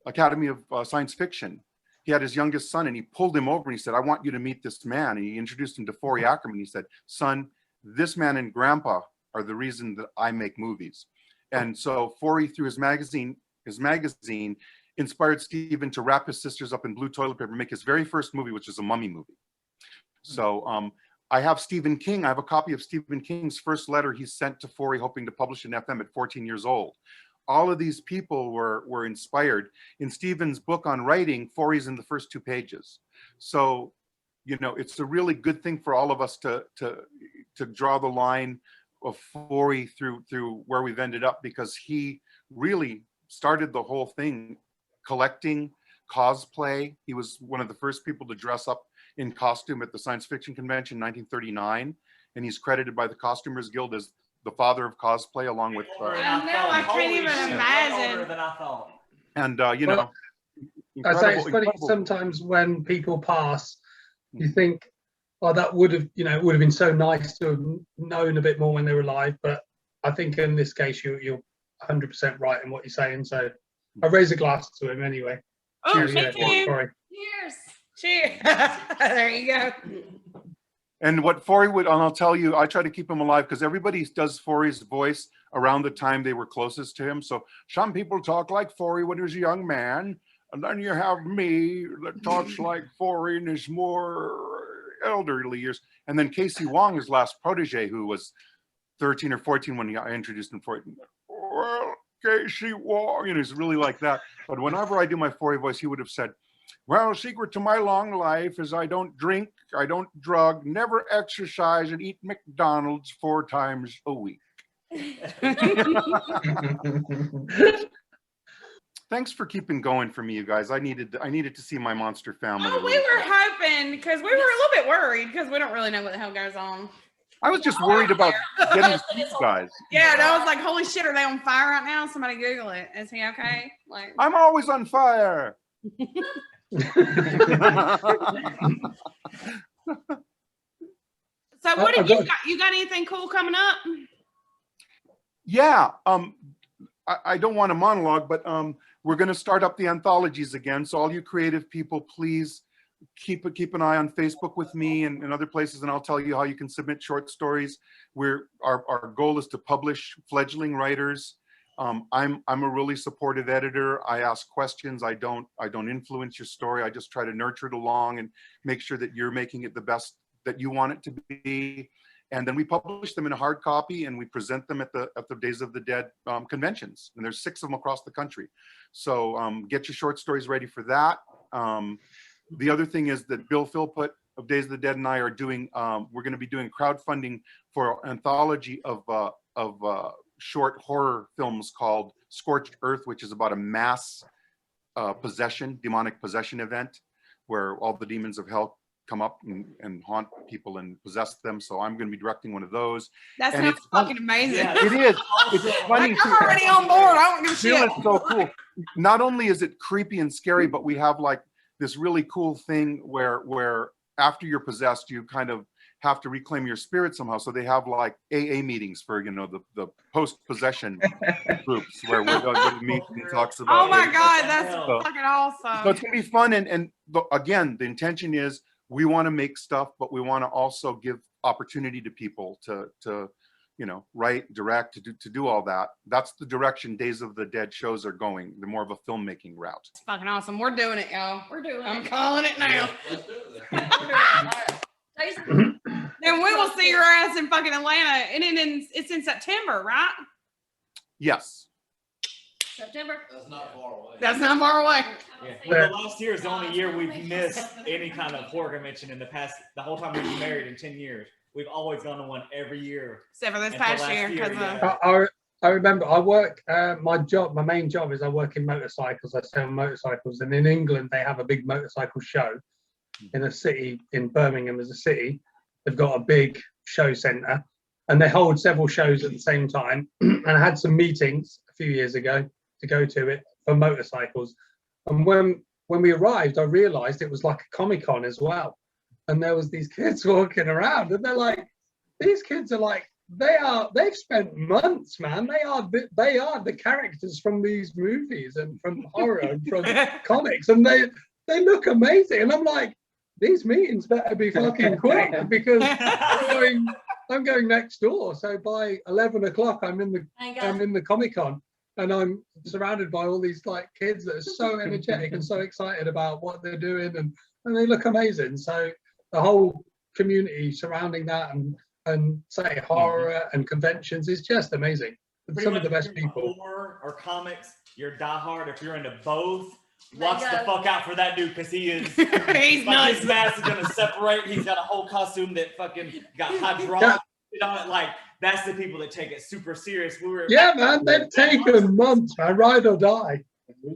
Academy of Science Fiction, he had his youngest son and he pulled him over and he said, I want you to meet this man. And he introduced him to Forry Ackerman. He said, son, this man and grandpa are the reason that I make movies. And so Forry, through his magazine inspired Steven to wrap his sisters up in blue toilet paper and make his very first movie, which is a mummy movie. So I have Stephen King. I have a copy of Stephen King's first letter he sent to Forry, hoping to publish in FM at 14 years old. All of these people were inspired. In Stephen's book on writing, Forry's in the first 2 pages. So, it's a really good thing for all of us to draw the line of Forry through where we've ended up, because he really started the whole thing, collecting, cosplay. He was one of the first people to dress up in costume at the Science Fiction Convention in 1939, and he's credited by the Costumers Guild as the father of cosplay, along with I know, I can't even imagine. Older than I thought. and you Well, know, I say it's funny incredible. sometimes when people pass, you think, oh, that would have, you know, it would have been so nice to have known a bit more when they were alive. But I think in this case, you're 100% right in what you're saying. So I raise a glass to him anyway. Oh, Cheers, me yeah, too. sorry. Cheers. Cheers. There you go. And what Forey would, and I'll tell you, I try to keep him alive because everybody does Forey's voice around the time they were closest to him. So some people talk like Forey when he was a young man, and then you have me that talks like Forey in his more elderly years. And then Casey Wong, his last protege, who was 13 or 14 when I introduced him for it. Well, Casey Wong, and he's really like that. But whenever I do my Forey voice, he would have said, well, the secret to my long life is I don't drink, I don't drug, never exercise, and eat McDonald's 4 times a week. Thanks for keeping going for me, you guys. I needed to see my monster family. Oh, we were hoping, because we were a little bit worried because we don't really know what the hell goes on. I was just worried about getting to see you guys. Yeah, and I was like, holy shit, are they on fire right now? Somebody Google it. Is he okay? Like, I'm always on fire. so what did you got? You got anything cool coming up? Yeah. I don't want a monologue, but we're going to start up the anthologies again. So all you creative people, please keep an eye on Facebook with me and other places, and I'll tell you how you can submit short stories. Our goal is to publish fledgling writers. I'm a really supportive editor. I ask questions. I don't influence your story. I just try to nurture it along and make sure that you're making it the best that you want it to be. And then we publish them in a hard copy and we present them at the Days of the Dead conventions. And there's 6 of them across the country. So get your short stories ready for that. The other thing is that Bill Philpott of Days of the Dead and I are doing, we're going to be doing crowdfunding for an anthology of short horror films called Scorched Earth, which is about a mass demonic possession event where all the demons of hell come up and haunt people and possess them. So I'm going to be directing one of those. That sounds fucking amazing. Yeah. It is. It's funny. I'm already on board. I don't give a Feel shit. it's so cool. Not only is it creepy and scary, but we have like this really cool thing where after you're possessed, you kind of have to reclaim your spirit somehow. So they have like AA meetings for, you know, the post-possession groups where everybody meets and talks about. Oh my God, that's So fucking awesome. it's gonna be fun. And again, the intention is we want to make stuff, but we want to also give opportunity to people to you know, write, direct, to do all that. That's the direction Days of the Dead shows are going. They're more of a filmmaking route. It's fucking awesome. We're doing it, y'all. We're doing I'm it. calling it now. Let's do it then. We're doing it. All right. Jason, Then we will see your ass in fucking Atlanta. And it's in September, right? Yes. September. That's not far away. That's not far away. Yeah. Well, the last year is the only year we've missed any kind of horror convention in the whole time we've been married in 10 years. We've always gone to one every year. Except for this Until past last year. year, 'Cause yeah. I remember I work, my main job is I work in motorcycles. I sell motorcycles, and in England they have a big motorcycle show in a city, in Birmingham as a city. They've got a big show centre and they hold several shows at the same time. And I had some meetings a few years ago to go to it for motorcycles. And when we arrived, I realised it was like a Comic-Con as well. And there was these kids walking around, and they're like, these kids are like, they've spent months, man. They are the characters from these movies and from horror and from comics, and they look amazing. And I'm like, these meetings better be fucking quick because I'm going next door. So by 11 o'clock, I'm in the Comic-Con, and I'm surrounded by all these like kids that are so energetic and so excited about what they're doing, and they look amazing. So the whole community surrounding that and say horror and conventions is just amazing. And some of the best people. Horror or comics, you're diehard. If you're into both, watch the fuck out for that dude, because he is. He's like, nuts. his mask is gonna separate. He's got a whole costume that fucking got hydraulic on it. Like, that's the people that take it super serious. Man, they've taken months, man. Ride or die.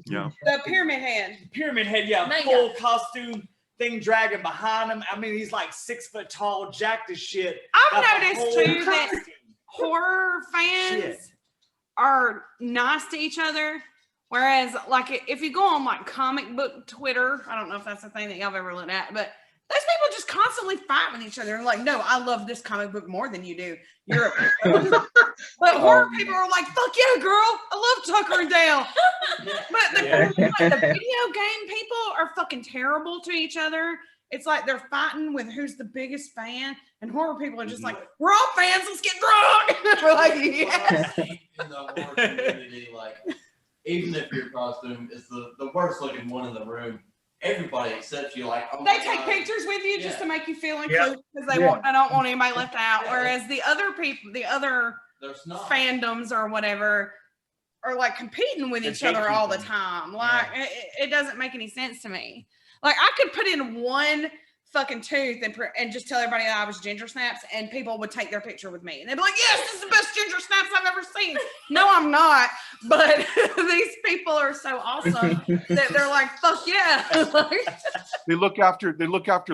Yeah. The Pyramid Head. Pyramid Head, yeah, Mega. full costume. thing dragging behind him. I mean, he's like 6 foot tall, jacked as shit. I've Got the noticed whole too that costume. horror fans Shit. are nice to each other. Whereas, like, if you go on like comic book Twitter, I don't know if that's the thing that y'all have ever looked at, but those people just constantly fight with each other. They're like, no, I love this comic book more than you do. You're but horror people are like, fuck yeah, girl. I love Tucker and Dale. But the video game people are fucking terrible to each other. It's like they're fighting with who's the biggest fan, and horror people are just like, we're all fans, let's get drunk. We're like, yeah. In the horror community, like, even if your costume is the worst looking one in the room, everybody accepts you. Like, oh They my take God. pictures with you just Yeah. to make you feel Yeah. included because they don't want anybody left out. Whereas the other people, the other There's not. fandoms or whatever are like competing with They're each other all the gatekeeping. time. Like it doesn't make any sense to me. Like I could put in one fucking tooth and just tell everybody that I was Ginger Snaps, and people would take their picture with me and they'd be like, yes, this is the best Ginger Snaps I've ever seen. No, I'm not, but these people are so awesome that they're like, fuck yeah. Like, They look after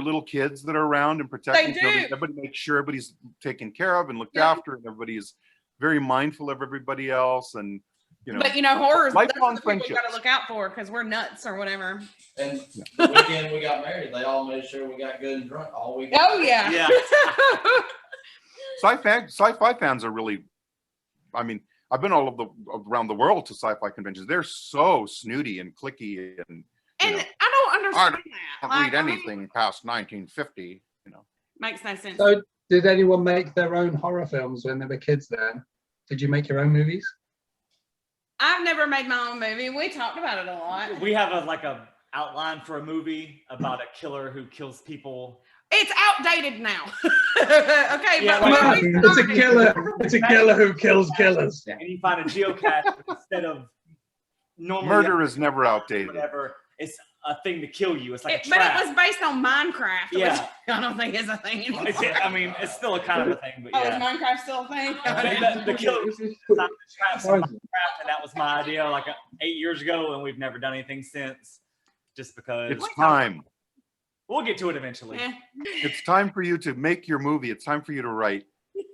little kids that are around and protect They them. So do. everybody makes sure everybody's taken care of and looked Yeah. after, and everybody's very mindful of everybody else. And but horror, those are lifelong the people you got friendships. to look out for because we're nuts or whatever. And the weekend we got married, they all made sure we got good and drunk all weekend. Oh yeah. Yeah. sci-fi fans are really, I mean, I've been around the world to sci-fi conventions. They're so snooty and clicky, and And know, I don't understand that. can't Like, read I mean, anything past 1950. makes no sense. So, did anyone make their own horror films when they were kids then? Did you make your own movies? I've never made my own movie. We talked about it a lot. We have a outline for a movie about a killer who kills people. It's outdated now. Okay, Yeah, but like- when we It's a started- killer. It's a killer who kills killers. And you find a geocache instead of normally Murder is never outdated. whatever. It's a thing to kill you. It's like a but trap. it was based on Minecraft, Yeah. which I don't think is a thing anymore. I mean, it's still a kind of a thing, but Oh, is yeah. Minecraft still a thing? The killer was designed to trap some Minecraft, and that was my idea 8 years ago, and we've never done anything since. Just because It's time. we'll get to it eventually. Yeah. It's time for you to make your movie. It's time for you to write. We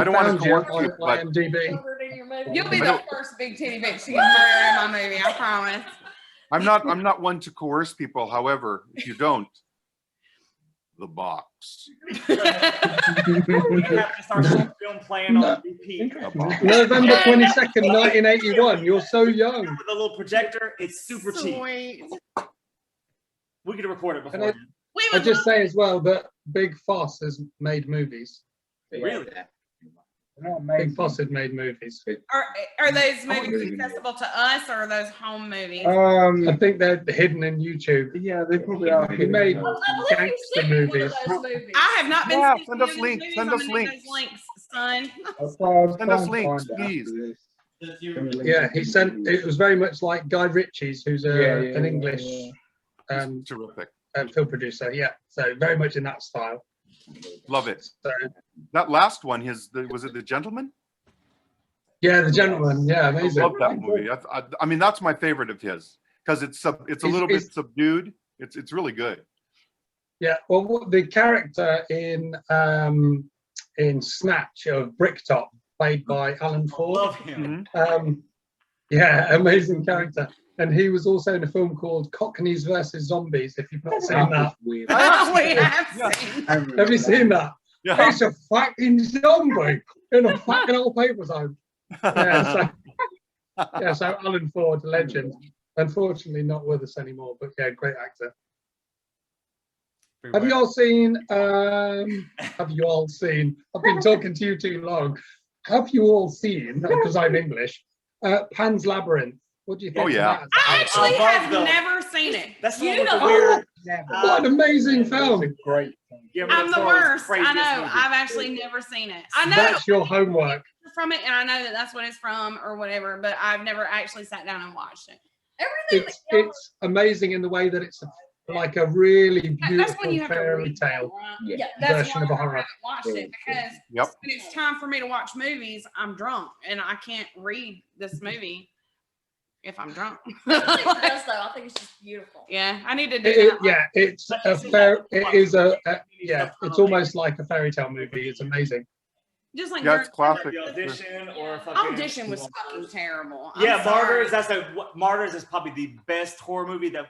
I don't wanna found you coerce on you, but- IMDb. Covered in your movie. You'll be I the don't- first big titty bitch to get murdered in my movie, I promise. I'm not one to coerce people. However, if you don't, the box. We have just our short film playing on repeat The box. November 22nd, 1981. You're so young. with a little projector. It's super cheap. Sweet. We could record it And before. We I would just say as well that Big Foss has made movies. Really? Big Foss had made movies. Are those movies accessible to us or are those home movies? I think they're hidden in YouTube. Yeah, they probably are. He made I believe you've gangster seen one of movies. those movies. I have not been Yeah, seeing send us any of those links, movies. send I'm us gonna need links. those links, son. Send us links, please. Since you- Yeah, he sent. It was very much like Guy Ritchie's, who's an English Terrific. film producer. Yeah, so very much in that style. Love it. So That last one, was it The Gentleman? yeah, The Gentleman. Yeah, I amazing. love that movie. I mean, that's my favorite of his because it's a little bit subdued. It's really good. Yeah, well, the character in Snatch of Bricktop, played by Alan Ford. Love him. Yeah, amazing character. And he was also in a film called Cockneys versus Zombies. If you've not seen that, We have seen. have you seen that? Yeah. It's a fucking zombie in a fucking old paper zone. Yeah, so Alan Ford, legend. Unfortunately, not with us anymore, but yeah, great actor. Have you all seen? Have you all seen? I've been talking to you too long. Have you all seen? Because I'm English. Pan's Labyrinth. What do you think? Oh, yeah. Of that? I actually Above have the- never seen it. That's the You one with the know- weird. What an amazing film! Great. Guillermo I'm del the Toro's worst. I craziest know. movie. I've actually never seen it. I know That's your homework. from it, and I know that that's what it's from or whatever, but I've never actually sat down and watched it. Everything It's amazing in the way that it's like a really That's when beautiful you have to fairy read tale. it, right? Yeah. That's version why of a I horror. haven't watched it because Yep. when it's time for me to watch movies, I'm drunk and I can't read this movie. if I'm drunk. I think it does though. I think it's just beautiful. Yeah, I need to do that. Yeah, it's a fair. It is yeah. It's almost like a fairy tale movie. It's amazing. Just like Yeah, it's classic. The audition or fucking Audition was fucking terrible. Yeah, I'm sorry. Martyrs. Martyrs is probably the best horror movie that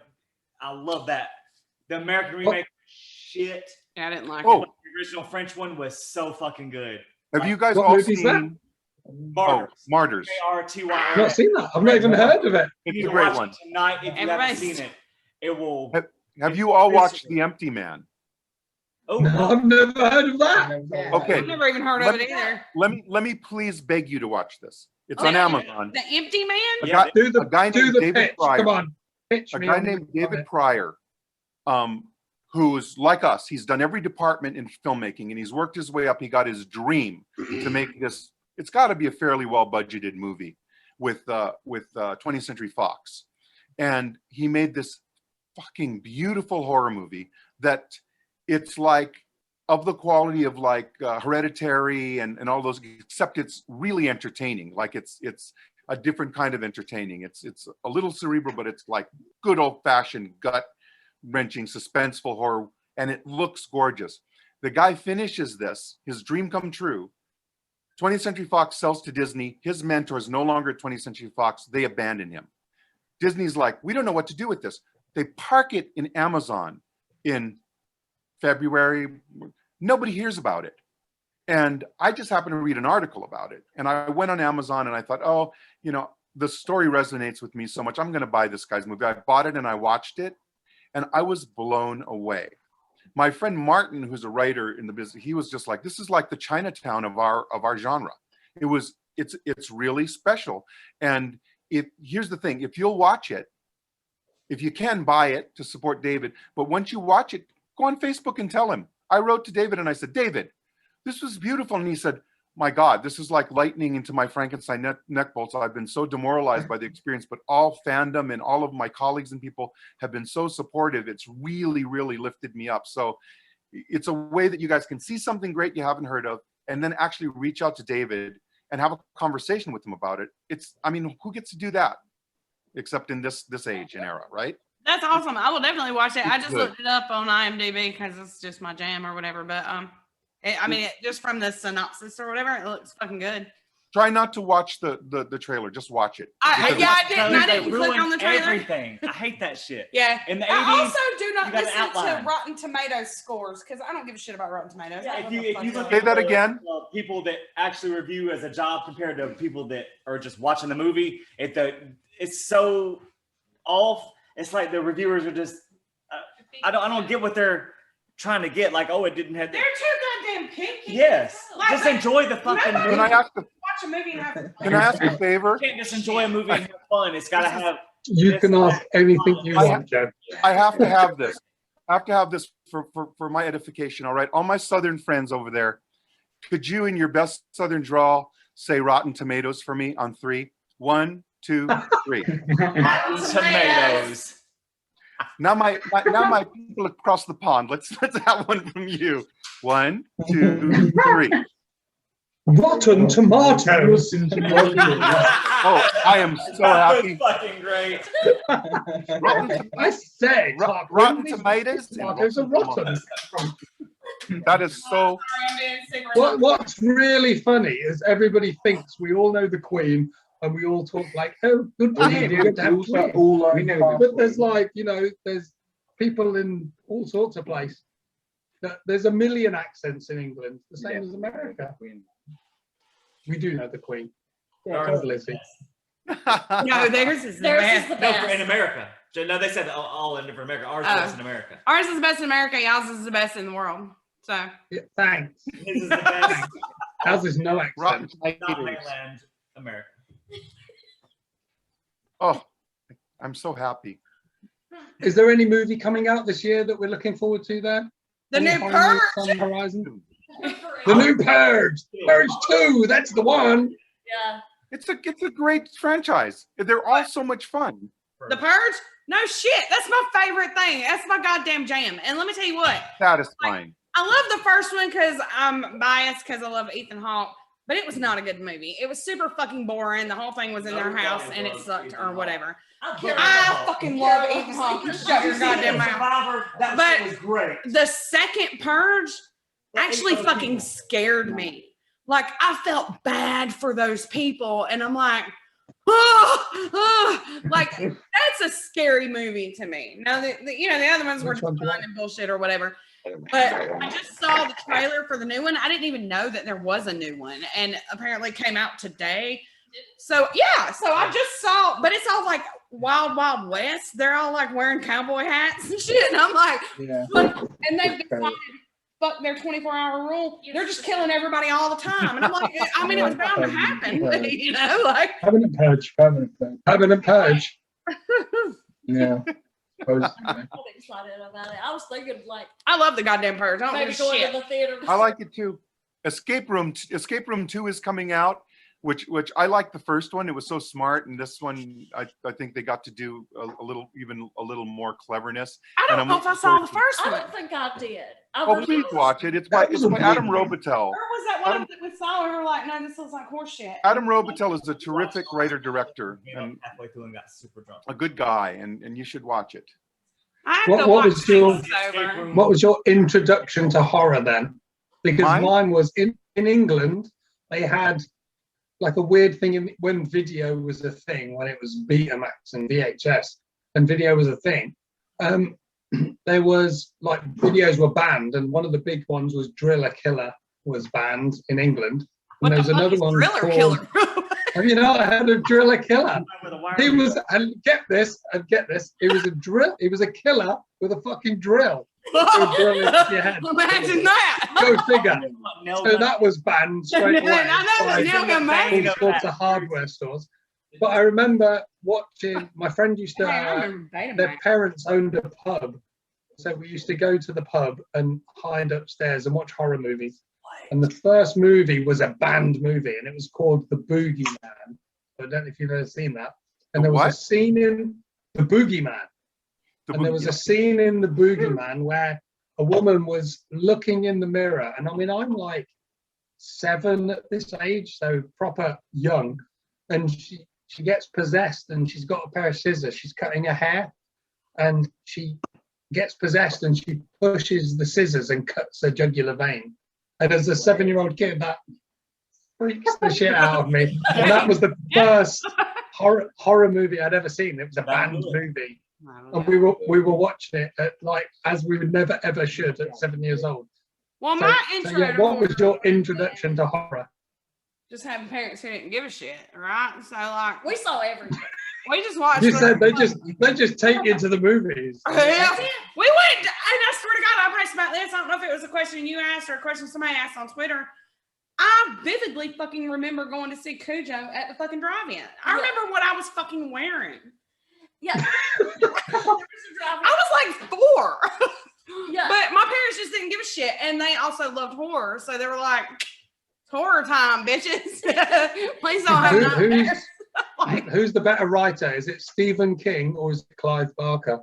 I love. That the American remake shit. Yeah, I didn't like Oh. it. The original French one was so fucking good. Have you guys What all movie's that? seen Martyrs. Martyrs? Martyrs. I've not seen that. I've not even heard of it. It's You a need to great watch one. it tonight if you haven't Everybody's- seen it. It will. Have you all watched The Empty Man? Oh, No, I've never heard of that. Okay. I've never even heard of it either. Let me please beg you to watch this. It's Oh, on yeah. Amazon. The Empty Man? A Yeah, guy, Do a guy do named the David pitch. Pryor. Come on, pitch A me. guy on named it. David Pryor, who's like us. He's done every department in filmmaking, and he's worked his way up. He got his dream to make this. It's got to be a fairly well budgeted movie with 20th Century Fox, and he made this fucking beautiful horror movie that it's like of the quality of like Hereditary and all those, except it's really entertaining. Like it's a different kind of entertaining. It's a little cerebral, but it's like good old fashioned gut wrenching suspenseful horror, and it looks gorgeous. The guy finishes this, his dream come true. 20th Century Fox sells to Disney. His mentor is no longer at 20th Century Fox. They abandon him. Disney's like, we don't know what to do with this. They park it in Amazon in February. Nobody hears about it. And I just happened to read an article about it. And I went on Amazon and I thought, oh, you know, the story resonates with me so much. I'm going to buy this guy's movie. I bought it and I watched it and I was blown away. My friend Martin, who's a writer in the business, he was just like, this is like the Chinatown of our genre. It's really special. And here's the thing, if you'll watch it, if you can buy it to support David, but once you watch it, go on Facebook and tell him. I wrote to David and I said, David, this was beautiful. And he said, my God, this is like lightning into my Frankenstein neck bolts. I've been so demoralized by the experience, but all fandom and all of my colleagues and people have been so supportive. It's really, really lifted me up. So it's a way that you guys can see something great you haven't heard of and then actually reach out to David and have a conversation with him about it. I mean, who gets to do that except in this age and era, right? That's awesome. I will definitely watch it. I just Good. looked it up on IMDb because it's just my jam or whatever. But just from the synopsis or whatever, it looks fucking good. Try not to watch the trailer. Just watch it. I Because didn't click on the trailer. Everything. I hate that shit. Yeah. In the 80s, I also do not you got an listen to outline. Rotten Tomatoes scores because I don't give a shit about Rotten Tomatoes. Yeah, if you look Say at that the, again. People that actually review as a job compared to people that are just watching the movie, it's so off. It's like the reviewers are just. I don't get what they're trying to get. Like, oh, it didn't have. They're too goddamn picky. Yes, Like, just enjoy the fucking nobody- movie. Can I ask Watch a movie and have Can I ask a favor? You can't just enjoy a movie and have fun. It's got to have. You can ask anything you want, Joe. I have to have this. I have to have this for my edification. All right, all my Southern friends over there, could you, in your best Southern drawl, say Rotten Tomatoes for me on 3? 1, 2, 3. Rotten Tomatoes. Now my people across the pond. Let's have one from you. 1, 2, 3. Rotten Tomatoes. Oh, I am so happy. Fucking great. I say, Rotten Tomatoes. Tomatoes are rotten. That is so. What's really funny is everybody thinks we all know the Queen and we all talk like, oh, good for you, good to have Queen. We know But there's like, there's people in all sorts of places. There's a million accents in England, the same as America. We do know the Queen. Ours Lizzie. No, theirs is the Theirs best. is the No, best. in America. No, they said all in different America. Ours is in America. Ours is the best in America. Y'all's is the best in the world. So Yeah, thanks. His is the best. Ours is no Rotten accent. Not Tomatoes. mainland America. Oh, I'm so happy. Is there any movie coming out this year that we're looking forward to there? the Any new horror movies Purge. on the horizon? The new Purge. Purge 2. That's the one. Yeah. It's a great franchise. They're all so much fun. The Purge? No shit. That's my favorite thing. That's my goddamn jam. And let me tell you what. Satisfying. I love the first one because I'm biased because I love Ethan Hawke. but it was not a good movie. It was super fucking boring. The whole thing was in their house and it sucked or whatever. I fucking love Ethan Hawke. You shut your goddamn mouth. That But- shit was great. The second Purge actually fucking scared me. Like, I felt bad for those people, and I'm like, like, that's a scary movie to me. Now, the other ones were Which just one's fun what? and bullshit or whatever. But I just saw the trailer for the new one. I didn't even know that there was a new one, and apparently it came out today. So yeah, so I just saw, but it's all like Wild Wild West. They're all like wearing cowboy hats and shit, and I'm like, Yeah. and they've decided fuck their 24-hour rule. They're just killing everybody all the time, and I'm like, I mean, it was bound to happen, you know, like. Permanent purge. Permanent purge. Yeah. I'm excited about it. I was thinking like I love the goddamn Purge. I don't maybe give a going shit. to the theater. I like it too. Escape Room 2 is coming out, which I like the first one. It was so smart, and this one I think they got to do a little more cleverness. I don't know if I saw the first I one. don't think I did. Oh, please watch it. It's by Adam Robitel. Or was that one that we saw and we were like, no, this looks like horse shit? Adam Robitel is a terrific writer-director and Halfway through and got super drunk. a good guy, and you should watch it. I have What- to what watch was your- things over. What was your introduction to horror then? Because mine was in England, they had like a weird thing when video was a thing, when it was Betamax and VHS and video was a thing. There was like videos were banned, and one of the big ones was Driller Killer was banned in England. And there was another one Driller called, Killer? have you not heard of Driller Killer? With a wire. He was, and get this, it was a drill, he was a killer with a fucking drill. So drill into your head. Imagine that. Go figure. Nail So gun. that was banned straight away I know, by nail gun all magnet. sorts of hardware stores. But I remember watching, my friend used to, Hey, I remember their Betamax. parents owned a pub. So we used to go to the pub and hide upstairs and watch horror movies. And the first movie was a banned movie, and it was called The Boogeyman. I don't know if you've ever seen that. And there was a scene in The Boogeyman. And there was a scene in The Boogeyman where a woman was looking in the mirror. And I mean, I'm like 7 at this age, so proper young. And she gets possessed, and she's got a pair of scissors. She's cutting her hair, and she gets possessed, and she pushes the scissors and cuts her jugular vein. And as a 7-year-old kid, that freaks the shit out of me. And that was the first horror movie I'd ever seen. It was a banned movie. And we were watching it at, like, as we would never ever should at 7 years old. Well, So- my so, intro yeah, to what was horror your introduction to horror? just having parents who didn't give a shit, right? So like We saw everything. we just watched. You said they just take you to the movies. Yeah. We went, and I swear to God, I pressed about this. I don't know if it was a question you asked or a question somebody asked on Twitter. I vividly fucking remember going to see Cujo at the fucking drive-in. I remember what I was fucking wearing. Yeah. I was like 4. Yeah. But my parents just didn't give a shit, and they also loved horror, so they were like, "It's horror time, bitches! Please don't have nightmares." Who's the better writer? Is it Stephen King or is it Clive Barker?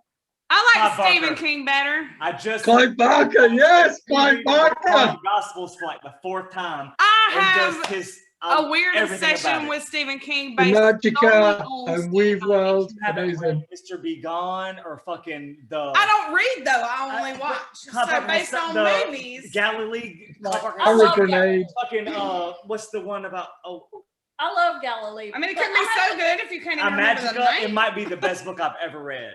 I like Clive Stephen Barker. King better. I just Clive Barker, yes, Clive Barker. the Gospels for like the 4th time. I And have just his a weird everything obsession about it. with Stephen King based solely Magica on and Stephen Weave King. World, You haven't amazing. read Mr. Be Gone or fucking the. I don't read though. I only watch. Clive So Barker has based on the movies, Galilee. Clive Barker I has Horror love Grenade. fucking what's the one about? Oh, I love Galilee. I mean, it but could be so good if you can't even remember the Magica. It name. might be the best book I've ever read.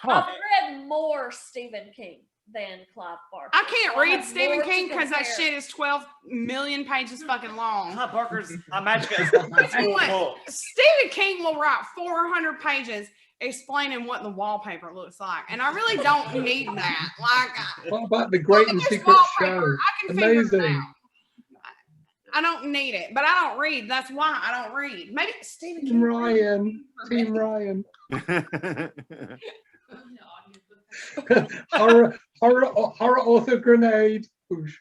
I've read more Stephen King than Clive Barker. I can't So read have Stephen more to King because that compare. shit is 12 million pages fucking long. Clive Barker's Magica is What? book. Stephen King will write 400 pages explaining what the wallpaper looks like, and I really don't need that. Like, What about the Great and look at this Secret wallpaper. Show? I can figure it Amazing. out. I don't need it, but I don't read. That's why I don't read. Maybe Stephen Team King. Ryan. Team Ryan. horror author grenade. Whoosh.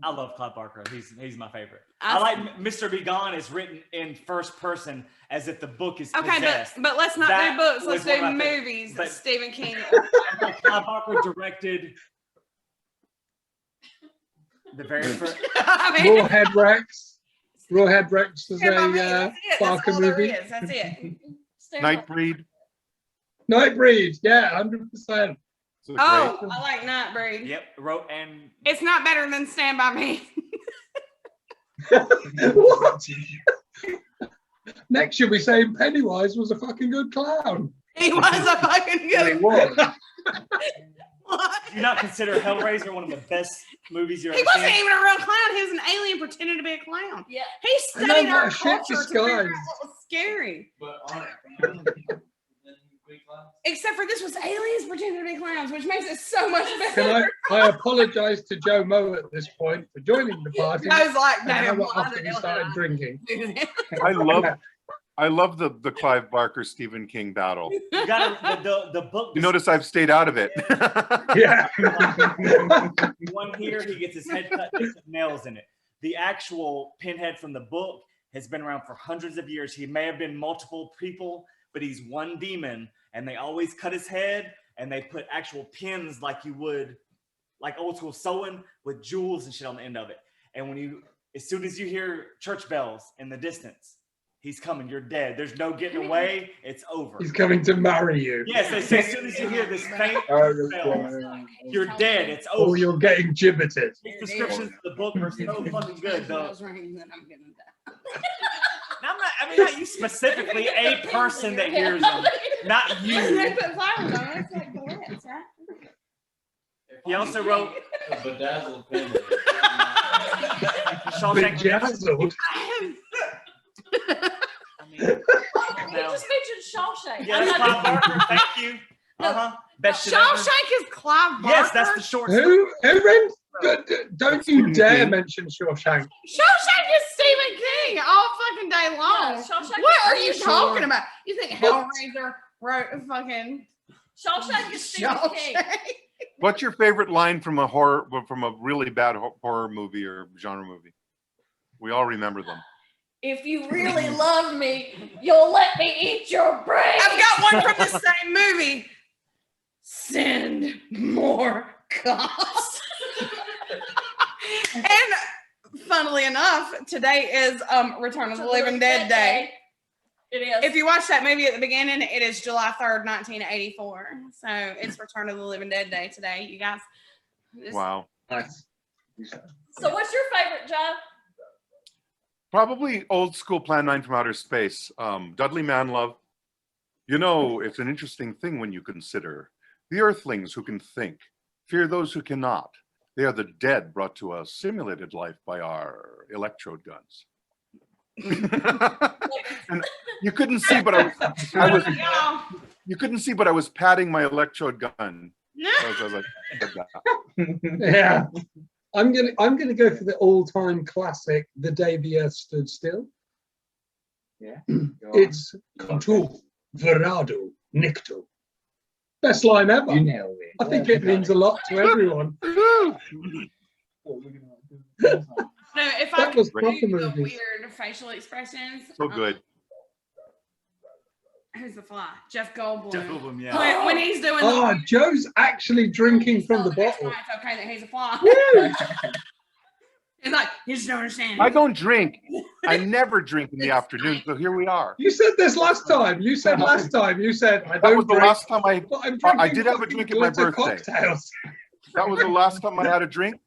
I love Clive Barker. He's my favorite. I I like Mr. Be Gone is written in first person as if the book is Okay, possessed. but let's not That do books. Let's was one do of my favorites. movies. But- Stephen King. Clive Barker directed The very first. I mean, Rawhead Rex. Rawhead Rex was Stand By Me, a that's it. That's Barker all there movie. is. That's it. Nightbreed. Nightbreed, yeah, 100%. It's a Oh, great- I like Nightbreed. Yep. Wrote and It's not better than Stand By Me. What? Next, you'll be saying Pennywise was a fucking good clown. He was a fucking Well, he good. was. What? do you not consider Hellraiser one of the best movies you've He ever wasn't seen? even a real clown. He was an alien pretending to be a clown. Yeah. He I know, studied what our a shit culture to figure out disguise. what was scary. But on Except for this was aliens pretending to be clowns, which makes it so much better. Can I apologize to Joe Moe at this point for joining the party? I was like, and damn, how why after the we hell started did I drinking. do that? I love the Clive Barker Stephen King battle. You gotta the book. You notice I've stayed out of it. Yeah. One here, he gets his head cut with nails in it. The actual pinhead from the book has been around for hundreds of years. He may have been multiple people, but he's one demon, and they always cut his head and they put actual pins like you would, like old school sewing with jewels and shit on the end of it. And as soon as you hear church bells in the distance, he's coming, you're dead. There's no getting away, it's over. He's coming to marry you. Yes, they say as soon as you hear this faint bell, you're dead, it's Or over. you're getting gibbeted. These descriptions of the book are so fucking good, though. I'm not, I mean, not you specifically, a person that hears them, not They you. put flowers on it. It's like bullets, right? He also wrote a bedazzled pen. Shawshank. Bedazzled. You just mentioned Shawshank. Yes, Clive Barker, thank you. Best shit ever. Shawshank is Clive Barker. Yes, that's the short story. Who don't you Stephen dare King. mention Shawshank. Shawshank is Stephen King all fucking day long. Yeah, Shawshank What are is you sure. talking about? You think Hellraiser wrote a fucking Shawshank is Stephen King. Shawshank? What's your favorite line from a really bad horror movie or genre movie? We all remember them. If you really love me, you'll let me eat your brain. I've got one from the same movie. Send more cops. And funnily enough, today is Return of the Living Dead Day. It is. If you watch that movie at the beginning, it is July 3rd, 1984. So it's Return of the Living Dead Day today, you guys. Wow. Nice. So what's your favorite, John? Probably old school Plan 9 from Outer Space. Dudley Manlove. You know, it's an interesting thing when you consider the Earthlings who can think. Fear those who cannot. They are the dead brought to a simulated life by our electrode guns. And you couldn't see, but you couldn't see, but I was patting my electrode gun. I was like, Yeah. I'm gonna go for the all-time classic, The Day the Earth Stood Still. Yeah. It's Contul, Verado, Nicto. Best line ever. You nailed it. I think it means a lot to everyone. No, if That I was could proper do the movies. weird facial expressions. so good. Who's the fly? Jeff Goldblum. Jeff Goldblum, yeah. When he's doing Oh, Joe's actually drinking from the That's bottle. why it's okay that he's a fly. Woo! It's like, you just don't understand. I don't drink. I never drink in the afternoon, so here we are. You said this last time. You said I That don't was the drink, last time but I'm I drinking did have a fucking drink at my glitter birthday. cocktails. That was the last time I had a drink,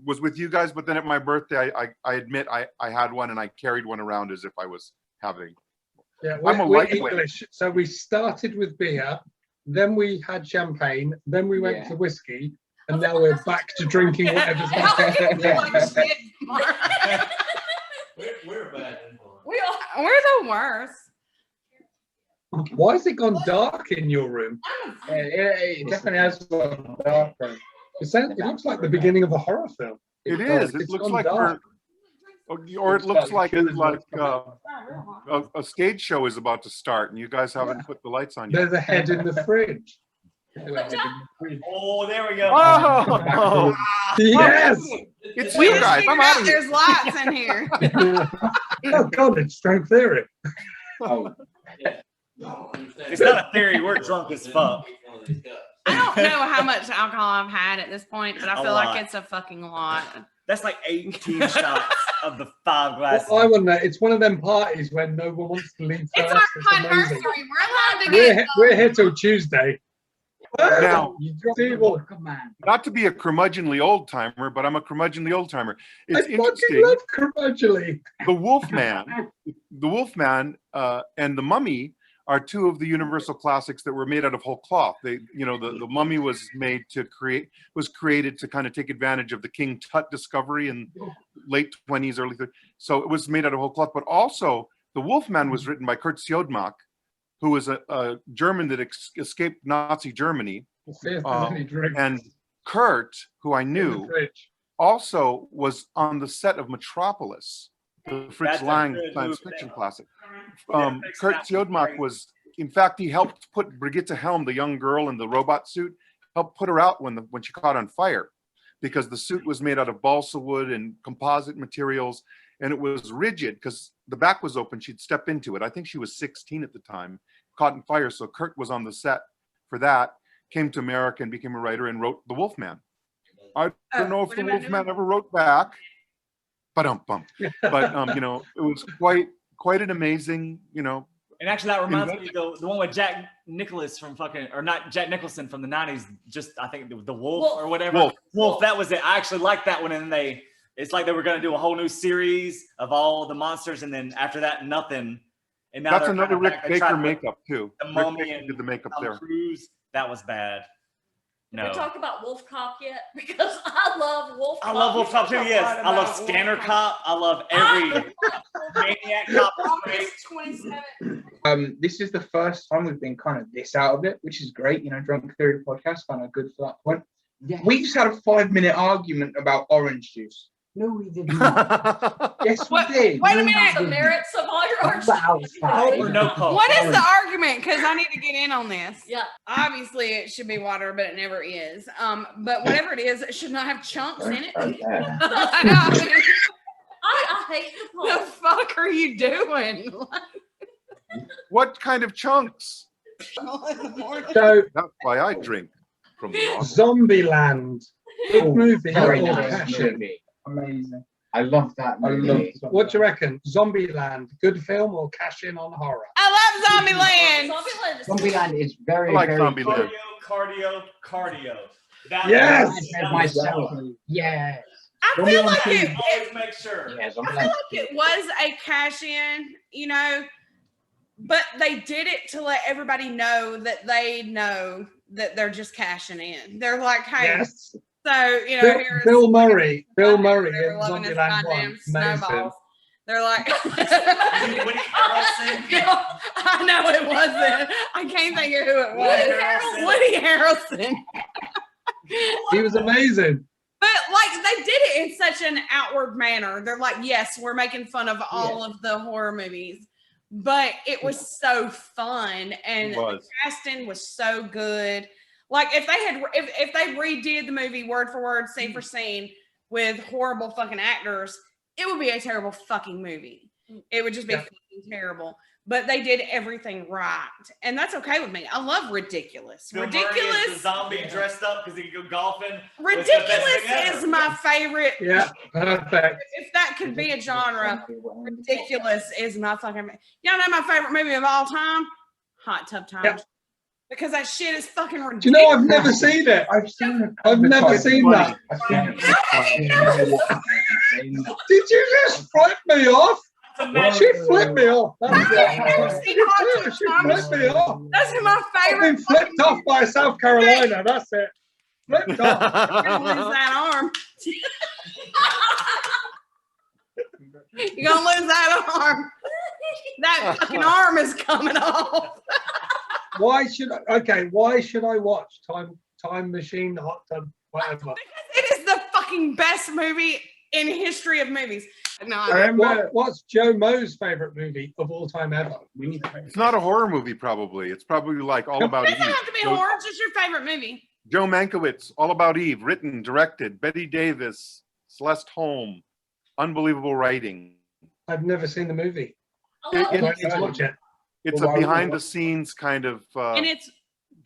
was with you guys, but then at my birthday, I admit I had one and I carried one around as if I was having. Yeah, I'm a we're lightweight. English. So we started with beer, then we had champagne, then we went Yeah. to whiskey, and now we're back to drinking whatever's How left. can you feel like shit, Mark? We're a bad influence. We're the worst. Why has it gone dark in your room? It definitely has got darker. It looks like the beginning of a horror film. It is. It It's looks gone like dark. or it looks like Oh, a stage show is about to start, and you guys haven't put the lights on yet. There's a head in the fridge. Oh, there we go. Oh, Yes! it's We you just guys. figured I'm out out of here. there's lights in here. Oh god, it's string theory. Oh, It's not a theory. We're drunk as fuck. I don't know how much alcohol I've had at this point, but I A feel lot. like it's a fucking lot. That's like 18 shots of the 5 glasses. Well, I wouldn't know. It's one of them parties when no one wants to leave first. It's our amazing. anniversary. We're allowed to get. We're here till Tuesday. Now, You dropped the ball. Come on. not to be a curmudgeonly old timer, but I'm a curmudgeonly old timer. I It's fucking interesting. love curmudgeonly. The Wolfman, and the Mummy are two of the Universal classics that were made out of whole cloth. They, the Mummy was created to kind of take advantage of the King Tut discovery in late 20s, early 30s. So it was made out of whole cloth. But also, the Wolfman was written by Kurt Siodmak, who was a German that escaped Nazi Germany. And Kurt, who I knew, also was on the set of Metropolis, the Fritz Lang science fiction classic. Kurt Siodmak was, in fact, he helped put Brigitte Helm, the young girl in the robot suit, helped put her out when she caught on fire, because the suit was made out of balsa wood and composite materials, and it was rigid because the back was open. She'd step into it. I think she was 16 at the time, caught on fire. So Kurt was on the set for that, came to America and became a writer and wrote The Wolfman. I don't know if The Wolfman ever wrote back. But it was quite an amazing, And actually, that reminds me the one with Jack Nicholson from Nicholson from the 90s. Just I think it was The Wolf or whatever. Wolf. That was it. I actually liked that one. And then it's like they were going to do a whole new series of all the monsters, and then after that, nothing. And now that's another Rick Baker makeup too. The Mummy Rick did the makeup Tom there. Cruise, that was bad. Did we talk about Wolf Cop yet? Because I love Wolf Cop. I love Wolf Cop too, yes. I love Scanner Cop. I love every Maniac Cop. August 27th. This is the first time we've been kind of this out of it, which is great. Drunk Theory podcast, kind of good for that point. Yeah. We just had a 5-minute argument about orange juice. No, we didn't. Yes, we did. Wait a minute. The merits of all your orange Coke or no Coke? What is the argument? Because I need to get in on this. Yeah. Obviously, it should be water, but it never is. But whatever it is, it should not have chunks in it. I hate the The Pope. fuck are you doing? What kind of chunks? So, That's why I drink from the bottle. Zombieland. Good movie. Very or nice passion. movie. Amazing. I love that I movie. love What do you reckon? Zombieland, good film or cash in on horror? I love Zombieland. Zombieland is Zombieland is very, I like very Zombieland. Cardio. That Yes! Zombieland myself. Yes. I feel like Always make sure. Yeah, I feel Zombieland. like it was a cash in, but they did it to let everybody know that they're just cashing in. They're like, hey, Yes. so here's Bill Murray they're in loving his Zombieland 1. goddamn Amazing. snowballs. They're like, Woody Harrelson. I know it wasn't. I can't think of who it was. Woody Harrelson. He was amazing. But they did it in such an outward manner. They're like, yes, we're making fun of all of the horror movies, but it was so fun, and the casting was so good. Like if they redid the movie word for word, scene for scene with horrible fucking actors, it would be a terrible fucking movie. It would just be fucking terrible. But they did everything right, and that's okay with me. I love ridiculous. Bill Ridiculous. Murray is the zombie dressed up because he can go golfing. Ridiculous is my favorite. Yeah, perfect. If that could be a genre, ridiculous is my fucking. Y'all know my favorite movie of all time? Hot Tub Time. Yep. Because that shit is fucking ridiculous. Do you know I've never seen it? I've seen it. I've never seen that. I've seen it. Did you just flip me off? She flipped me off. I've never seen Hot Tub She Time. flipped me off. That's my I've favorite. been flipped off by South Carolina. That's it. Flipped off. You're gonna lose that arm. You're gonna lose that arm. That fucking arm is coming off. Why should I watch Time Machine, Hot Tub, whatever? It is the fucking best movie in history of movies. No, What's Joe Moe's favorite movie of all time ever? It's not a horror movie, probably. It's probably like All About it Eve. doesn't have to be horror. It's just your favorite movie. Joe Mankiewicz, All About Eve, written, directed, Betty Davis, Celeste Holm, unbelievable writing. I've never seen the movie. Oh, I need to watch it. It's a behind-the-scenes kind of and it's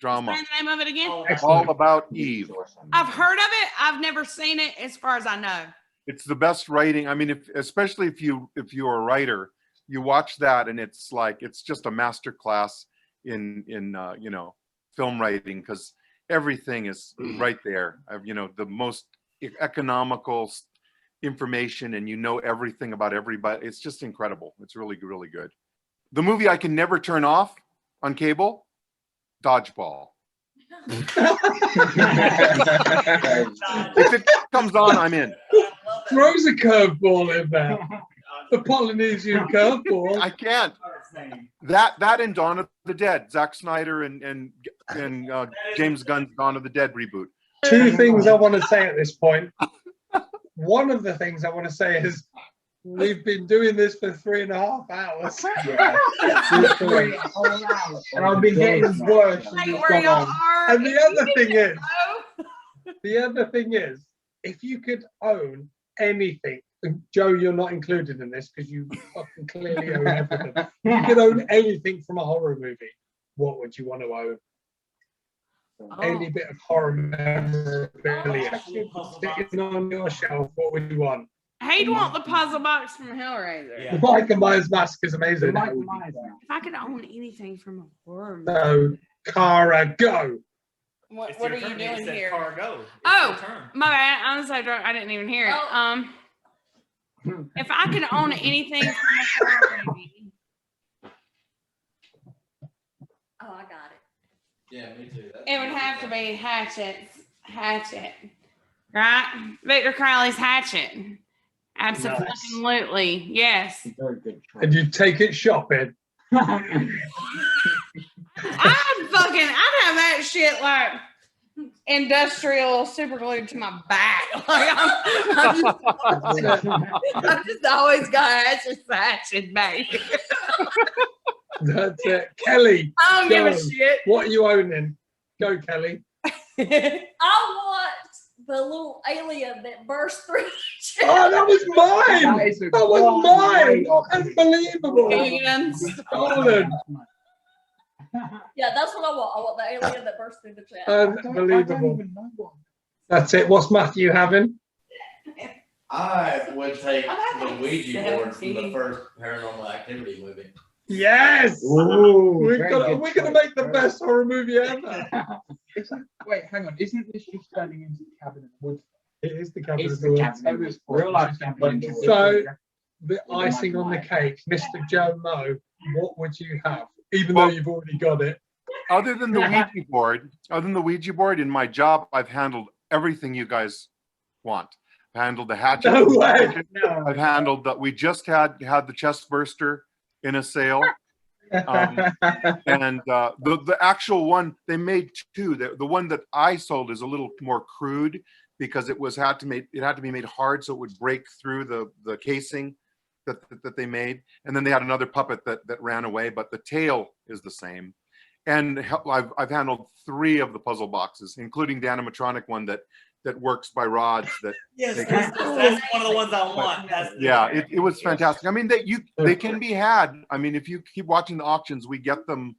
drama. say the name of it again. All About Eve. I've heard of it. I've never seen it, as far as I know. It's the best writing. I mean, especially if you're a writer, you watch that and it's like it's just a master class in you know, film writing, because everything is right there. You know, the most economical information, and you know everything about everybody. It's just incredible. It's really, really good. The movie I can never turn off on cable, Dodgeball. If it comes on, I'm in. Throws a curveball in there. The Polynesian curveball. I can't. That and Dawn of the Dead, Zack Snyder and James Gunn's Dawn of the Dead reboot. Two things I want to say at this point. One of the things I want to say is we've been doing this for 3.5 hours. Yeah. And I've been getting worse. as it's Where gone y'all on. are. And Oh, the other thing is, if you could own anything, and Joe, you're not included in this because you fucking clearly own everything. If you could own anything from a horror movie, what would you want to own? Any bit of horror memorabilia sitting on your shelf, what would you want? He'd want the puzzle box from Hellraiser. Yeah. The Michael Myers mask is amazing. If I could own anything from a horror movie. So, Cara, go. What are you doing here? Cargo. Oh, my bad. I'm so drunk. I didn't even hear it. If I could own anything from a horror movie. Oh, I got it. Yeah, me too. It would have to be Hatchet, right? Victor Crowley's Hatchet. Absolutely, yes. Very good. And you take it shopping. I'd have that shit like industrial super glued to my back. Like I've just always got Hatchet back. That's it. Kelly, I don't give a go. shit. What are you owning? Go, Kelly. I want the little alien that burst through the chest. Oh, that was mine. That was mine. Unbelievable. And Stolen. Yeah, that's what I want. I want the alien that burst through the chest. Unbelievable. That's it. What's Matthew having? I would take I'm the having Ouija board from the 17. first Paranormal Activity movie. Yes. Ooh, We're very gonna good make the choice. best horror movie ever. Wait, hang on. Isn't this just turning into the Cabin in the Woods? It is the Cabin It's of the the Woods. Cabin in the Woods. Real life Cabin in the Woods. So, the icing on the cake, Mr. Joe Moe, what would you have? Even though you've already got it. Other than the Ouija board, in my job, I've handled everything you guys want. I've handled the hatchet. No way. I've handled that. We just had the chest burster in a sale. And the actual one, they made two. The one that I sold is a little more crude because it had to be made hard so it would break through the casing that they made. And then they had another puppet that ran away, but the tail is the same. And I've handled 3 of the puzzle boxes, including the animatronic one that works by rods. Yes, that's one of the ones I want. It was fantastic. I mean, they can be had. I mean, if you keep watching the auctions, we get them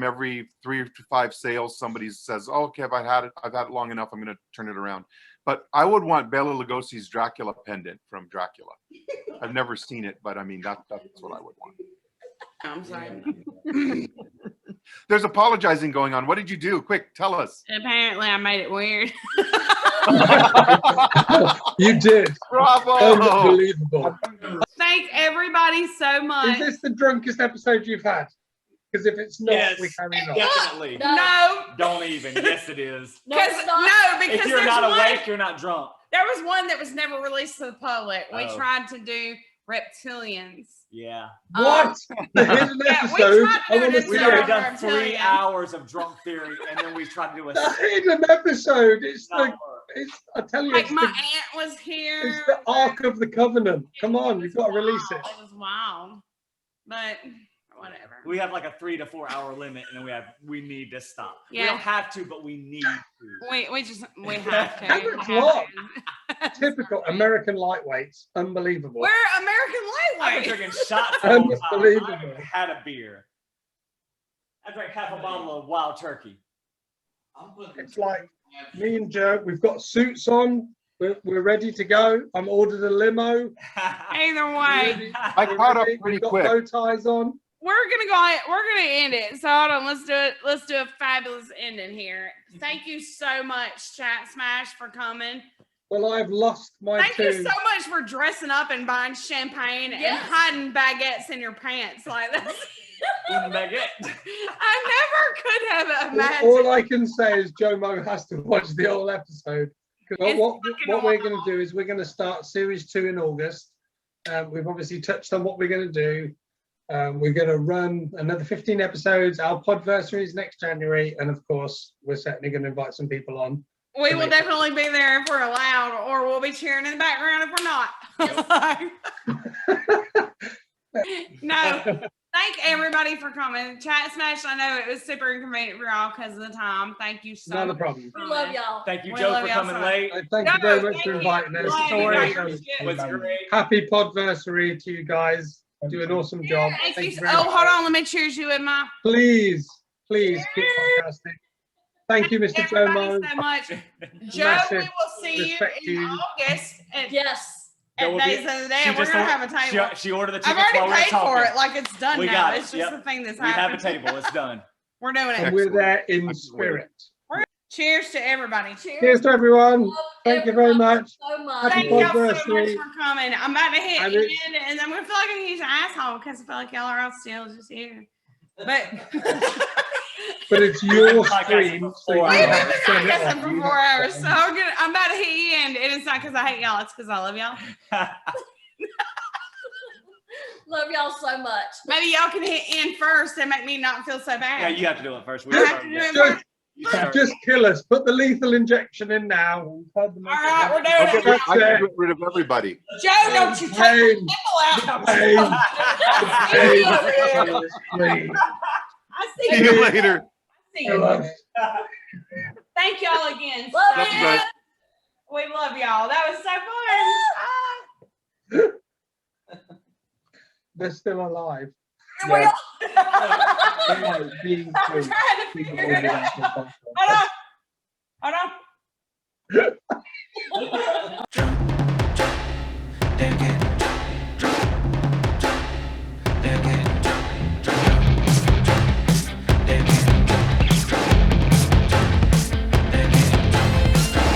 every 3 to 5 sales. Somebody says, oh, okay, I've had it long enough, I'm going to turn it around. But I would want Bela Lugosi's Dracula pendant from Dracula. I've never seen it, but I mean, that's what I would want. I'm sorry. There's apologizing going on. What did you do? Quick, tell us. Apparently, I made it weird. You did. Bravo. Unbelievable. Thank everybody so much. Is this the drunkest episode you've had? Because if it's not, Yes, we carry on. definitely. No, Don't even. Yes, it is. because If you're there's not one, awake, you're not drunk. there was one that was never released to the public. We Oh. tried to do reptilians. Yeah. What? The hidden yeah, we episode? tried to do I want to it see We've Sorry, already it. done 3 reptilian. hours of drunk theory, and then we tried to do a The hidden episode. It's not the. work. It's. I tell you, Like it's my the, aunt was here. it's the Ark of the Covenant. Come on, you've got to release it. It was wild, but whatever. We have like a 3 to 4 hour limit, and then we need to stop. We Yeah. don't have to, but we need to. We have to. Seven We o'clock. have to. Typical American lightweights. Unbelievable. We're American I've been lightweight. drinking shots the whole time. I Unbelievable. haven't had a beer. I drank half a bottle of Wild Turkey. I'm putting It's like me and Joe. We've got suits on. We're ready to go. I'm ordered a limo. Either way, I caught up pretty We've got quick. bow ties on. we're gonna end it. So hold on, let's do it. Let's do a fabulous ending here. Thank you so much, Chat Smash, for coming. Well, I've lost my Thank you two. so much for dressing up and buying champagne and Yes. hiding baguettes in your pants like that. Wouldn't that get? I never could have imagined. All I can say is Joe Moe has to watch the whole episode. Because It's what fucking we're going to do is we're going to start series 2 in August. We've obviously touched on what we're going to do. We're going to run another 15 episodes. Our Podversary is next January. And of course, we're certainly going to invite some people on. We will definitely be there if we're allowed, or we'll be cheering in the background if we're not. No. Thank everybody for coming. Chat Smash, I know it was super inconvenient for y'all because of the time. Thank you so Not a much. problem. We love y'all. Thank you, We Joe, love for y'all coming so late. Thank you very much Thank for you. inviting us. Glad you Sorry. got your shit. Was great. Happy Podversary to you guys. Do an awesome job. Thank you. very Oh, much. hold on. Let me cheers you with my. Please keep podcasting. Thank you, Mr. Joe Everybody Moe. so much. Joe, Massive we will see respect you in to you. August at, Yes. at There will be- Days of the Day. she We're just going to or- have a table. She ordered the I've tickets while already we were paid talking. for it. Like it's done We now. got it. It's just Yep. the thing that's We have a happening. table. It's done. We're doing it. And we're there in Excellent. spirit. Cheers to everybody. Cheers to everyone. Love Thank you very everybody much. So much. Happy Thank y'all so much Podversary. for coming. I'm about to hit And end, it's- and I'm gonna feel like a huge asshole because I feel like y'all are all still just here. But But it's your Podcast stream, for so 4 you we've hours. have been to turn it podcasting off. for You 4 have hours, to- so I'm about to hit the end, and it's not because I hate y'all; it's because I love y'all. Love y'all so much. Maybe y'all can hit end first and make me not feel so bad. Yeah, you have to do it first. We I have started to do it. it Just, first. You started just kill us. Put the lethal injection in now. All right, we're doing I it. can get rid of everybody. Joe, don't you take the Pain. nipple out. Pain. I Pain. see See you later. I see Kill you. us. Thank y'all again. Love so you. much. We love y'all. That was so fun. They're still alive. Yeah. Being I'm free. trying to People figure it order out. that from Hold on. Hold on. Drunk, don't get